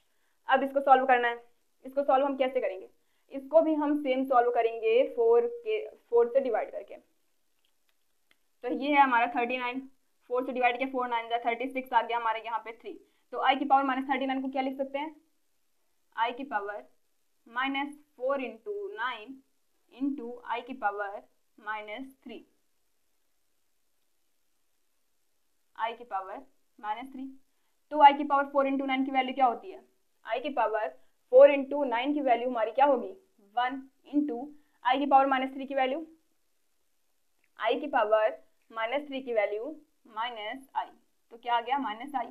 अब इसको सॉल्व करना है, इसको सॉल्व हम कैसे करेंगे, इसको भी हम सेम सॉल्व करेंगे 4 से डिवाइड करके। तो ये है हमारा 39, 4 से डिवाइड किया 4 9 जा 36 आ गया हमारे यहाँ पे 3। तो आई की पावर माइनस 39 को क्या लिख सकते हैं, आई की पावर माइनस 4 इंटू 9 इंटू आई की पावर माइनस 3, आई की पावर माइनस 3। तो आई की पावर 4 इंटू 9 की वैल्यू क्या होती है, आई की पावर 4 इंटू 9 की वैल्यू हमारी क्या होगी 1 इंटू आई की पावर माइनस 3 की वैल्यू, आई की पावर माइनस 3 की वैल्यू माइनस आई, तो क्या आ गया माइनस आई।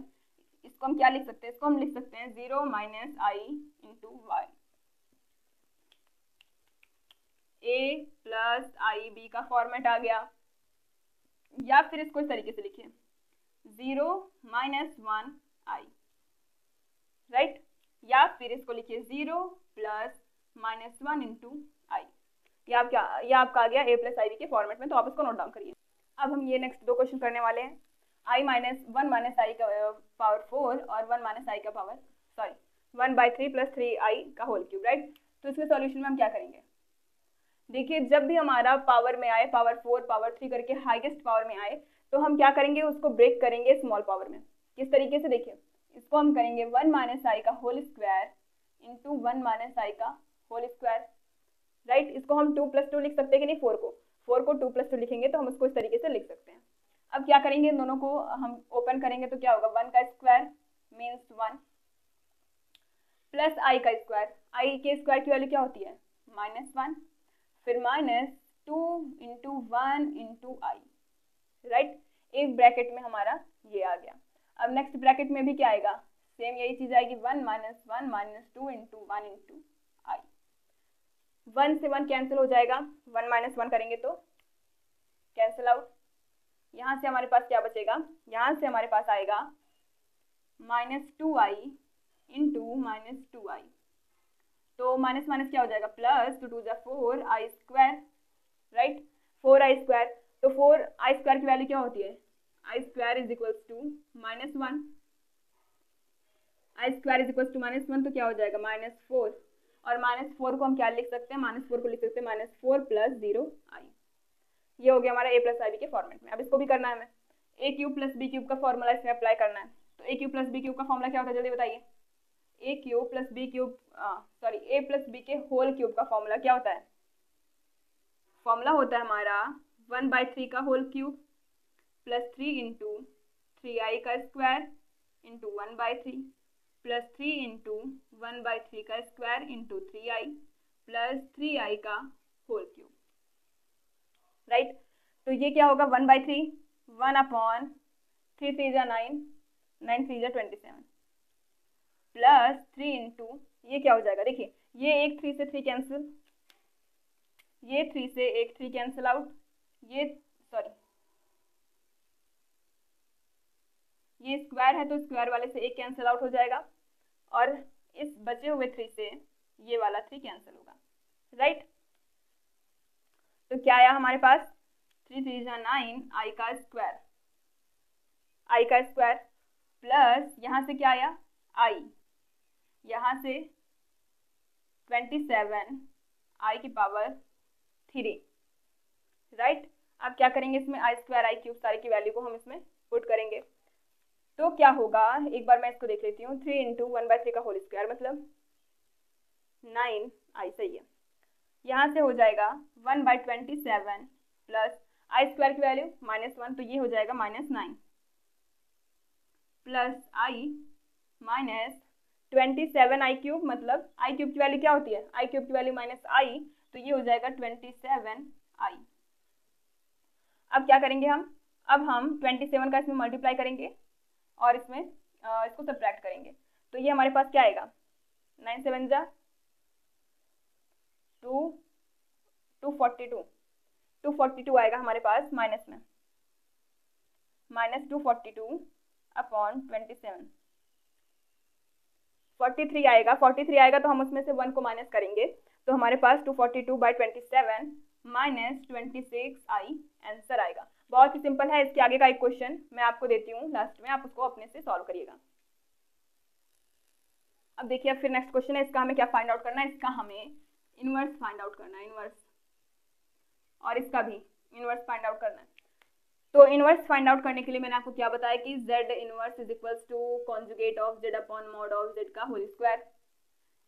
इसको हम क्या लिख सकते हैं, इसको हम लिख सकते हैं 0 minus I into Y, A plus i b का फॉर्मेट आ गया, या फिर इसको इस तरीके से लिखिए 0 माइनस 1 आई, राइट, या फिर इसको लिखिए 0 प्लस माइनस 1 इंटू आई। ये आपका आ गया ए प्लस आई बी के फॉर्मेट में, तो आप इसको नोट डाउन करिए। अब हम ये नेक्स्ट 2 क्वेश्चन करने वाले हैं, आई माइनस 1 माइनस आई का पावर 4 और 1 माइनस आई का पावर 1/3 प्लस 3 आई का होल क्यूब, राइट। तो इसके सॉल्यूशन में हम क्या करेंगे, देखिए जब भी हमारा पावर में आए, पावर 4 पावर 3 करके हाईएस्ट पावर में आए, तो हम क्या करेंगे, उसको ब्रेक करेंगे स्मॉल पावर में। किस तरीके से, देखिए इसको हम करेंगे 1 माइनस आई का whole square into 1 minus i का होल स्क्वायर, राइट। इसको हम 2 + 2 लिख सकते हैं कि नहीं, 4 को 2 + 2 लिखेंगे तो हम उसको इस तरीके से लिख सकते हैं। अब क्या करेंगे, इन दोनों को हम ओपन करेंगे तो क्या होगा, 1 का स्क्वायर मीन्स 1 प्लस आई का स्क्वायर, आई के स्क्वायर की वैल्यू क्या होती है -1, फिर -2 इंटू 1 इंटू आई, राइट। एक ब्रैकेट में हमारा ये आ गया। अब नेक्स्ट ब्रैकेट में भी क्या आएगा, सेम यही चीज आएगी 1 - 1 - 2 इंटू 1 इंटू आई। 1 से 1 कैंसिल हो जाएगा, 1 - 1 करेंगे तो कैंसिल आउट। यहाँ से हमारे पास क्या बचेगा, यहाँ से हमारे पास आएगा -2i इंटू -2i, तो माइनस माइनस क्या हो जाएगा प्लस, 2 2 जा 4 आई स्क्वायर, राइट, 4i स्क्वायर। तो 4i स्क्वायर की वैल्यू क्या होती है, i square is equals to -1, i square is equals to -1, तो क्या हो जाएगा -4, और -4 को हम क्या लिख सकते हैं, -4 को लिख सकते हैं -4 + 0i। ये हो गया हमारा a + ib के फॉर्मेट में। अब इसको भी करना है हमें, a³ + b³ का फॉर्मूला इसमें अप्लाई करना है। तो a³ + b³ का फॉर्मूला क्या होता है, जल्दी बताइए। a³ + b³ a + b के होल क्यूब का फॉर्मूला क्या होता है, फॉर्मूला होता है हमारा 1/3 का whole cube plus 3 into 3i का स्क्वायर इंटू 1/3 प्लस 3 इंटू 1/3 का square into 3i plus 3i का होल क्यूब, राइट। तो ये क्या होगा 1/3, 1/3 3 जा 9, 9 3 जा 27 प्लस 3 इंटू ये क्या हो जाएगा, देखिए ये एक 3 से 3 कैंसिल, ये 3 से एक 3 कैंसिल आउट, ये स्क्वायर है तो स्क्वायर वाले से एक कैंसिल आउट हो जाएगा और इस बचे हुए 3 से ये वाला 3 कैंसिल होगा, राइट। तो क्या आया हमारे पास 3 3 9 आई का स्क्वायर प्लस यहाँ से क्या आया आई, यहाँ से 27 आई की पावर 3, राइट। अब क्या करेंगे इसमें आई स्क्वायर आई क्यूब सारी की वैल्यू को हम इसमें पुट करेंगे तो क्या होगा, एक बार मैं इसको देख लेती हूँ। 3 इंटू 1/3 का होल स्क्वायर मतलब 9 आई, सही है। यहाँ से हो जाएगा 1/27 प्लस आई स्क्वायर की वैल्यू -1 तो ये हो जाएगा -9 प्लस आई माइनस 27 आई क्यूब, मतलब आई क्यूब की वैल्यू क्या होती है, आई क्यूब की वैल्यू माइनस आई, तो ये हो जाएगा 27 आई। अब क्या करेंगे अब हम 27 का इसमें मल्टीप्लाई करेंगे और इसमें इसको सब्ट्रैक्ट करेंगे तो ये हमारे पास क्या आएगा 9 7 जा 242 आएगा हमारे पास माइनस में, -242 अपॉन 27 43 आएगा। 43 आएगा तो हम उसमें से 1 को माइनस करेंगे तो हमारे पास 242/27 -26 आई आंसर आएगा। बहुत ही सिंपल है। इसके आगे का एक क्वेश्चन मैं आपको देती हूँ लास्ट में, आप उसको अपने से सॉल्व करिएगा। अब देखिए अब फिर नेक्स्ट क्वेश्चन है, इसका हमें क्या फाइंड आउट करना है, इसका हमें इनवर्स फाइंड आउट करना है, इनवर्स, और इसका भी इनवर्स फाइंड आउट करना है। तो इनवर्स फाइंड आउट करने के लिए मैंने आपको क्या बताया कि z inverse is equals to conjugate of z upon mod of z का होल स्क्वायर।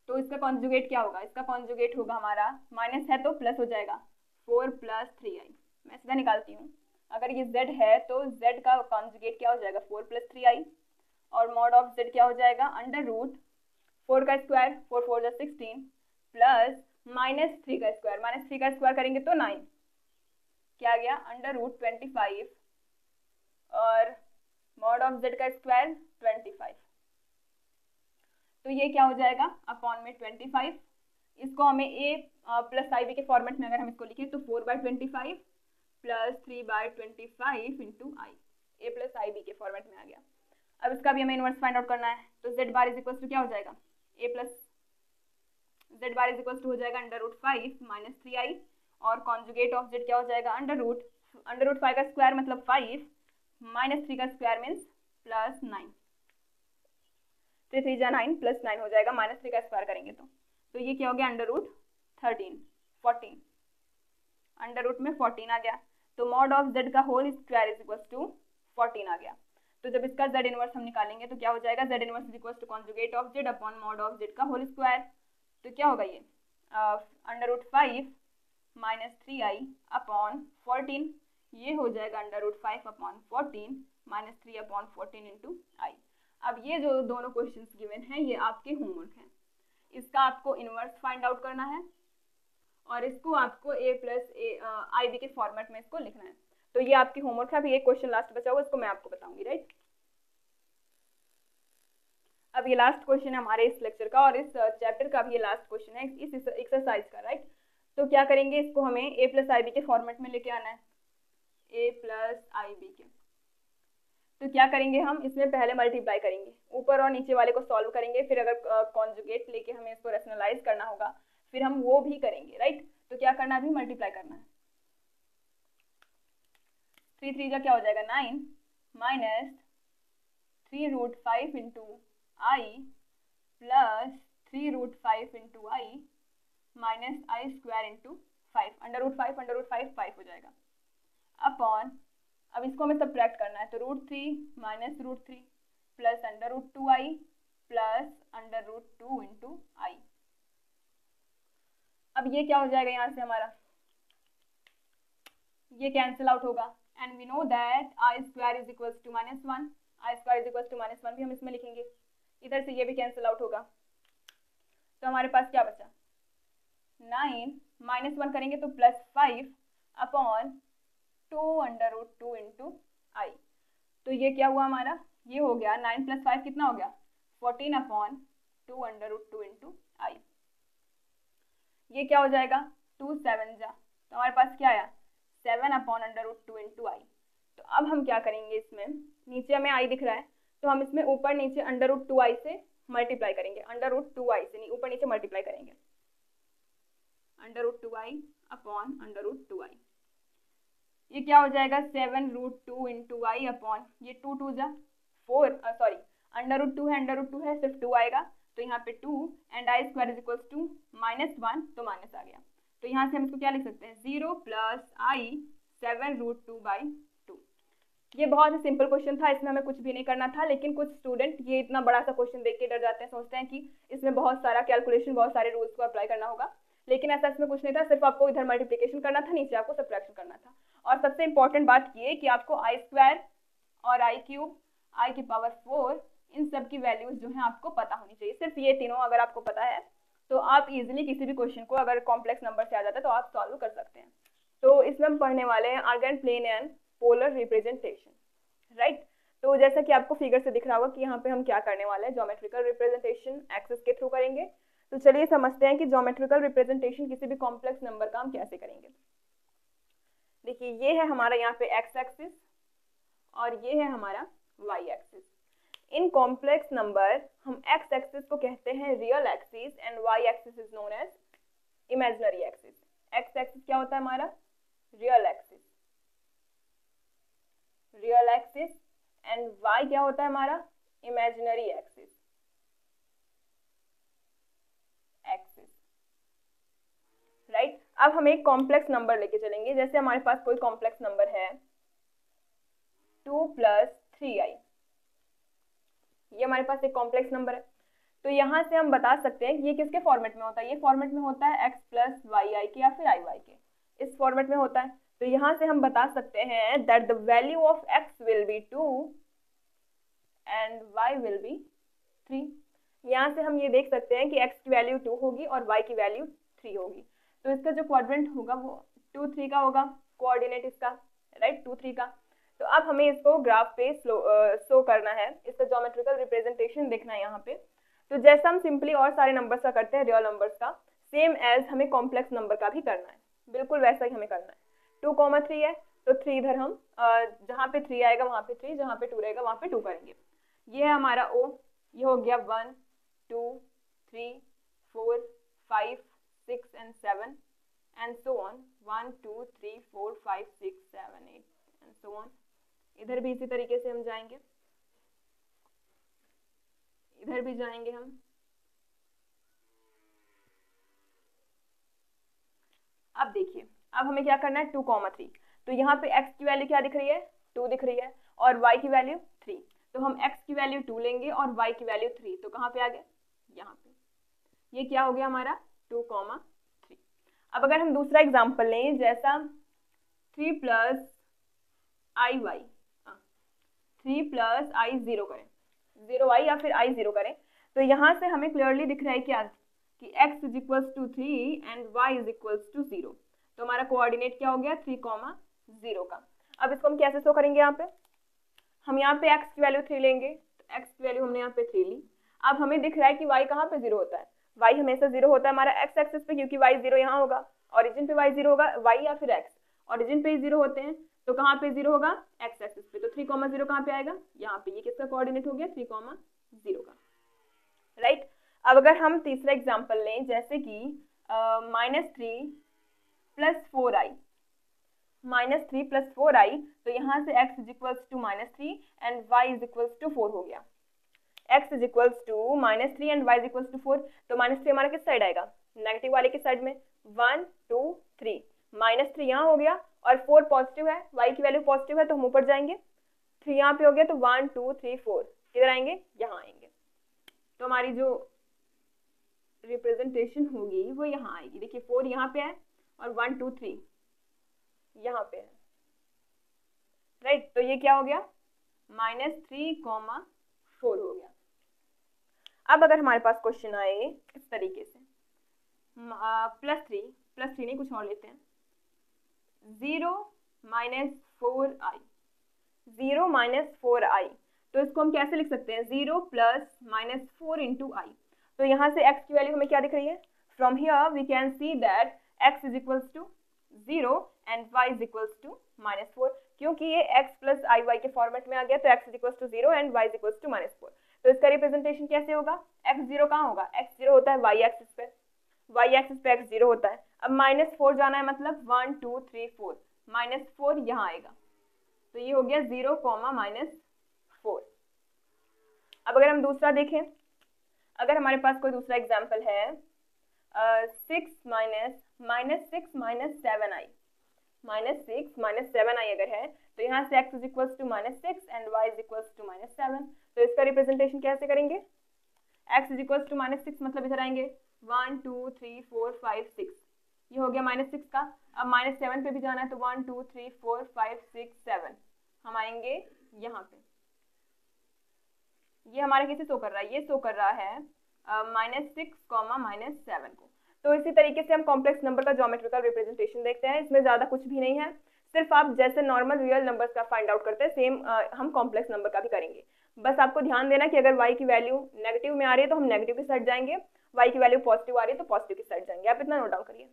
तो इसका कॉन्जुगेट क्या होगा, इसका कॉन्जुगेट होगा हमारा माइनस है तो प्लस हो जाएगा 4 + 3i। मैं सीधा निकालती हूँ, अगर ये z है तो z का कॉन्जुगेट क्या हो जाएगा 4 + 3i और मॉड ऑफ z क्या हो जाएगा √4 का स्क्वायर 4 4 16 प्लस -3 का स्क्वायर, -3 का स्क्वायर करेंगे तो 9, क्या गया √25 और मॉड ऑफ z का स्क्वायर 25, तो ये क्या हो जाएगा अपॉन में 25। इसको हमें a + ib के फॉर्मेट में अगर हम इसको लिखें तो 4/25 plus 3/25 into i, a + ib के फॉर्मेट में आ गया। अब इसका भी हमें इनवर्स फाइंड आउट करना है तो z bar is equal to क्या हो जाएगा z bar is equal to हो जाएगा √5 - 3i और कॉन्जुगेट ऑफ z क्या हो जाएगा √5 का स्क्वायर मतलब 5 -3 का स्क्वायर मीन्स +9, 3 3 जा 9 +9 हो जाएगा, -3 का स्क्वायर करेंगे तो ये क्या हो गया √13 14, अंडर में 14 आ गया। तो मॉड ऑफ z का whole square is equal to 14 आ गया। तो जब इसका z इनवर्स हम निकालेंगे तो क्या हो जाएगा z inverse is equal to conjugate of z upon mod of z का होल स्क्वायर। तो क्या होगा ये √5 - 3i अपॉन 14, ये हो जाएगा √5 अपॉन 14 -3 अपॉन 14 इंटू i। अब ये जो दोनों क्वेश्चंस गिवन हैं ये आपके होमवर्क हैं, इसका आपको इनवर्स फाइंड आउट करना है और इसको आपको a + ib के फॉर्मेट में इसको लिखना है। तो ये आपकी होमवर्क है। अभी एक क्वेश्चन लास्ट बचा हुआ, इसको मैं आपको बताऊंगी, राइट। अब ये लास्ट क्वेश्चन है हमारे इस लेक्चर का और इस चैप्टर का भी ये लास्ट क्वेश्चन है इस एक्सरसाइज का, राइट। तो क्या करेंगे, इसको हमें a + ib के फॉर्मेट में लेके आना है, a + ib के। तो क्या करेंगे हम इसमें पहले मल्टीप्लाई करेंगे, ऊपर और नीचे वाले को सॉल्व करेंगे, फिर अगर कॉन्जुगेट लेके हमें इसको रैशनलाइज करना होगा फिर हम वो भी करेंगे, राइट। तो क्या करना है, अभी मल्टीप्लाई करना है। 3 3 का क्या हो जाएगा 9 -3√5 into i plus 3√5 into i minus i square into 5, √5 5 हो जाएगा अपॉन, अब इसको हमें सब्ट्रैक्ट करना है तो √3 - √3 प्लस √2i प्लस √2 इंटू आई। अब ये क्या हो जाएगा, यहाँ से हमारा ये कैंसिल आउट होगा and we know that i square is equals to -1, i square is equals to -1 भी हम इसमें लिखेंगे, इधर से ये भी कैंसिल आउट होगा। तो हमारे पास क्या बचा 9 -1 करेंगे तो +5 अपॉन 2 इंटू आई। तो ये क्या हुआ हमारा, ये हो गया 9 + 5 कितना हो गया 14 अपॉन 2 इंटू आई। ये क्या हो जाएगा 2 7 जा, तो हमारे पास क्या आया 7 अपॉन √2 इंटू आई। तो अब हम क्या करेंगे, इसमें नीचे हमें आई दिख रहा है तो हम इसमें ऊपर नीचे √2i से मल्टीप्लाई करेंगे, √2i से नहीं, ऊपर नीचे मल्टीप्लाई करेंगे, √2i अपॉन √2i। ये क्या हो जाएगा 7√2 इंटू आई अपॉन ये 2 2 जा 4, सॉरी √2 है, √2 है, सिर्फ 2 आएगा, तो यहाँ पे 2 and i square is equal to -1, तो माइनस आ गया। तो यहाँ से हम इसको क्या लिख सकते हैं 0 प्लस आई 7√2/2। ये बहुत ही सिंपल क्वेश्चन था, इसमें हमें कुछ भी नहीं करना था, लेकिन कुछ स्टूडेंट ये इतना बड़ा सा क्वेश्चन देख के डर जाते हैं, सोचते हैं कि इसमें बहुत सारा कैलकुलेशन, बहुत सारे रूल्स को अप्लाई करना होगा, लेकिन ऐसा इसमें कुछ नहीं था, सिर्फ आपको इधर मल्टीप्लिकेशन करना था, नीचे आपको सब्ट्रैक्शन करना था। और सबसे इंपॉर्टेंट बात ये कि आपको आई स्क्वायर और आई क्यूब, आई की पावर 4, इन सब की वैल्यूज जो है आपको पता होनी चाहिए। सिर्फ ये तीनों अगर आपको पता है तो आप इजीली किसी भी क्वेश्चन को, अगर कॉम्प्लेक्स नंबर से आ जाता है तो आप सॉल्व कर सकते हैं। तो इसमें हम पढ़ने वाले हैं argand plane and polar representation, right. तो जैसा कि आपको फिगर से दिख रहा होगा कि यहाँ पे हम क्या करने वाले हैं, ज्योमेट्रिकल रिप्रेजेंटेशन एक्सेस के थ्रू करेंगे। तो चलिए समझते हैं कि ज्योमेट्रिकल रिप्रेजेंटेशन किसी भी कॉम्प्लेक्स नंबर का हम कैसे करेंगे। देखिए ये है हमारा यहाँ पे एक्स एक्सिस और ये है हमारा y axis. In complex number हम एक्स एक्सिस को कहते हैं real axis and y axis is known as imaginary axis. X axis क्या होता है हमारा real axis, real axis, and y क्या होता है हमारा इमेजिनरी एक्सिस, एक्सिस, राइट। अब हम एक कॉम्प्लेक्स नंबर लेके चलेंगे, जैसे हमारे पास कोई कॉम्प्लेक्स नंबर है 2 + 3i, ये हमारे पास एक कॉम्प्लेक्स नंबर है। तो यहाँ से हम बता सकते हैं कि ये किसके फॉर्मेट में होता है, ये फॉर्मेट में होता है x + yi के या फिर iy के, इस फॉर्मेट में होता है। तो यहाँ से हम बता सकते हैं that the value of x will be 2 and y will be 3। यहाँ से हम ये देख सकते हैं कि x की वैल्यू 2 होगी और y की वैल्यू 3 होगी। तो इसका जो क्वाड्रेंट होगा वो 2 3 का होगा, कोऑर्डिनेट इसका, राइट, 2 3 का। तो अब हमें इसको ग्राफ पे शो करना है, इसका ज्योमेट्रिकल रिप्रेजेंटेशन देखना है यहाँ पे। तो जैसा हम सिंपली और सारे नंबर्स का करते हैं, रियल नंबर्स का, सेम एज हमें कॉम्प्लेक्स नंबर का भी करना है, बिल्कुल वैसा ही हमें करना है। 2, 3 है तो 3 इधर हम जहाँ पे 3 आएगा वहाँ पे 3, जहाँ पे 2 रहेगा वहाँ पे 2 करेंगे। ये है हमारा O, ये हो गया 1 2 3 4 5 6 and 7 and so on, 1 2 3 4 5 6 7 8 and so on। इधर भी इसी तरीके से हम जाएंगे, इधर भी जाएंगे हम। अब देखिए, अब हमें क्या करना है 2, 3। तो यहाँ पे x की वैल्यू क्या दिख रही है 2 दिख रही है और y की वैल्यू 3। तो हम x की वैल्यू 2 लेंगे और y की वैल्यू 3, तो कहाँ पे आ गया यहाँ पे। ये क्या हो गया हमारा 2, 3। अब अगर हम दूसरा एग्जाम्पल लें, जैसा 3 + iy, 3 + i 0 करें, 0i या फिर i 0 करें, तो यहाँ से हमें क्लियरली दिख रहा है क्या कि x = 3 एंड y = 0। तो हमारा कोऑर्डिनेट क्या हो गया 3, 0 का। अब इसको हम कैसे शो करेंगे, यहाँ पे हम यहाँ पे x की वैल्यू 3 लेंगे, तो x की वैल्यू हमने यहाँ पे 3 ली। अब हमें दिख रहा है कि y कहाँ पे 0 होता है, y हमेशा 0 होता है हमारा x एक्सिस पे, क्योंकि y 0 यहाँ होगा, ओरिजिन पे y 0 होगा, y या फिर x ओरिजिन पे 0 होते हैं, तो कहाँ पे 0 होगा x एक्सिस पे। तो 3, 0 कहाँ पे आएगा यहाँ पे, ये किसका कोऑर्डिनेट हो गया 3, 0 का, राइट। अब अगर हम तीसरा एग्जांपल लें, जैसे कि -3 + 4i, -3 + 4i, तो यहाँ से x = -3 एंड y = 4 हो गया। x = -3 एंड y = 4, तो -3 हमारा किस साइड आएगा नेगेटिव वाले की साइड में। 1 2 3, -3 यहाँ हो गया और 4 पॉजिटिव है, y की वैल्यू पॉजिटिव है तो हम ऊपर जाएंगे, 3 यहाँ पे हो गया, तो 1 2 3 4 किधर आएंगे यहाँ आएंगे। तो हमारी जो रिप्रेजेंटेशन होगी वो यहाँ आएगी। देखिए 4 यहाँ पे है और 1 2 3 यहाँ पे है, राइट। तो ये क्या हो गया -3, 4 हो गया। अब अगर हमारे पास क्वेश्चन आए इस तरीके से, +3 नहीं कुछ और लेते हैं, 0 - 4i, 0 - 4i, तो इसको हम कैसे लिख सकते हैं 0 + -4 × i। तो यहाँ से x की वैल्यू हमें क्या दिख रही है, from here we can see that x = 0 and y = -4। क्योंकि ये x प्लस आई वाई के फॉर्मेट में आ गया, तो x is equal to 0 and y is equal to -4। तो इसका रिप्रेजेंटेशन कैसे होगा, x0 कहाँ होगा, x0 होता है y एक्सिस पे, y एक्सिस पे x0 होता है। अब -4 जाना है, मतलब 1 2 3 4, -4 यहाँ आएगा, तो ये हो गया 0, -4। अब अगर हम दूसरा देखें, अगर हमारे पास कोई दूसरा एग्जाम्पल है 6 - 7i, -6 - 7i अगर है, तो यहाँ से x is equal to -6 and y is equal to -7। तो इसका रिप्रेजेंटेशन कैसे करेंगे, x इज इक्वल टू -6 मतलब इधर आएंगे 1 2 3 4 5 6, ये हो गया -6 का। अब -7 पे भी जाना है, तो 1 2 3 4 5 6 7 हम आएंगे यहाँ पे। ये हमारा कैसे शो कर रहा है, ये शो कर रहा है -6, -7 को। तो इसी तरीके से हम कॉम्प्लेक्स नंबर का ज्योमेट्रिकल रिप्रेजेंटेशन देखते हैं। इसमें ज़्यादा कुछ भी नहीं है, सिर्फ आप जैसे नॉर्मल रियल नंबर्स का फाइंड आउट करते हैं, सेम हम कॉम्प्लेक्स नंबर का भी करेंगे। बस आपको ध्यान देना कि अगर y की वैल्यू नेगेटिव में आ रही है तो हम नेगेटिव की साइड जाएंगे, y की वैल्यू पॉजिटिव आ रही है तो पॉजिटिव की साइड जाएंगे। आप इतना नोट डाउन करिए।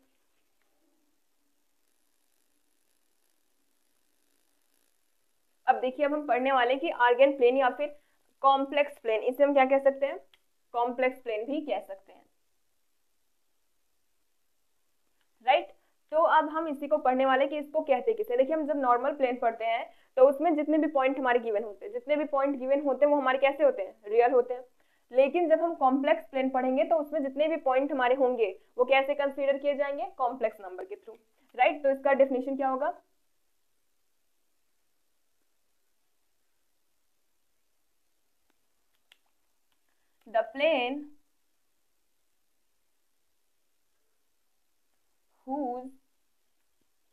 अब देखिए, अब हम पढ़ने वाले कि आर्गन प्लेन या फिर कॉम्प्लेक्स प्लेन, इसे हम क्या कह सकते हैं, कॉम्प्लेक्स प्लेन भी कह सकते हैं, राइट। तो अब हम इसी को पढ़ने वाले कि इसको कहते किसे। देखिए, हम जब नॉर्मल प्लेन पढ़ते हैं तो उसमें जितने भी पॉइंट हमारे गिवन होते हैं, जितने भी पॉइंट गिवन होते हैं वो हमारे कैसे होते हैं, रियल होते हैं। लेकिन जब हम कॉम्प्लेक्स प्लेन पढ़ेंगे तो उसमें जितने भी पॉइंट हमारे होंगे वो कैसे कंसीडर किए जाएंगे, कॉम्प्लेक्स नंबर के थ्रू, राइट। तो इसका डेफिनेशन क्या होगा, the plane whose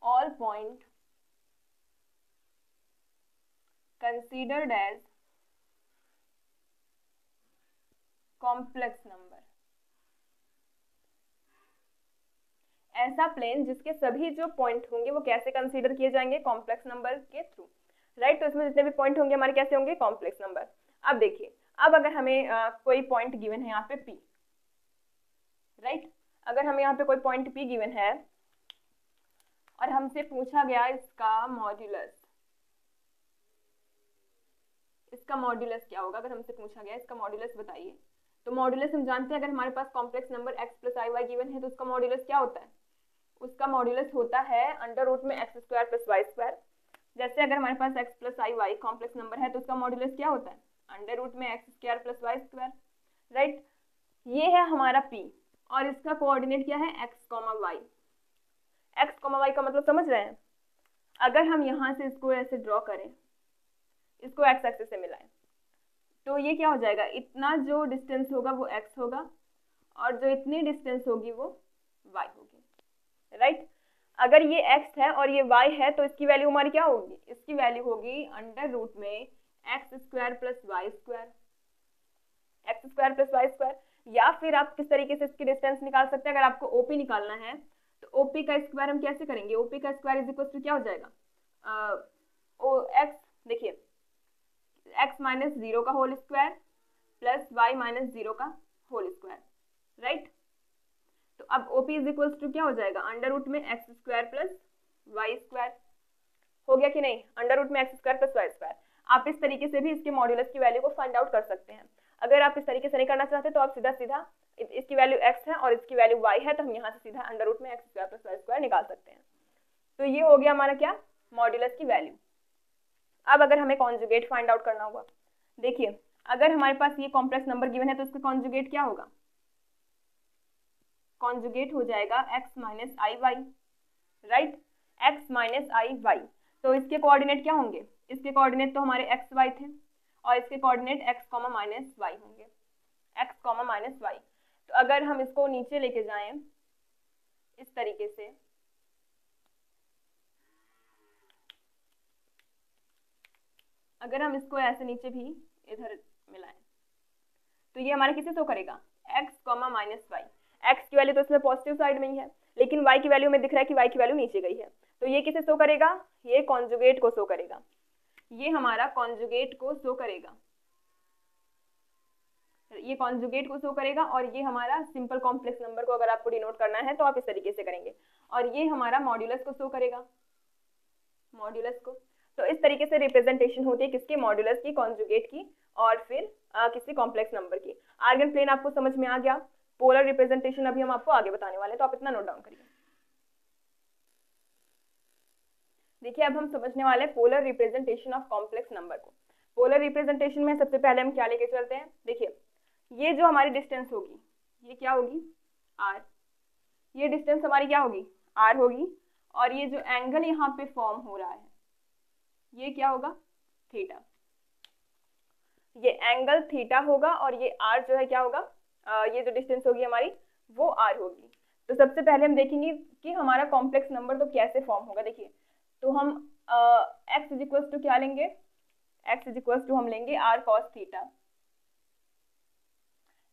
all point considered as complex number, ऐसा प्लेन जिसके सभी जो पॉइंट होंगे वो कैसे कंसीडर किए जाएंगे, कॉम्प्लेक्स नंबर के थ्रू, राइट। तो इसमें जितने भी पॉइंट होंगे हमारे कैसे होंगे, कॉम्प्लेक्स नंबर। अब देखिए, अब अगर हमें कोई पॉइंट गिवन है यहाँ पे P, राइट। अगर हमें यहाँ पे कोई पॉइंट P गिवन है और हमसे पूछा गया इसका मॉड्यूलस, इसका मॉड्यूलस क्या होगा, अगर हमसे पूछा गया इसका मॉड्यूलस बताइए। तो मॉड्यूलस हम जानते हैं, अगर हमारे पास complex number x plus i Y given है तो उसका मॉड्यूलस क्या होता है, उसका मॉड्यूलस होता है अंडर रूट में x square plus y square. जैसे अगर हमारे पास x plus i y complex number है तो उसका मॉड्यूलस क्या होता है, अंडर रूट में x square plus y square, right. ये है हमारा P और इसका कोऑर्डिनेट क्या है, x, y। x, y का मतलब समझ रहे हैं। अगर हम यहाँ से इसको ऐसे ड्रॉ करें, इसको x एक्सिस से मिलाएं, तो ये क्या हो जाएगा, इतना जो डिस्टेंस होगा वो x होगा और जो इतनी डिस्टेंस होगी वो y होगी, राइट। अगर ये x है और ये y है तो इसकी वैल्यू हमारी क्या होगी, इसकी वैल्यू होगी अंडर रूट में x square plus y square, x square plus y square. या फिर आप किस तरीके से इसकी डिस्टेंस निकाल सकते हैं, अगर आपको OP निकालना है तो OP का स्क्वायर हम कैसे करेंगे, OP का स्क्वायर इज इक्वल टू क्या हो जाएगा, x, देखिए x माइनस 0 का whole square plus y minus 0 का होल स्क्वायर, राइट। तो अब OP इज इक्वल टू क्या हो जाएगा, अंडर रूट में x square plus y square, हो गया कि नहीं, अंडर रूट में x square plus y square. आप इस तरीके से भी इसके मॉड्यूलस की वैल्यू को फाइंड आउट कर सकते हैं। अगर आप इस तरीके से नहीं करना चाहते तो आप सीधा सीधा इसकी वैल्यू x है और इसकी वैल्यू y है, तो हम यहाँ से सीधा अंडर रूट में x square plus y square निकाल सकते हैं। तो ये हो गया हमारा क्या, मॉड्यूलस की वैल्यू। अब अगर हमें कॉन्जुगेट फाइंड आउट करना होगा, देखिए अगर हमारे पास ये कॉम्प्लेक्स नंबर गिवन है तो इसका कॉन्जुगेट क्या होगा, कॉन्जुगेट हो जाएगा x minus i Y, right, x minus i y. तो इसके कोऑर्डिनेट क्या होंगे, इसके कोऑर्डिनेट तो हमारे x y थे और इसके कोऑर्डिनेट x माइनस y होंगे, x माइनस y। तो अगर हम इसको नीचे लेके जाएं इस तरीके से, अगर हम इसको ऐसे नीचे भी इधर मिलाएं तो ये हमारे किसे शो करेगा, x माइनस वाई। x की वैल्यू तो इसमें पॉजिटिव साइड में ही है, लेकिन y की वैल्यू में दिख रहा है कि y की वैल्यू नीचे गई है, तो ये किसे शो करेगा, ये कॉन्जुगेट को शो करेगा, ये हमारा कॉन्जुगेट को शो करेगा, ये कॉन्जुगेट को शो करेगा। और ये हमारा सिंपल कॉम्प्लेक्स नंबर को अगर आपको डिनोट करना है तो आप इस तरीके से करेंगे, और ये हमारा मॉड्यूलस को शो करेगा, मॉड्यूलस को। तो इस तरीके से रिप्रेजेंटेशन होती है किसकी, मॉड्यूलस की, कॉन्जुगेट की, और फिर किसी कॉम्प्लेक्स नंबर की। आर्गन प्लेन आपको समझ में आ गया। पोलर रिप्रेजेंटेशन अभी हम आपको आगे बताने वाले हैं, तो आप इतना नोट डाउन करिए। देखिए अब हम समझने वाले हैं polar representation of complex number को। पोलर रिप्रेजेंटेशन में सबसे पहले हम क्या लेके चलते हैं, देखिए ये जो हमारी डिस्टेंस होगी ये क्या होगी, आर। ये डिस्टेंस हमारी क्या होगी, आर होगी, और ये जो एंगल यहाँ पे फॉर्म हो रहा है ये क्या होगा, थीटा। ये एंगल थीटा होगा और ये आर जो है क्या होगा, ये जो डिस्टेंस होगी हमारी वो आर होगी। तो सबसे पहले हम देखेंगे कि हमारा कॉम्प्लेक्स नंबर तो कैसे फॉर्म होगा। देखिए तो हम x इज इक्वल्स टू क्या लेंगे, x इज इक्वल्स टू हम लेंगे r cos theta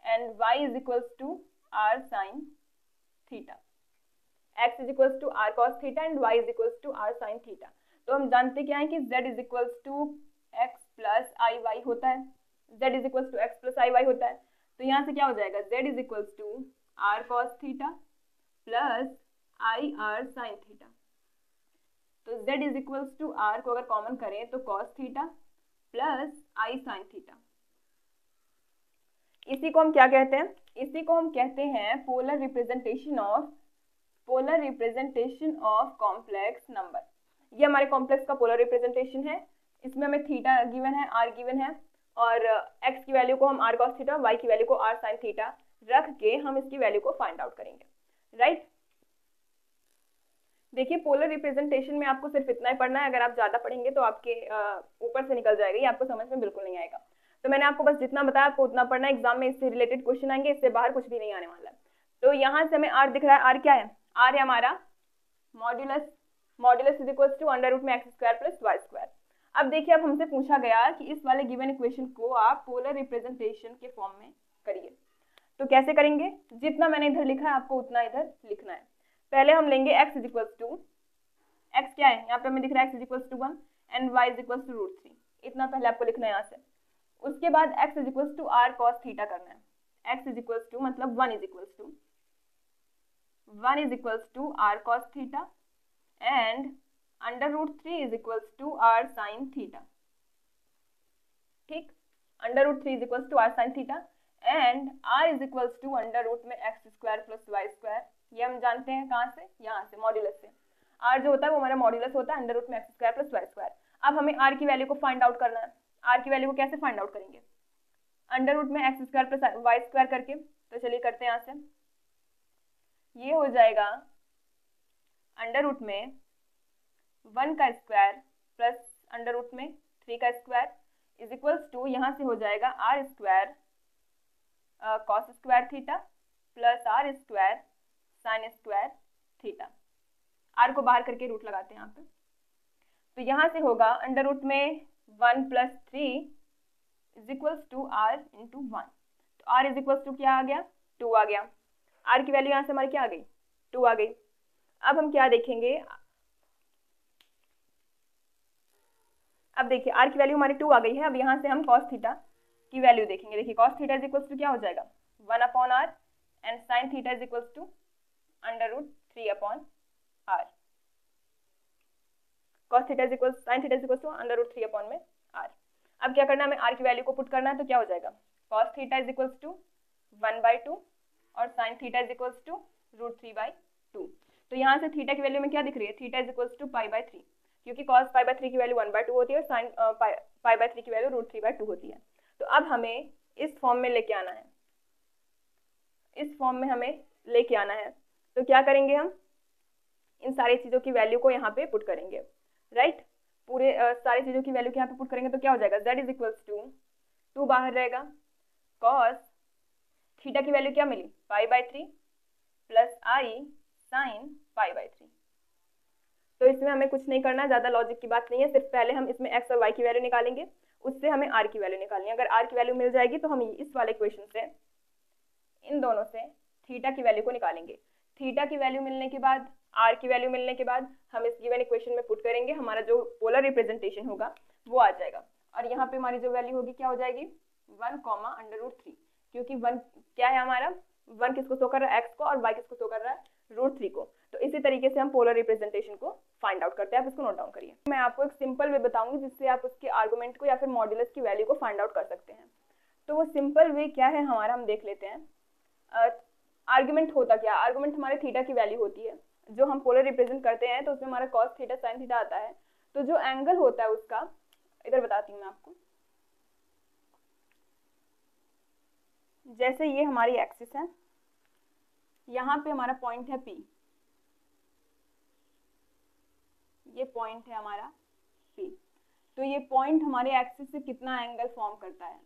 and y is equals to r sine theta. x is equals to r cos theta and y is equals to r sine theta. तो हम जानते क्या है कि z is equals to x plus i y होता है, z is equals to x plus i y होता है। तो यहाँ से क्या हो जाएगा, z is equals to r cos theta plus i r sine theta. तो z is equals to r को अगर कॉमन करें तो cos theta plus i sine theta. इसी को हम क्या कहते हैं, इसी को हम कहते हैं polar representation of complex number. ये हमारे कॉम्प्लेक्स का पोलर रिप्रेजेंटेशन है। इसमें हमें थीटा गिवन है, आर गिवन है, और x की वैल्यू को हम आर कॉस थीटा, y की वैल्यू को आर साइन थीटा रख के हम इसकी वैल्यू को फाइंड आउट करेंगे, राइट। देखिए पोलर रिप्रेजेंटेशन में आपको सिर्फ इतना ही पढ़ना है। अगर आप ज्यादा पढ़ेंगे तो आपके ऊपर से निकल जाएगा, ये आपको समझ में बिल्कुल नहीं आएगा। तो मैंने आपको बस जितना बताया आपको उतना पढ़ना है। एग्जाम में इससे रिलेटेड क्वेश्चन आएंगे, इससे बाहर कुछ भी नहीं आने वाला है। तो यहाँ से हमें आर दिख रहा है, आर क्या है, आर है हमारा modulus is equals to under root में x square plus y square. अब देखिए अब हमसे पूछा गया कि इस वाले गिवन इक्वेशन को आप पोलर रिप्रेजेंटेशन के फॉर्म में करिए। तो कैसे करेंगे, जितना मैंने इधर लिखा है आपको उतना इधर लिखना है। पहले हम लेंगे x is equals to, x क्या है यहाँ पे हमें दिख रहा है x is equals to 1 and y is equals to root 3। इतना पहले आपको लिखना है यहाँ से। उसके बाद x is equals to r cos theta करना है। x इज इक्वल्स टू मतलब 1 is equals to r cos theta and under root 3 is equals to r sine theta. ठीक, under root 3 is equals to r sine theta and r is equals to under root में x square plus y square. ये हम जानते हैं कहाँ से, यहाँ से मॉड्यूलस से। r जो होता है वो हमारा मॉड्यूलस होता है अंडर रूट में x square plus y square. अब हमें r की वैल्यू को फाइंड आउट करना है। r की वैल्यू को कैसे फाइंड आउट करेंगे, अंडर रूट में x square plus y square करके। तो चलिए करते हैं यहाँ से। ये हो जाएगा अंडर रूट में 1 का स्क्वायर प्लस अंडर रूट में 3 का स्क्वायर इज इक्वल्स टू, यहाँ से हो जाएगा r square cos square theta plus r square sine square theta. R को बाहर करके रूट लगाते हैं यहाँ पे। तो यहाँ से होगा अंडर रूट में 1 plus 3 is equals to r into 1। तो आर इज इक्वल्स टू क्या आ गया, 2 आ गया। आर की वैल्यू यहाँ से हमारी क्या आ गई, 2 आ गई। अब हम क्या देखेंगे, अब देखिए आर की वैल्यू हमारी 2 आ गई है। अब यहाँ से हम कॉस थीटा की वैल्यू देखेंगे। देखिए cos theta is equals to क्या हो जाएगा, 1 upon r and sine theta is equals to under root 3 upon r. Cos theta is equals sine theta is equals to under root 3 upon में आर। अब क्या करना है, हमें आर की वैल्यू को पुट करना है। तो क्या हो जाएगा, cos theta is equals to 1/2 और sine theta is equals to root 3/2। तो यहाँ से थीटा की वैल्यू में क्या दिख रही है, थीटा इज इक्वल्स टू π/3, क्योंकि cos π/3 की वैल्यू 1/2 होती है और sin π/3 की वैल्यू रूट 3/2 होती है। तो अब हमें इस फॉर्म में लेके आना है, इस फॉर्म में हमें लेके आना है। तो क्या करेंगे, हम इन सारी चीज़ों की वैल्यू को यहाँ पे पुट करेंगे, राइट। पूरे सारी चीज़ों की वैल्यू को यहाँ पे पुट करेंगे तो क्या हो जाएगा, z इज इक्वल्स टू 2 बाहर रहेगा, cos थीटा की वैल्यू क्या मिली π/3 प्लस आई साइन π/3। तो इसमें हमें कुछ नहीं करना, ज़्यादा लॉजिक की बात नहीं है। सिर्फ पहले हम इसमें x और y की वैल्यू निकालेंगे, उससे हमें r की वैल्यू निकालनी है। अगर r की वैल्यू मिल जाएगी तो हम इस वाले इक्वेशन से इन दोनों से थीटा की वैल्यू को निकालेंगे। थीटा की वैल्यू मिलने के बाद, r की वैल्यू मिलने के बाद हम इस गिवन इक्वेशन में पुट करेंगे। हमारा जो पोलर रिप्रेजेंटेशन होगा वो आ जाएगा और यहाँ पे हमारी जो वैल्यू होगी क्या हो जाएगी, 1 अंडर रूट 3, क्योंकि 1 क्या है हमारा, 1 किसको शो कर रहा है, x को, और y किसको शो कर रहा है, रूट 3 को। तो इसी तरीके से हम पोलर रिप्रेजेंटेशन को फाइंड आउट करते हैं। आप इसको नोट डाउन करिए। मैं आपको एक सिंपल वे बताऊंगी जिससे आप उसके आर्गुमेंट को या फिर मॉड्यूलस की वैल्यू को फाइंड आउट कर सकते हैं। तो वो सिंपल वे क्या है हमारा, हम देख लेते हैं। आर्गुमेंट होता क्या, आर्गुमेंट हमारे थीटा की वैल्यू होती है। जो हम पोलर रिप्रेजेंट करते हैं तो उसमें हमारा कॉस थीटा साइन थीटा आता है। तो जो एंगल होता है उसका, इधर बताती हूँ मैं आपको। जैसे ये हमारी एक्सिस है, यहाँ पे हमारा पॉइंट है P, ये पॉइंट है हमारा P। तो ये पॉइंट हमारे एक्सिस से कितना एंगल फॉर्म करता है,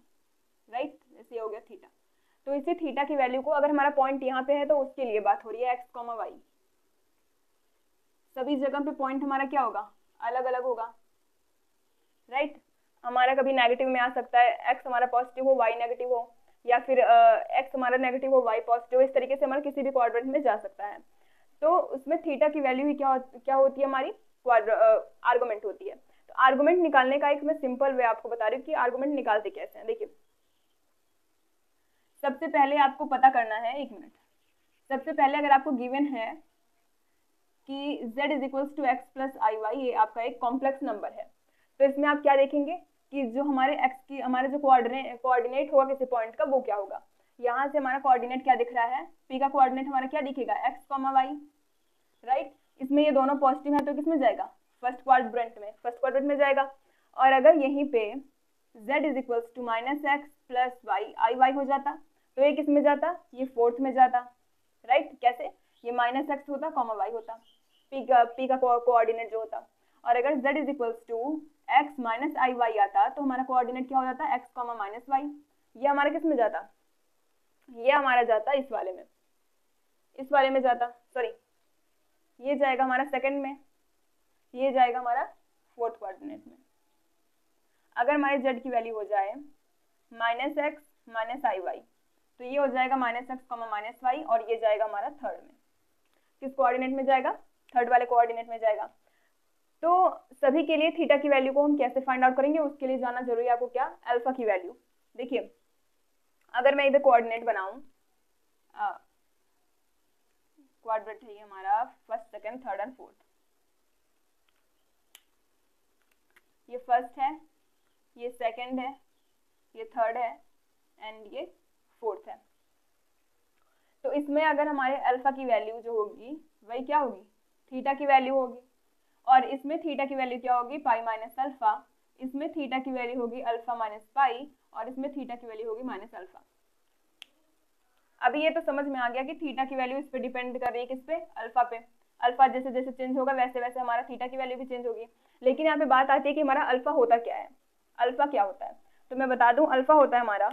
राइट, जैसे ये हो गया थीटा। तो इसी थीटा की वैल्यू को, अगर हमारा पॉइंट यहाँ पे है तो उसके लिए बात हो रही है x, y। सभी जगह पे पॉइंट हमारा क्या होगा, अलग अलग होगा, राइट। हमारा कभी नेगेटिव में आ सकता है, x हमारा पॉजिटिव हो y नेगेटिव हो, या फिर x हमारा नेगेटिव हो y पॉजिटिव हो। इस तरीके से हमारा किसी भी क्वाड्रेंट में जा सकता है। तो उसमें थीटा की वैल्यू ही क्या होती है, हमारी आर्गुमेंट होती है। तो आर्गुमेंट निकालने का एक मैं सिंपल वे आपको बता रही हूँ कि आर्गुमेंट निकालते कैसे हैं। देखिए, सबसे पहले आपको पता करना है, एक मिनट, सबसे पहले अगर आपको गिवन है कि z is equals to x plus i y, ये आपका एक कॉम्प्लेक्स नंबर है, तो इसमें आप क्या देखेंगे कि जो हमारे x की, हमारा जो कोऑर्डिनेट होगा किसी पॉइंट का, वो क्या होगा। यहाँ से हमारा कोऑर्डिनेट क्या दिख रहा है, p का कोऑर्डिनेट हमारा क्या दिखेगा, x, y, राइट। इसमें ये दोनों पॉजिटिव है तो किस में जाएगा, फर्स्ट क्वाड्रेंट में जाएगा। और अगर यहीं पे z is equals to minus x plus y, i y हो जाता तो ये किस में जाता, ये फोर्थ में जाता, राइट। कैसे, ये माइनस एक्स होता, y होता, p का कोऑर्डिनेट जो होता। और अगर z is equals to x minus i y आता तो हमारा कोऑर्डिनेट क्या हो जाता है, x, माइनस वाई। ये हमारा किस में जाता, ये हमारा जाता इस वाले में जाता, सॉरी, ये जाएगा हमारा सेकंड में, ये जाएगा हमारा फोर्थ कोऑर्डिनेट में। अगर हमारे z की वैल्यू हो जाए minus x minus i y, तो ये हो जाएगा माइनस एक्स, माइनस वाई, और ये जाएगा हमारा थर्ड में। किस कोऑर्डिनेट में जाएगा, थर्ड वाले कोऑर्डिनेट में जाएगा। तो सभी के लिए थीटा की वैल्यू को हम कैसे फाइंड आउट करेंगे, उसके लिए जाना जरूरी है आपको क्या, अल्फा की वैल्यू। देखिए, अगर मैं इधर कोऑर्डिनेट बनाऊं, क्वाड्रेंट है ये हमारा, first, second, third and fourth. ये फर्स्ट है, ये सेकंड है, ये थर्ड है एंड ये फोर्थ है। तो इसमें अगर हमारे अल्फा की वैल्यू जो होगी वही क्या होगी, थीटा की वैल्यू होगी। और इसमें थीटा की वैल्यू क्या होगी, पाई माइनस अल्फा। इसमें थीटा की वैल्यू होगी अल्फा माइनस पाई, और इसमें थीटा की वैल्यू होगी माइनस अल्फा। अभी ये तो समझ में आ गया कि थीटा की वैल्यू इस पे डिपेंड कर रही है, किस पे, अल्फा पे। अल्फा जैसे जैसे चेंज होगा वैसे वैसे हमारा थीटा की वैल्यू भी चेंज होगी। लेकिन यहाँ पे बात आती है कि हमारा अल्फा होता क्या है, अल्फा क्या होता है। तो मैं बता दूं, अल्फा होता है हमारा,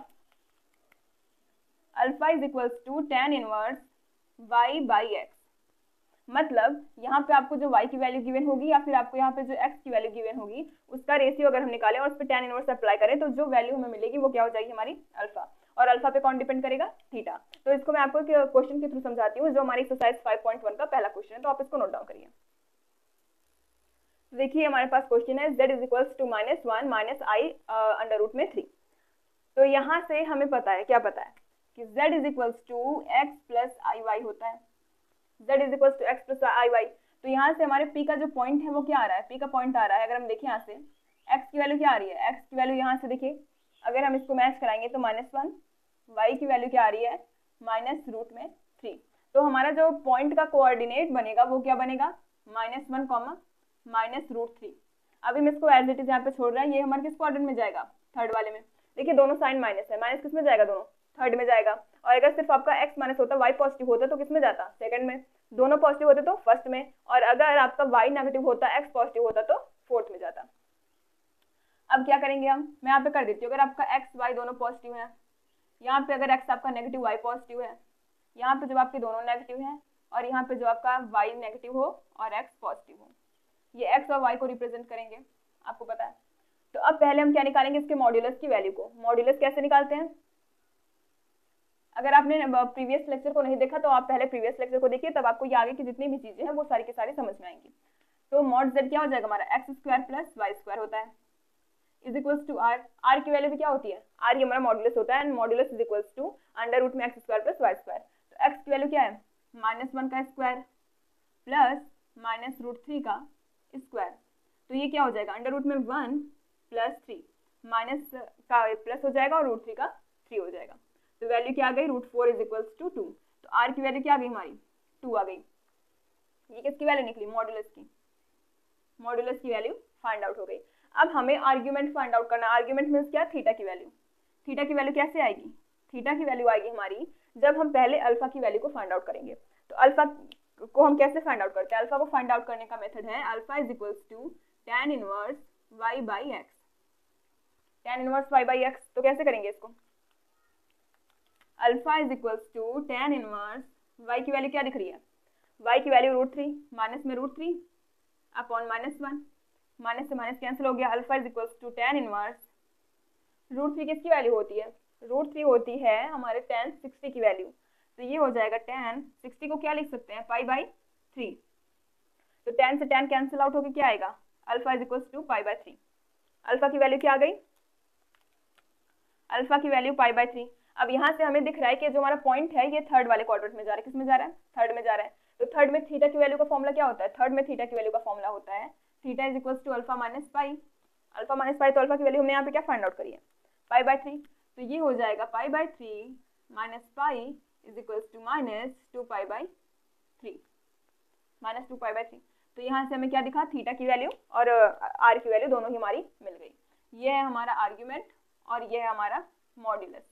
alpha is equals to tan inverse y by x. मतलब यहाँ पे आपको जो y की वैल्यू गिवन होगी या फिर आपको यहाँ पे जो x की वैल्यू गिवन होगी, उसका रेशियो अगर हम निकालें और उस पर tan इनवर्स अप्लाई करें तो जो वैल्यू हमें मिलेगी वो क्या हो जाएगी, हमारी अल्फा। और अल्फा पे कौन डिपेंड करेगा, थीटा। तो इसको मैं आपको क्वेश्चन के थ्रू समझाती हूँ, जो हमारी एक्सरसाइज 5.1 का पहला क्वेश्चन है। तो आप इसको नोट डाउन करिए। देखिए, हमारे पास क्वेश्चन है z is equals to minus 1 minus i under root में 3। तो यहाँ से हमें पता है, क्या पता है कि z is equals to x plus i y होता है, z is equals to x plus i y. तो यहाँ से हमारे p का जो पॉइंट है वो क्या आ रहा है, p का पॉइंट आ रहा है। अगर हम देखें यहाँ से x की वैल्यू क्या आ रही है, x की वैल्यू यहाँ से देखिए, अगर हम इसको मैच कराएंगे तो -1, y की वैल्यू क्या आ रही है, माइनस रूट में 3। तो हमारा जो पॉइंट का कोऑर्डिनेट बनेगा वो क्या बनेगा, -1, माइनस रूट 3। अभी मैं इसको एज इट इज यहाँ पे छोड़ रहा है, ये हमारे किस क्वाड्रेंट में जाएगा, थर्ड वाले में। देखिए, दोनों साइन माइनस है, माइनस किस में जाएगा, दोनों थर्ड में जाएगा। और अगर सिर्फ आपका x माइनस होता, y पॉजिटिव होता तो किस में जाता, सेकंड में। दोनों पॉजिटिव होते तो फर्स्ट में, और अगर आपका y नेगेटिव होता, x पॉजिटिव होता तो फोर्थ में जाता। अब क्या करेंगे हम, मैं यहाँ पे कर देती हूँ। अगर आपका x y दोनों पॉजिटिव है, यहाँ पे अगर x आपका नेगेटिव y पॉजिटिव है, यहाँ पे जब आपके दोनों नेगेटिव हैं, और यहाँ पे जो आपका y नेगेटिव हो और x पॉजिटिव हो, ये x और y को रिप्रेजेंट करेंगे, आपको पता है। तो अब पहले हम क्या निकालेंगे, इसके मॉड्यूलस की वैल्यू को। मॉड्यूलस कैसे निकालते हैं, अगर आपने प्रीवियस लेक्चर को नहीं देखा तो आप पहले प्रीवियस लेक्चर को देखिए, तब आपको ये आगे की जितनी भी चीजें हैं वो सारी की सारी समझ में आएंगी। तो मॉड z क्या हो जाएगा, हमारा x square plus y square होता है, is equals to r. R की वैल्यू भी क्या होती है, आर ये हमारा मॉड्यूलस होता है, and modulus is equals to under root में x square plus y square. तो एक्स की वैल्यू क्या है, -1 का स्क्वायर प्लस -√3 का स्क्वायर, तो ये क्या हो जाएगा अंडर रूट में 1 प्लस 3 माइनस का प्लस हो जाएगा और रूट 3 का 3 हो जाएगा, तो वैल्यू क्या आ गई रूट 4 इज इक्वल्स टू 2। तो आर की वैल्यू क्या आ गई हमारी 2 आ गई। ये किसकी वैल्यू निकली मॉडुलस की, मॉडुलस की वैल्यू फाइंड आउट हो गई। अब हमें आर्ग्यूमेंट फाइंड आउट करना, आर्ग्यूमेंट मीन्स क्या थीटा की वैल्यू। थीटा की वैल्यू कैसे आएगी, थीटा की वैल्यू आएगी हमारी जब हम पहले अल्फा की वैल्यू को फाइंड आउट करेंगे। तो अल्फा को हम कैसे फाइंड आउट करते हैं, अल्फा को फाइंड आउट करने का मेथड है alpha is equals to tan inverse y by x, tan inverse y by x. तो कैसे करेंगे इसको, alpha is equals to tan inverse y की वैल्यू क्या दिख रही है, y की वैल्यू रूट 3 माइनस में रूट 3 अपॉन -1, माइनस से माइनस कैंसिल हो गया। Alpha is equals to tan inverse root 3 किसकी वैल्यू होती है, रूट 3 होती है हमारे tan 60 की वैल्यू, तो ये हो जाएगा tan 60 को क्या लिख सकते हैं पाई बाई 3, तो tan से tan कैंसिल आउट होकर क्या आएगा alpha is equals to pi by 3। Alpha की वैल्यू क्या आ गई, अल्फा की वैल्यू पाई बाई 3। अब यहाँ से हमें दिख रहा है कि जो हमारा पॉइंट है ये थर्ड वाले क्वाड्रेंट में जा रहा है, किस में जा रहा है थर्ड में जा रहा है। तो थर्ड में थीटा की वैल्यू का फॉर्मूला क्या होता है, थर्ड में थीटा की वैल्यू का फॉर्मूला होता है theta is equals to alpha minus pi, alpha minus pi, तो अल्फा की वैल्यू हमने यहाँ पे क्या फाइंड आउट करी है पाई बाई 3, तो ये हो जाएगा pi by 3 minus pi is equals to minus 2 pi by 3, minus 2 pi by 3। तो यहाँ से हमें क्या दिखा थीटा की वैल्यू और आर की वैल्यू दोनों ही हमारी मिल गई। ये है हमारा आर्ग्यूमेंट और ये है हमारा मॉड्यूलस।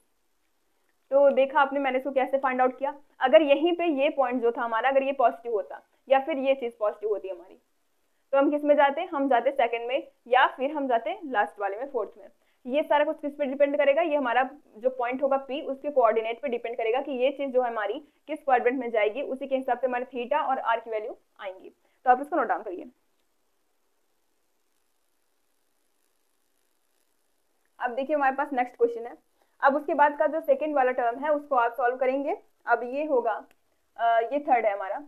तो देखा आपने मैंने इसको कैसे फाइंड आउट किया। अगर यहीं पे ये पॉइंट जो था हमारा अगर ये पॉजिटिव होता या फिर ये चीज पॉजिटिव होती हमारी, तो हम किस में जाते, हम जाते सेकंड में या फिर हम जाते लास्ट वाले में फोर्थ में। ये सारा कुछ किस पे डिपेंड करेगा, ये हमारा जो पॉइंट होगा P उसके कोऑर्डिनेट पे डिपेंड करेगा कि ये चीज जो है हमारी किस क्वाड्रेंट में जाएगी, उसी के हिसाब से हमारे थीटा और आर की वैल्यू आएंगी। तो आप इसको नोट डाउन करिए। अब देखिए हमारे पास नेक्स्ट क्वेश्चन है। अब उसके बाद का जो सेकेंड वाला टर्म है उसको आप सॉल्व करेंगे। अब ये होगा ये थर्ड है हमारा,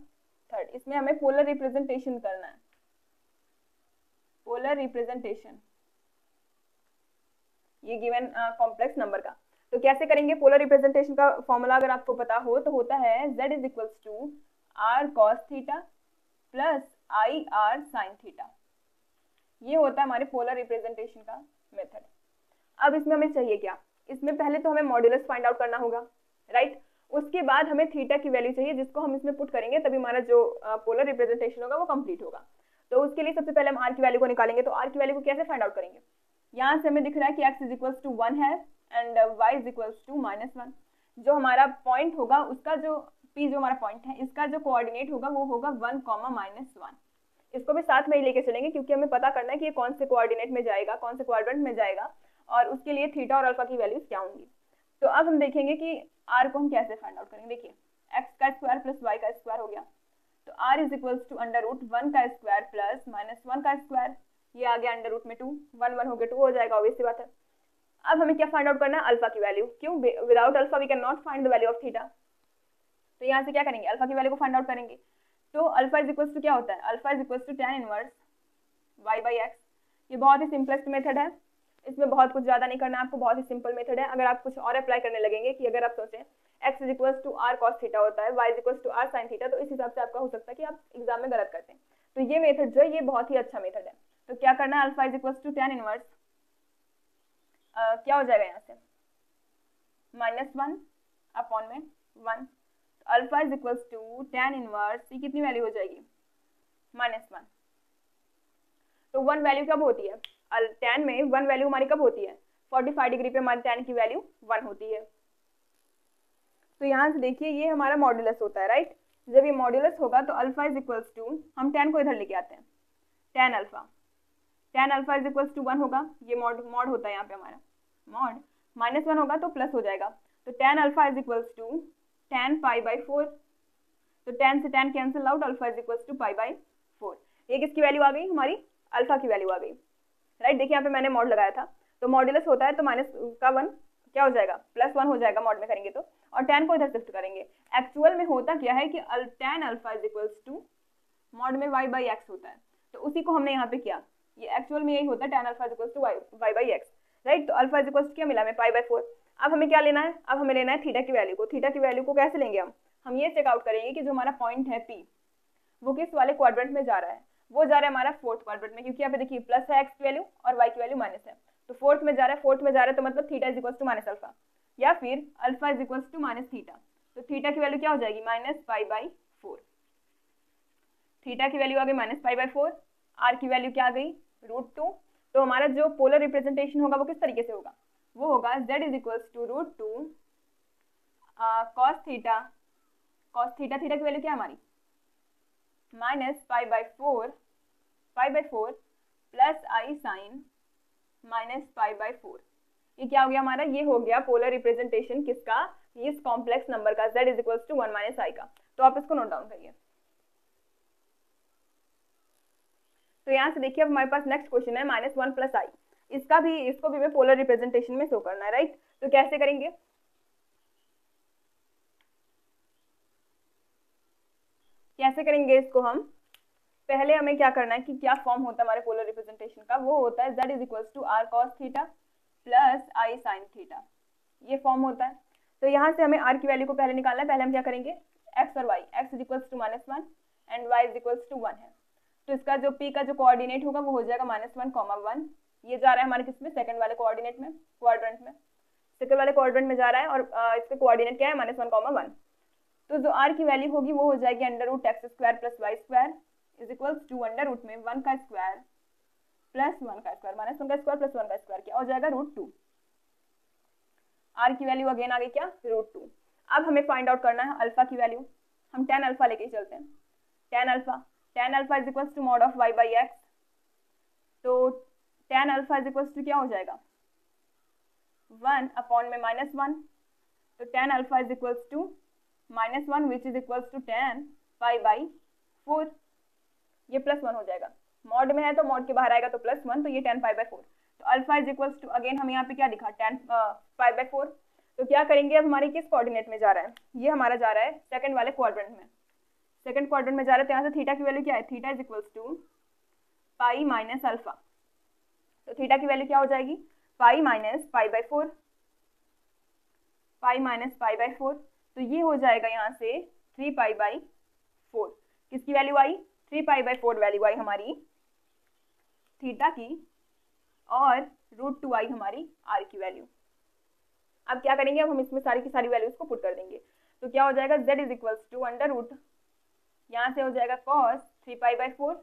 थर्ड, इसमें हमें पोलर रिप्रेजेंटेशन करना है, पोलर रिप्रेजेंटेशन ये गिवन कॉम्प्लेक्स नंबर का। तो कैसे करेंगे, पोलर रिप्रेजेंटेशन का फॉर्मूला अगर आपको पता हो तो होता है z is equals to r cos theta plus i r sine theta. ये होता है हमारे पोलर रिप्रेजेंटेशन का मेथड। अब इसमें हमें चाहिए क्या, इसमें पहले तो हमें मॉड्यूलस फाइंड आउट करना होगा, राइट। उसके बाद हमें थीटा की वैल्यू चाहिए जिसको हम इसमें पुट करेंगे तभी हमारा जो पोलर रिप्रेजेंटेशन होगा वो कंप्लीट होगा। तो उसके लिए सबसे पहले हम आर की वैल्यू को निकालेंगे। तो आर की वैल्यू को कैसे फाइंड आउट करेंगे, यहाँ से हमें दिख रहा है कि x इज इक्वल्स टू 1 है and y is equals to -1। जो हमारा पॉइंट होगा उसका जो P जो हमारा पॉइंट है इसका जो कोऑर्डिनेट होगा वो होगा 1, -1। इसको भी साथ में ही लेके चलेंगे क्योंकि हमें पता करना है कि ये कौन से कोऑर्डिनेट में जाएगा, कौन से क्वाड्रेंट में जाएगा और उसके लिए थीटा और अल्फा की वैल्यूज क्या होंगी। तो अब हम देखेंगे कि r को हम कैसे फाइंड आउट करेंगे। देखिए x का स्क्वायर प्लस y का स्क्वायर हो गया, तो r is equals to under root 1 का स्क्वायर प्लस -1 का स्क्वायर, ये आ गया अंडर रूट में 2, 1 1 हो गया 2 हो जाएगा, ऑब्वियस सी बात है। अब हमें क्या फाइंड आउट करना है, अल्फा की वैल्यू। क्यों, without alpha we can not find the value of theta. तो यहाँ से क्या करेंगे, अल्फा की वैल्यू को फाइंड आउट करेंगे। तो अल्फा इज इक्वल्स टू क्या होता है, alpha is equals to tan inverse y by x. ये बहुत ही सिंपलेस्ट मेथड है, इसमें बहुत कुछ ज्यादा नहीं करना है आपको, बहुत ही सिंपल मेथड है। अगर आप कुछ और अप्लाई करने लगेंगे कि अगर आप सोचें x is equals to r cos theta होता है, y is equals to r sine theta, तो इस हिसाब से आपका हो सकता है कि आप एग्जाम में गलत करते हैं। तो ये मेथड जो है ये बहुत ही अच्छा मेथड है। तो क्या करना है, alpha is equals to tan inverse क्या हो जाएगा यहाँ से -1 अपॉन में 1, तो alpha is equals to tan inverse ये कितनी वैल्यू हो जाएगी -1। तो 1 वैल्यू कब होती है, tan में 1 वैल्यू हमारी कब होती है, 45 डिग्री पे हमारी tan की वैल्यू 1 होती है। तो यहाँ से देखिए ये हमारा मॉड्यूलस होता है, राइट। जब ये मॉड्यूलस होगा तो अल्फा इज इक्वल्स टू, हम tan को इधर लेके आते हैं, tan alpha is equals to 1 होगा, ये मॉड होता है यहाँ पे हमारा मॉड, -1 होगा तो प्लस हो जाएगा, तो tan alpha is equals to tan pi by 4। तो tan से tan cancel out, alpha is equals to pi by 4। ये किसकी वैल्यू आ गई, हमारी अल्फा की वैल्यू आ गई, राइट। देखिए यहाँ पे मैंने मॉड लगाया था, तो मॉड्यूलस होता है तो माइनस का 1 क्या हो जाएगा +1 हो जाएगा मॉड में करेंगे तो, और tan को इधर शिफ्ट करेंगे। एक्चुअल में होता क्या है कि tan alpha is equals to mod में y बाई एक्स होता है, तो उसी को हमने यहाँ पे किया। ये एक्चुअल में यही होता है tan alpha is equals to y by x, right. तो अल्फा इज इक्वल्स क्या मिला हमें पाई बाई 4। अब हमें क्या लेना है, अब हमें लेना है थीटा की वैल्यू को। थीटा की वैल्यू को कैसे लेंगे हम ये चेकआउट करेंगे कि जो हमारा पॉइंट है P वो किस वाले क्वाड्रेंट में जा रहा है। वो जा रहा है हमारा फोर्थ क्वाड्रेंट में, क्योंकि यहाँ पे देखिए प्लस है एक्स की वैल्यू और वाई की वैल्यू माइनस है, तो फोर्थ में जा रहा है, तो मतलब theta is equal to minus alpha, या फिर alpha is equal to minus theta. तो थीटा की वैल्यू क्या हो जाएगी, माइनस पाई बाई 4। थीटा की वैल्यू आ गई माइनस पाई बाई 4, आर की वैल्यू क्या आ गई, √2। तो हमारा जो पोलर रिप्रेजेंटेशन होगा वो किस तरीके से होगा, वो होगा z is equal to √2 cos theta, theta की वैल्यू क्या है हमारी, minus pi by 4 plus i sine minus pi by 4। ये क्या हो गया हमारा, ये हो गया पोलर रिप्रेजेंटेशन किसका, इस कॉम्प्लेक्स नंबर का, z is equal to 1 minus i का। तो आप इसको नोट डाउन करिए। तो यहाँ से देखिए अब हमारे पास नेक्स्ट क्वेश्चन है -1 प्लस आई, इसको भी हमें पोलर रिप्रेजेंटेशन में शो करना है, राइट। तो कैसे करेंगे, इसको हम पहले हमें क्या करना है कि क्या फॉर्म होता है हमारे पोलर रिप्रेजेंटेशन का, वो होता है z is equal to r cos theta plus i sine theta, ये फॉर्म होता है। तो यहाँ से हमें आर की वैल्यू को पहले निकालना है। पहले हम क्या करेंगे, एक्स और y, x is equal to -1 and y is equal to 1 है, तो इसका जो p का जो कोऑर्डिनेट होगा वो हो जाएगा -1, 1। ये जा रहा है हमारे किसमें, सेकंड वाले कोऑर्डिनेट में, क्वाड्रेंट में, सेकंड वाले क्वाड्रेंट में जा रहा है, और इसका कोऑर्डिनेट क्या है, -1, 1। तो जो r की वैल्यू होगी वो हो जाएगी √x² plus y² is equal to √ में 1 का स्क्वायर प्लस 1 का स्क्वायर, -1 का स्क्वायर प्लस 1 का स्क्वायर, क्या हो जाएगा √2। r की वैल्यू अगेन आ गई क्या, √2। अब हमें फाइंड आउट करना है अल्फा की वैल्यू। हम tan अल्फा लेके चलते हैं, tan alpha is equal to mod of y by x. तो tan alpha is equal to क्या हो जाएगा, 1 अपॉन में -1, तो tan alpha is equal to -1 which is equal to tan pi by 4, ये +1 हो जाएगा, मॉड में है तो मॉड के बाहर आएगा तो +1, तो ये tan पाई बाई 4। तो alpha is equal to again हम यहाँ पे क्या लिखा, tan पाई बाई 4। तो क्या करेंगे, अब हमारे किस कोऑर्डिनेट में जा रहा है, ये हमारा जा रहा है सेकंड वाले क्वाड्रेंट में, सेकंड क्वाड्रेंट में जा रहा है, तो यहाँ से थीटा की वैल्यू क्या है, theta is equal to pi minus alpha. तो थीटा की वैल्यू क्या हो जाएगी, पाई माइनस पाई बाई 4, तो ये हो जाएगा यहाँ से 3 पाई बाई 4। किसकी वैल्यू आई, 3 पाई बाई 4 वैल्यू आई हमारी थीटा की, और √2 आई हमारी आर की वैल्यू। अब क्या करेंगे, अब हम इसमें सारी की सारी वैल्यूज को पुट कर देंगे। तो क्या हो जाएगा, z इज इक्वल टू √, यहाँ से हो जाएगा cos 3 pi by 4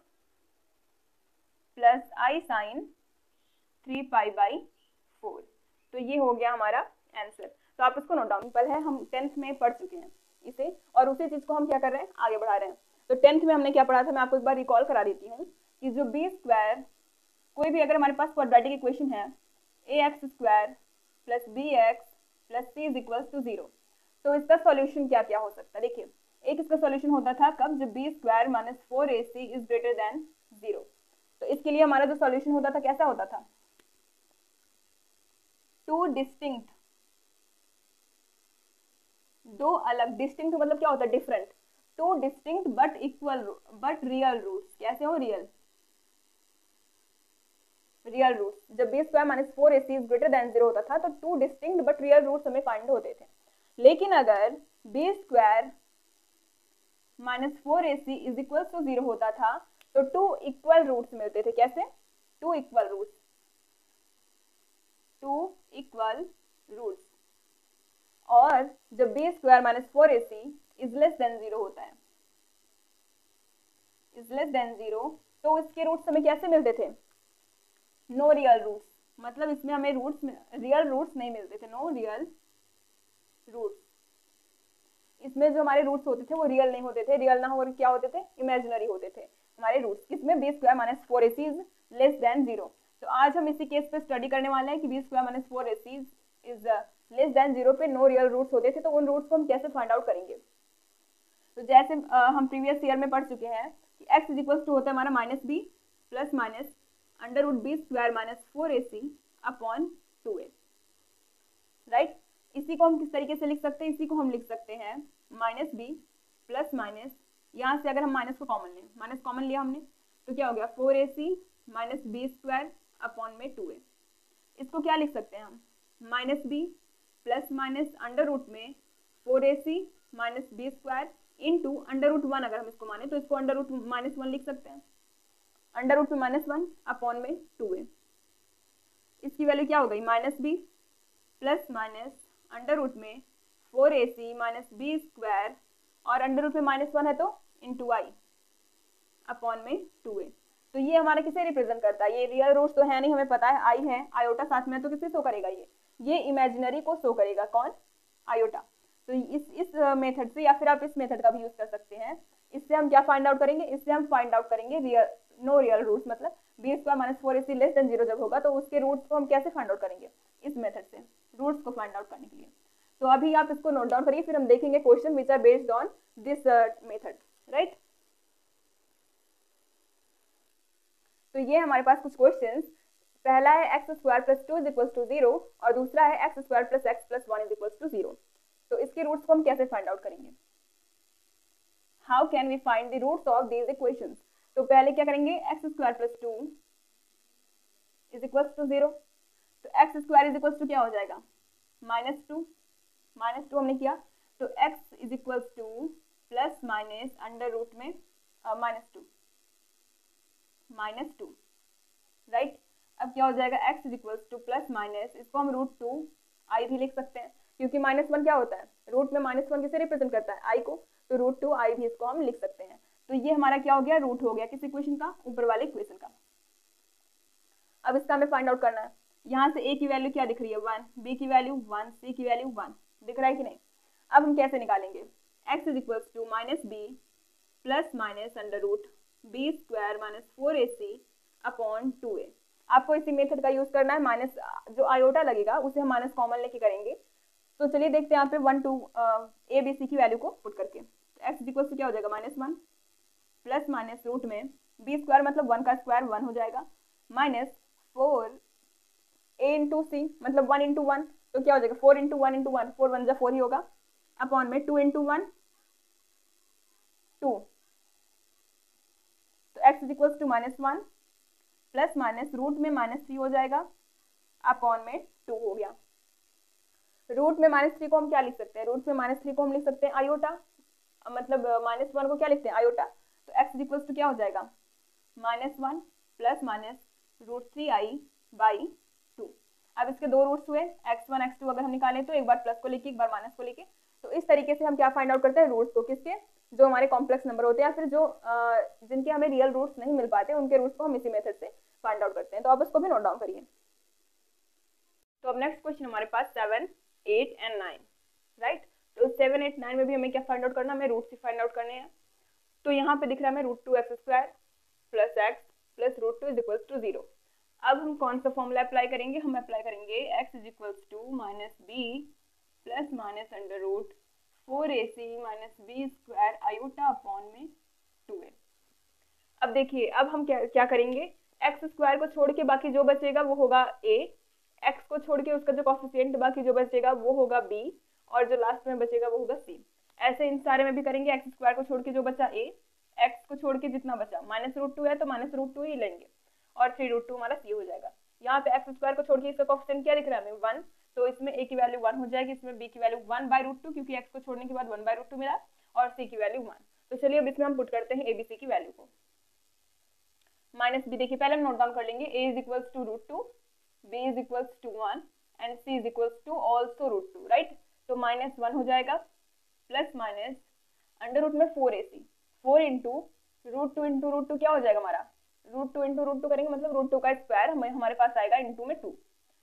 plus i sine 3 pi by 4। तो ये हो गया हमारा आंसर। तो आप इसको नोट डाउन, सिंपल है, हम 10th में पढ़ चुके हैं इसे, और उसी चीज को हम क्या कर रहे हैं, आगे बढ़ा रहे हैं। तो 10th में हमने क्या पढ़ा था, मैं आपको एक बार रिकॉल करा देती हूँ कि जो b², कोई भी अगर हमारे पास क्वाड्रेटिक इक्वेशन है ax² plus bx plus c is equal to 0, तो इसका सॉल्यूशन क्या क्या हो सकता है। देखिए, एक इसका सॉल्यूशन होता था कब, जब b² minus 4ac is greater than 0। तो इसके लिए हमारा जो सॉल्यूशन होता था कैसा होता था, दो अलग, डिस्टिंक्ट मतलब क्या होता है, different, 2 distinct but equal but real roots. कैसे हो, रियल रूट्स। जब b² minus 4ac is greater than 0 होता था तो 2 डिस्टिंक्ट बट रियल रूट्स हमें फाइंड होते थे। लेकिन अगर b² minus 4ac is equal to 0 होता था तो 2 इक्वल रूट्स मिलते थे। कैसे, 2 इक्वल रूट्स। और जब b² minus 4ac is less than 0 होता है, तो इसके रूट्स हमें कैसे मिलते थे, नो रियल रूट्स, मतलब इसमें हमें रियल रूट्स नहीं मिलते थे, नो रियल रूट्स। इसमें जो हमारे रूट्स होते थे वो रियल नहीं होते थे, रियल ना हो क्या होते थे, इमेजिनरी होते थे हमारे रूट्स। किसमें, b² minus 4ac is less than 0। तो आज हम इसी केस पे स्टडी करने वाले हैं कि b² minus 4ac is less than 0 पे नो रियल रूट्स होते थे, तो उन रूट्स को हम कैसे फाइंड आउट करेंगे। तो जैसे हम प्रीवियस ईयर में पढ़ चुके हैं कि x इज इक्वल टू होता है हमारा -b plus minus √b² minus 4ac upon 2a, right. इसी को हम किस तरीके से लिख सकते हैं, इसी को हम लिख सकते हैं -b प्लस माइनस, यहाँ से अगर हम माइनस को कॉमन लें, माइनस कॉमन लिया हमने तो क्या हो गया, 4ac माइनस b² अपॉन में 2a। इसको क्या लिख सकते हैं हम, -b प्लस माइनस √ में 4ac माइनस b² इंटू √1, अगर हम इसको माने तो इसको √-1 लिख सकते हैं। अंडर रूट में -1 अपॉन में 2a। इसकी वैल्यू क्या हो गई -b plus minus under root में 4ac माइनस बी स्क्वायर, और अंडर रूट में -1 है तो इंटू आई अपॉन में 2a। तो ये हमारा किसे रिप्रेजेंट करता है? ये रियल रूट्स तो है नहीं, हमें पता है आई है, आयोटा साथ में, तो किसे शो करेगा? ये इमेजिनरी को शो करेगा। कौन? आयोटा। तो इस मेथड से, या फिर आप इस मेथड का भी यूज कर सकते हैं। इससे हम क्या फाइंड आउट करेंगे? इससे हम फाइंड आउट करेंगे रियल नो रियल रूट्स, मतलब b square minus 4ac less than 0 जब होगा तो उसके रूट्स को हम कैसे फाइंड आउट करेंगे? इस मेथड से, रूट्स को फाइंड आउट करने के लिए। तो अभी आप इसको नोट डाउन करिए, फिर हम देखेंगे question which are based on this method, right. तो ये हमारे पास कुछ क्वेश्चंस, पहला है x square plus 2 is equal to 0 और दूसरा है x square plus x plus 1 is equal to 0। तो इसके रूट्स को हम कैसे फाइंड आउट करेंगे? How can we find the roots of these equations? तो पहले क्या करेंगे? X square plus 2 is equal to 0। तो x square is equal to क्या हो जाएगा? -2। -2 हमने किया, तो x is equal to plus minus under root में -2, राइट। अब क्या हो जाएगा? x is equal to plus minus, इसको हम √2i भी लिख सकते हैं, क्योंकि -1 क्या होता है? रूट में -1 किसे रिप्रेजेंट करता है? i को, तो √2i भी इसको हम लिख सकते हैं। तो ये हमारा क्या हो गया? रूट हो गया किस इक्वेशन का? ऊपर वाले इक्वेशन का। अब इसका हमें फाइंड आउट करना है। यहाँ से a की वैल्यू क्या दिख रही है? 1, b की वैल्यू 1, c की वैल्यू 1, दिख रहा है कि नहीं? अब हम कैसे निकालेंगे? x is equal to -b plus minus under root B square minus 4ac upon 2a। आपको इसी मेथड का यूज करना है। माइनस जो आयोटा लगेगा उसे हम माइनस कॉमन लेके करेंगे। तो चलिए देखते हैं यहाँ पे 1 2 a b c की वैल्यू को पुट करके। तो x इक्वल टू क्या हो जाएगा? -1 प्लस माइनस रूट में b स्क्वायर मतलब 1 का स्क्वायर 1 हो जाएगा, माइनस 4a इंटू सी मतलब 1 इंटू 1, तो क्या हो जाएगा? 4 इंटू 1 इंटू 1, 4 1 4 ही होगा, अपॉन में 2 इंटू 1 2। तो x is equal to -1 plus minus root में -3 हो जाएगा, अपॉन में 2 हो गया। रूट में -3 को हम क्या लिख सकते हैं? रूट में -3 को हम लिख सकते हैं आयोटा, मतलब -1 को क्या लिखते हैं? आयोटा। तो x इज इक्वल टू क्या हो जाएगा? -1 प्लस माइनस √3i बाई 2। अब इसके दो रूट्स हुए, x1 x2 अगर हम निकालें तो एक बार प्लस को लेके एक बार माइनस को लेके। तो इस तरीके से हम क्या फाइंड आउट करते हैं? रूट्स को। किसके? जो हमारे कॉम्प्लेक्स नंबर होते हैं, या फिर जो जिनके हमें रियल रूट्स नहीं मिल पाते, उनके रूट्स को हम इसी मेथड से फाइंड आउट करते हैं। तो आप उसको भी नोट डाउन करिए। तो अब नेक्स्ट क्वेश्चन हमारे पास 7, 8 एंड 9, राइट। तो 7, 8, 9 में भी हमें क्या फाइंड आउट करना है? हमें रूट्स ही फाइंड आउट करने हैं। तो यहाँ पे दिख रहा है हमें √2x² plus x plus √2 is equal to 0। अब हम कौन सा फॉर्मूला अप्लाई करेंगे? हम अप्लाई करेंगे x is equal to -b plus minus under root 4ac minus b square iota upon में 2a। अब देखिए, अब हम क्या करेंगे? एक्स स्क्वायर को छोड़ के बाकी जो बचेगा वो होगा a, x को छोड़ के उसका जो कॉफिशिएंट बाकी जो बचेगा वो होगा b, और जो लास्ट में बचेगा वो होगा c। ऐसे इन सारे में भी करेंगे। एक्स स्क्वायर को छोड़ के जो बचा a, x को छोड़ के जितना बचा -√2 है तो -√2 ही लेंगे, और 3√2 हमारा c हो जाएगा। यहाँ पे एक्स स्क्वायर को छोड़ के इसका कॉफिशिएंट क्या दिख रहा है हमें? 1, तो इसमें a की वैल्यू 1 हो जाएगी, इसमें b की वैल्यू 1/√2, क्योंकि x को छोड़ने के बाद 1/√2 मिला, और c की वैल्यू 1। तो चलिए अब इसमें हम पुट करते हैं abc की वैल्यू को। -b देखिए पहले हम नोट डाउन कर लेंगे। a is equal to √2, b is equal to 1 and c is equal to also √2, right. तो -1 हो जाएगा प्लस माइनस अंडर रूट में 4ac, 4 इंटू √2 क्या हो जाएगा हमारा? √2 इंटू √2 करेंगे मतलब √2 का स्क्वायर हमारे पास आएगा इंटू में 2,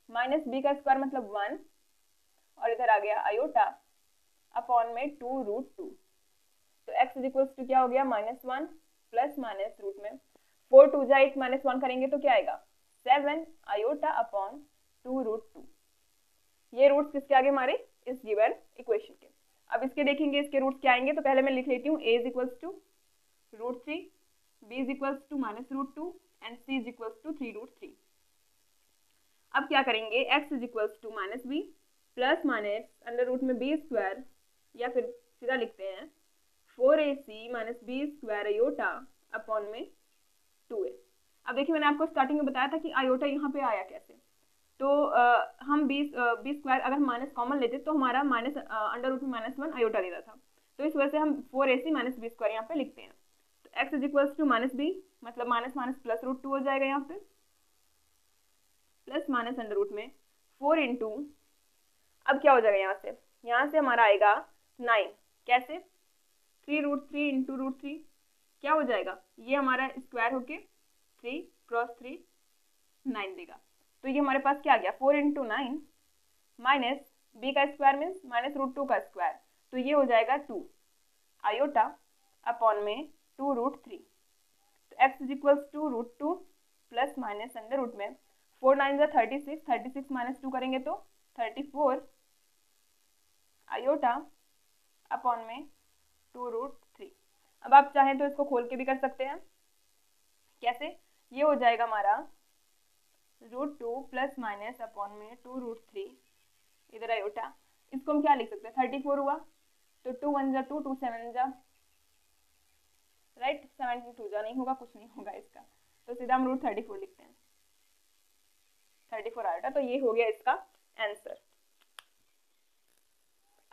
माइनस b का स्क्वायर मतलब 1, और इधर आ गया आयोटा अपॉन में 2√2। तो x इज इक्वल टू क्या हो गया? -1 प्लस माइनस रूट में 4 2 जा 8 -1 करेंगे तो क्या आएगा? 7 आयोटा अपॉन 2√2। ये रूट्स किसके आगे हमारे? इस गिवन इक्वेशन के। अब इसके देखेंगे इसके रूट्स क्या आएंगे। तो पहले मैं लिख लेती हूँ a is equal to √3, b is equal to -√2 and c is equal to 3√3। अब क्या करेंगे? x is equal to -b plus minus under root में b स्क्वायर, या फिर सीधा लिखते हैं 4ac minus b square iota upon में 2a। अब देखिए मैंने आपको स्टार्टिंग में बताया था कि आयोटा यहाँ पे आया कैसे। तो हम b स्क्वायर अगर हम माइनस कॉमन लेते तो हमारा माइनस अंडर रूट में -1 आयोटा देता था। तो इस वजह से हम 4ac माइनस b स्क्वायर यहाँ पे लिखते हैं। तो x is equal to -b मतलब माइनस माइनस प्लस रूट 2 हो जाएगा यहाँ पे, प्लस माइनस अंडर रूट में 4 इंटू, अब क्या हो जाएगा यहाँ से हमारा आएगा 9, कैसे 3√3 इंटू √3 क्या हो जाएगा, ये हमारा स्क्वायर होके 3 क्रॉस 3 9 देगा। तो ये हमारे पास क्या आ गया 4 इंटू 9 माइनस बी का स्क्वायर मीन्स माइनस √2 का स्क्वायर, तो ये हो जाएगा 2 आयोटा अपॉन में 2√3। तो x is equals to √2 plus minus under root में 4 9 जा 36, 36 माइनस 2 करेंगे तो 34 आयोटा अपॉन में 2√3। अब आप चाहें तो इसको खोल के भी कर सकते हैं, कैसे, ये हो जाएगा हमारा √2 प्लस माइनस अपॉन में 2√3, इधर आयोटा, इसको हम क्या लिख सकते हैं 34 हुआ तो 2 1 जा 2, 2 7 जा राइट, 72 जा नहीं होगा, कुछ नहीं होगा इसका, तो सीधा हम √34 लिखते हैं, 34 आयोटा। तो ये हो गया इसका आंसर।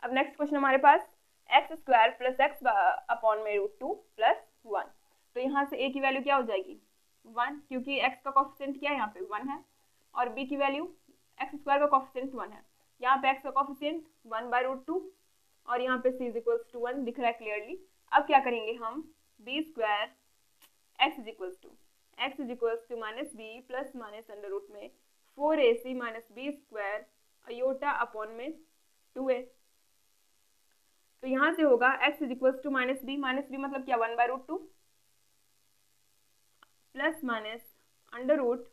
अब नेक्स्ट क्वेश्चन हमारे पास x square plus x upon में √2 प्लस 1, तो यहाँ से a की वैल्यू क्या हो जाएगी 1, क्योंकि x का कोफिशिएंट क्या है यहाँ पे 1 है, और b की वैल्यू x स्क्वायर का कोफिशिएंट 1 है, यहाँ पे x का कोफिशिएंट 1/√2 और यहाँ पे c इज इक्वल्स टू 1 दिख रहा है क्लियरली। अब क्या करेंगे हम b square x is equals to minus B plus minus under root में 4ac minus B square iota upon में 2a। तो यहाँ से होगा x is equals to minus B मतलब क्या 1/√2 plus minus under root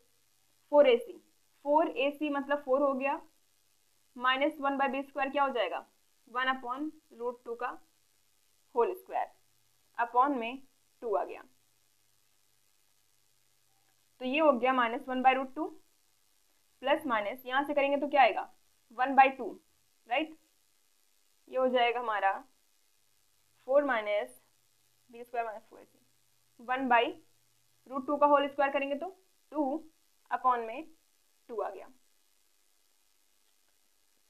4ac मतलब 4 हो गया, माइनस 1/b स्क्वायर क्या हो जाएगा 1/√2 का होल स्क्वायर अपॉन में 2 आ गया, तो ये हो गया माइनस 1/√2 प्लस माइनस यहाँ से करेंगे तो क्या आएगा 1/2 राइट, ये हो जाएगा हमारा 4 minus B square minus 4ac 1/√2 का होल स्क्वायर करेंगे तो 2 अपॉन में 2 आ गया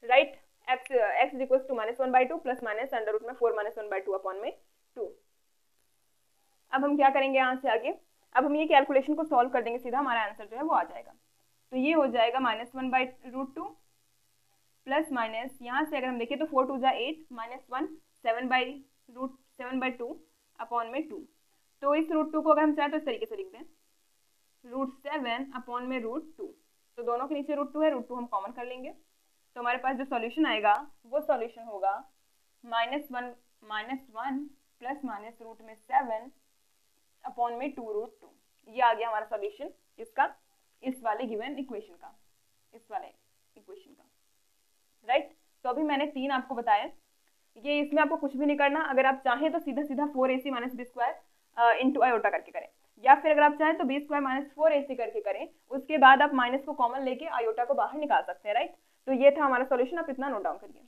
right. x is equal to minus 1/2 plus minus under root में 4 माइनस 1/2 अपॉन में 2। अब हम क्या करेंगे यहाँ से आगे, अब हम ये कैलकुलेशन को सॉल्व कर देंगे, सीधा हमारा आंसर जो है वो आ जाएगा। तो ये हो जाएगा माइनस 1/√2 प्लस माइनस यहाँ से अगर हम देखें तो 4 2 जा 8 माइनस 1 7/2 अपॉन में 2। तो इस √2 को अगर हम चाहें तो इस तरीके से लिख दें √7 अपॉन में √2, तो दोनों के नीचे √2 है, √2 हम कॉमन कर लेंगे, तो हमारे पास जो सॉल्यूशन आएगा वो सॉल्यूशन होगा -1 प्लस माइनस रूट में 7 अपॉन में 2√2। ये आ गया हमारा सॉल्यूशन इसका, इस वाले गिवन इक्वेशन का, राइट। तो अभी मैंने 3 आपको बताए, ये इसमें आपको कुछ भी नहीं करना, अगर आप चाहें तो सीधा सीधा 4ac minus B square into iota करके करें, या फिर अगर आप चाहें तो बी स्क्वायर माइनस 4ac करके करें, उसके बाद आप माइनस को कॉमन लेके आयोटा को बाहर निकाल सकते हैं, राइट। तो ये था हमारा सॉल्यूशन, आप इतना नोट डाउन करिए।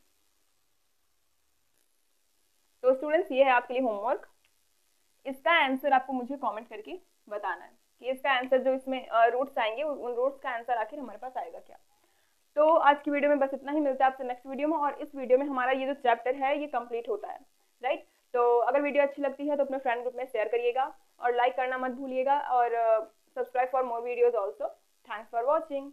तो स्टूडेंट्स ये है आपके लिए होमवर्क, इसका आंसर आपको मुझे कमेंट करके बताना है कि इसका आंसर जो इसमें रूट्स आएंगे उन रूट्स का आंसर आखिर हमारे पास आएगा क्या। तो आज की वीडियो में बस इतना ही, मिलता है आपसे नेक्स्ट वीडियो में, और इस वीडियो में हमारा ये जो चैप्टर है ये कंप्लीट होता है, राइट। तो अगर वीडियो अच्छी लगती है तो अपने फ्रेंड ग्रुप में शेयर करिएगा और लाइक करना मत भूलिएगा, और subscribe for more videos also. Thanks for watching.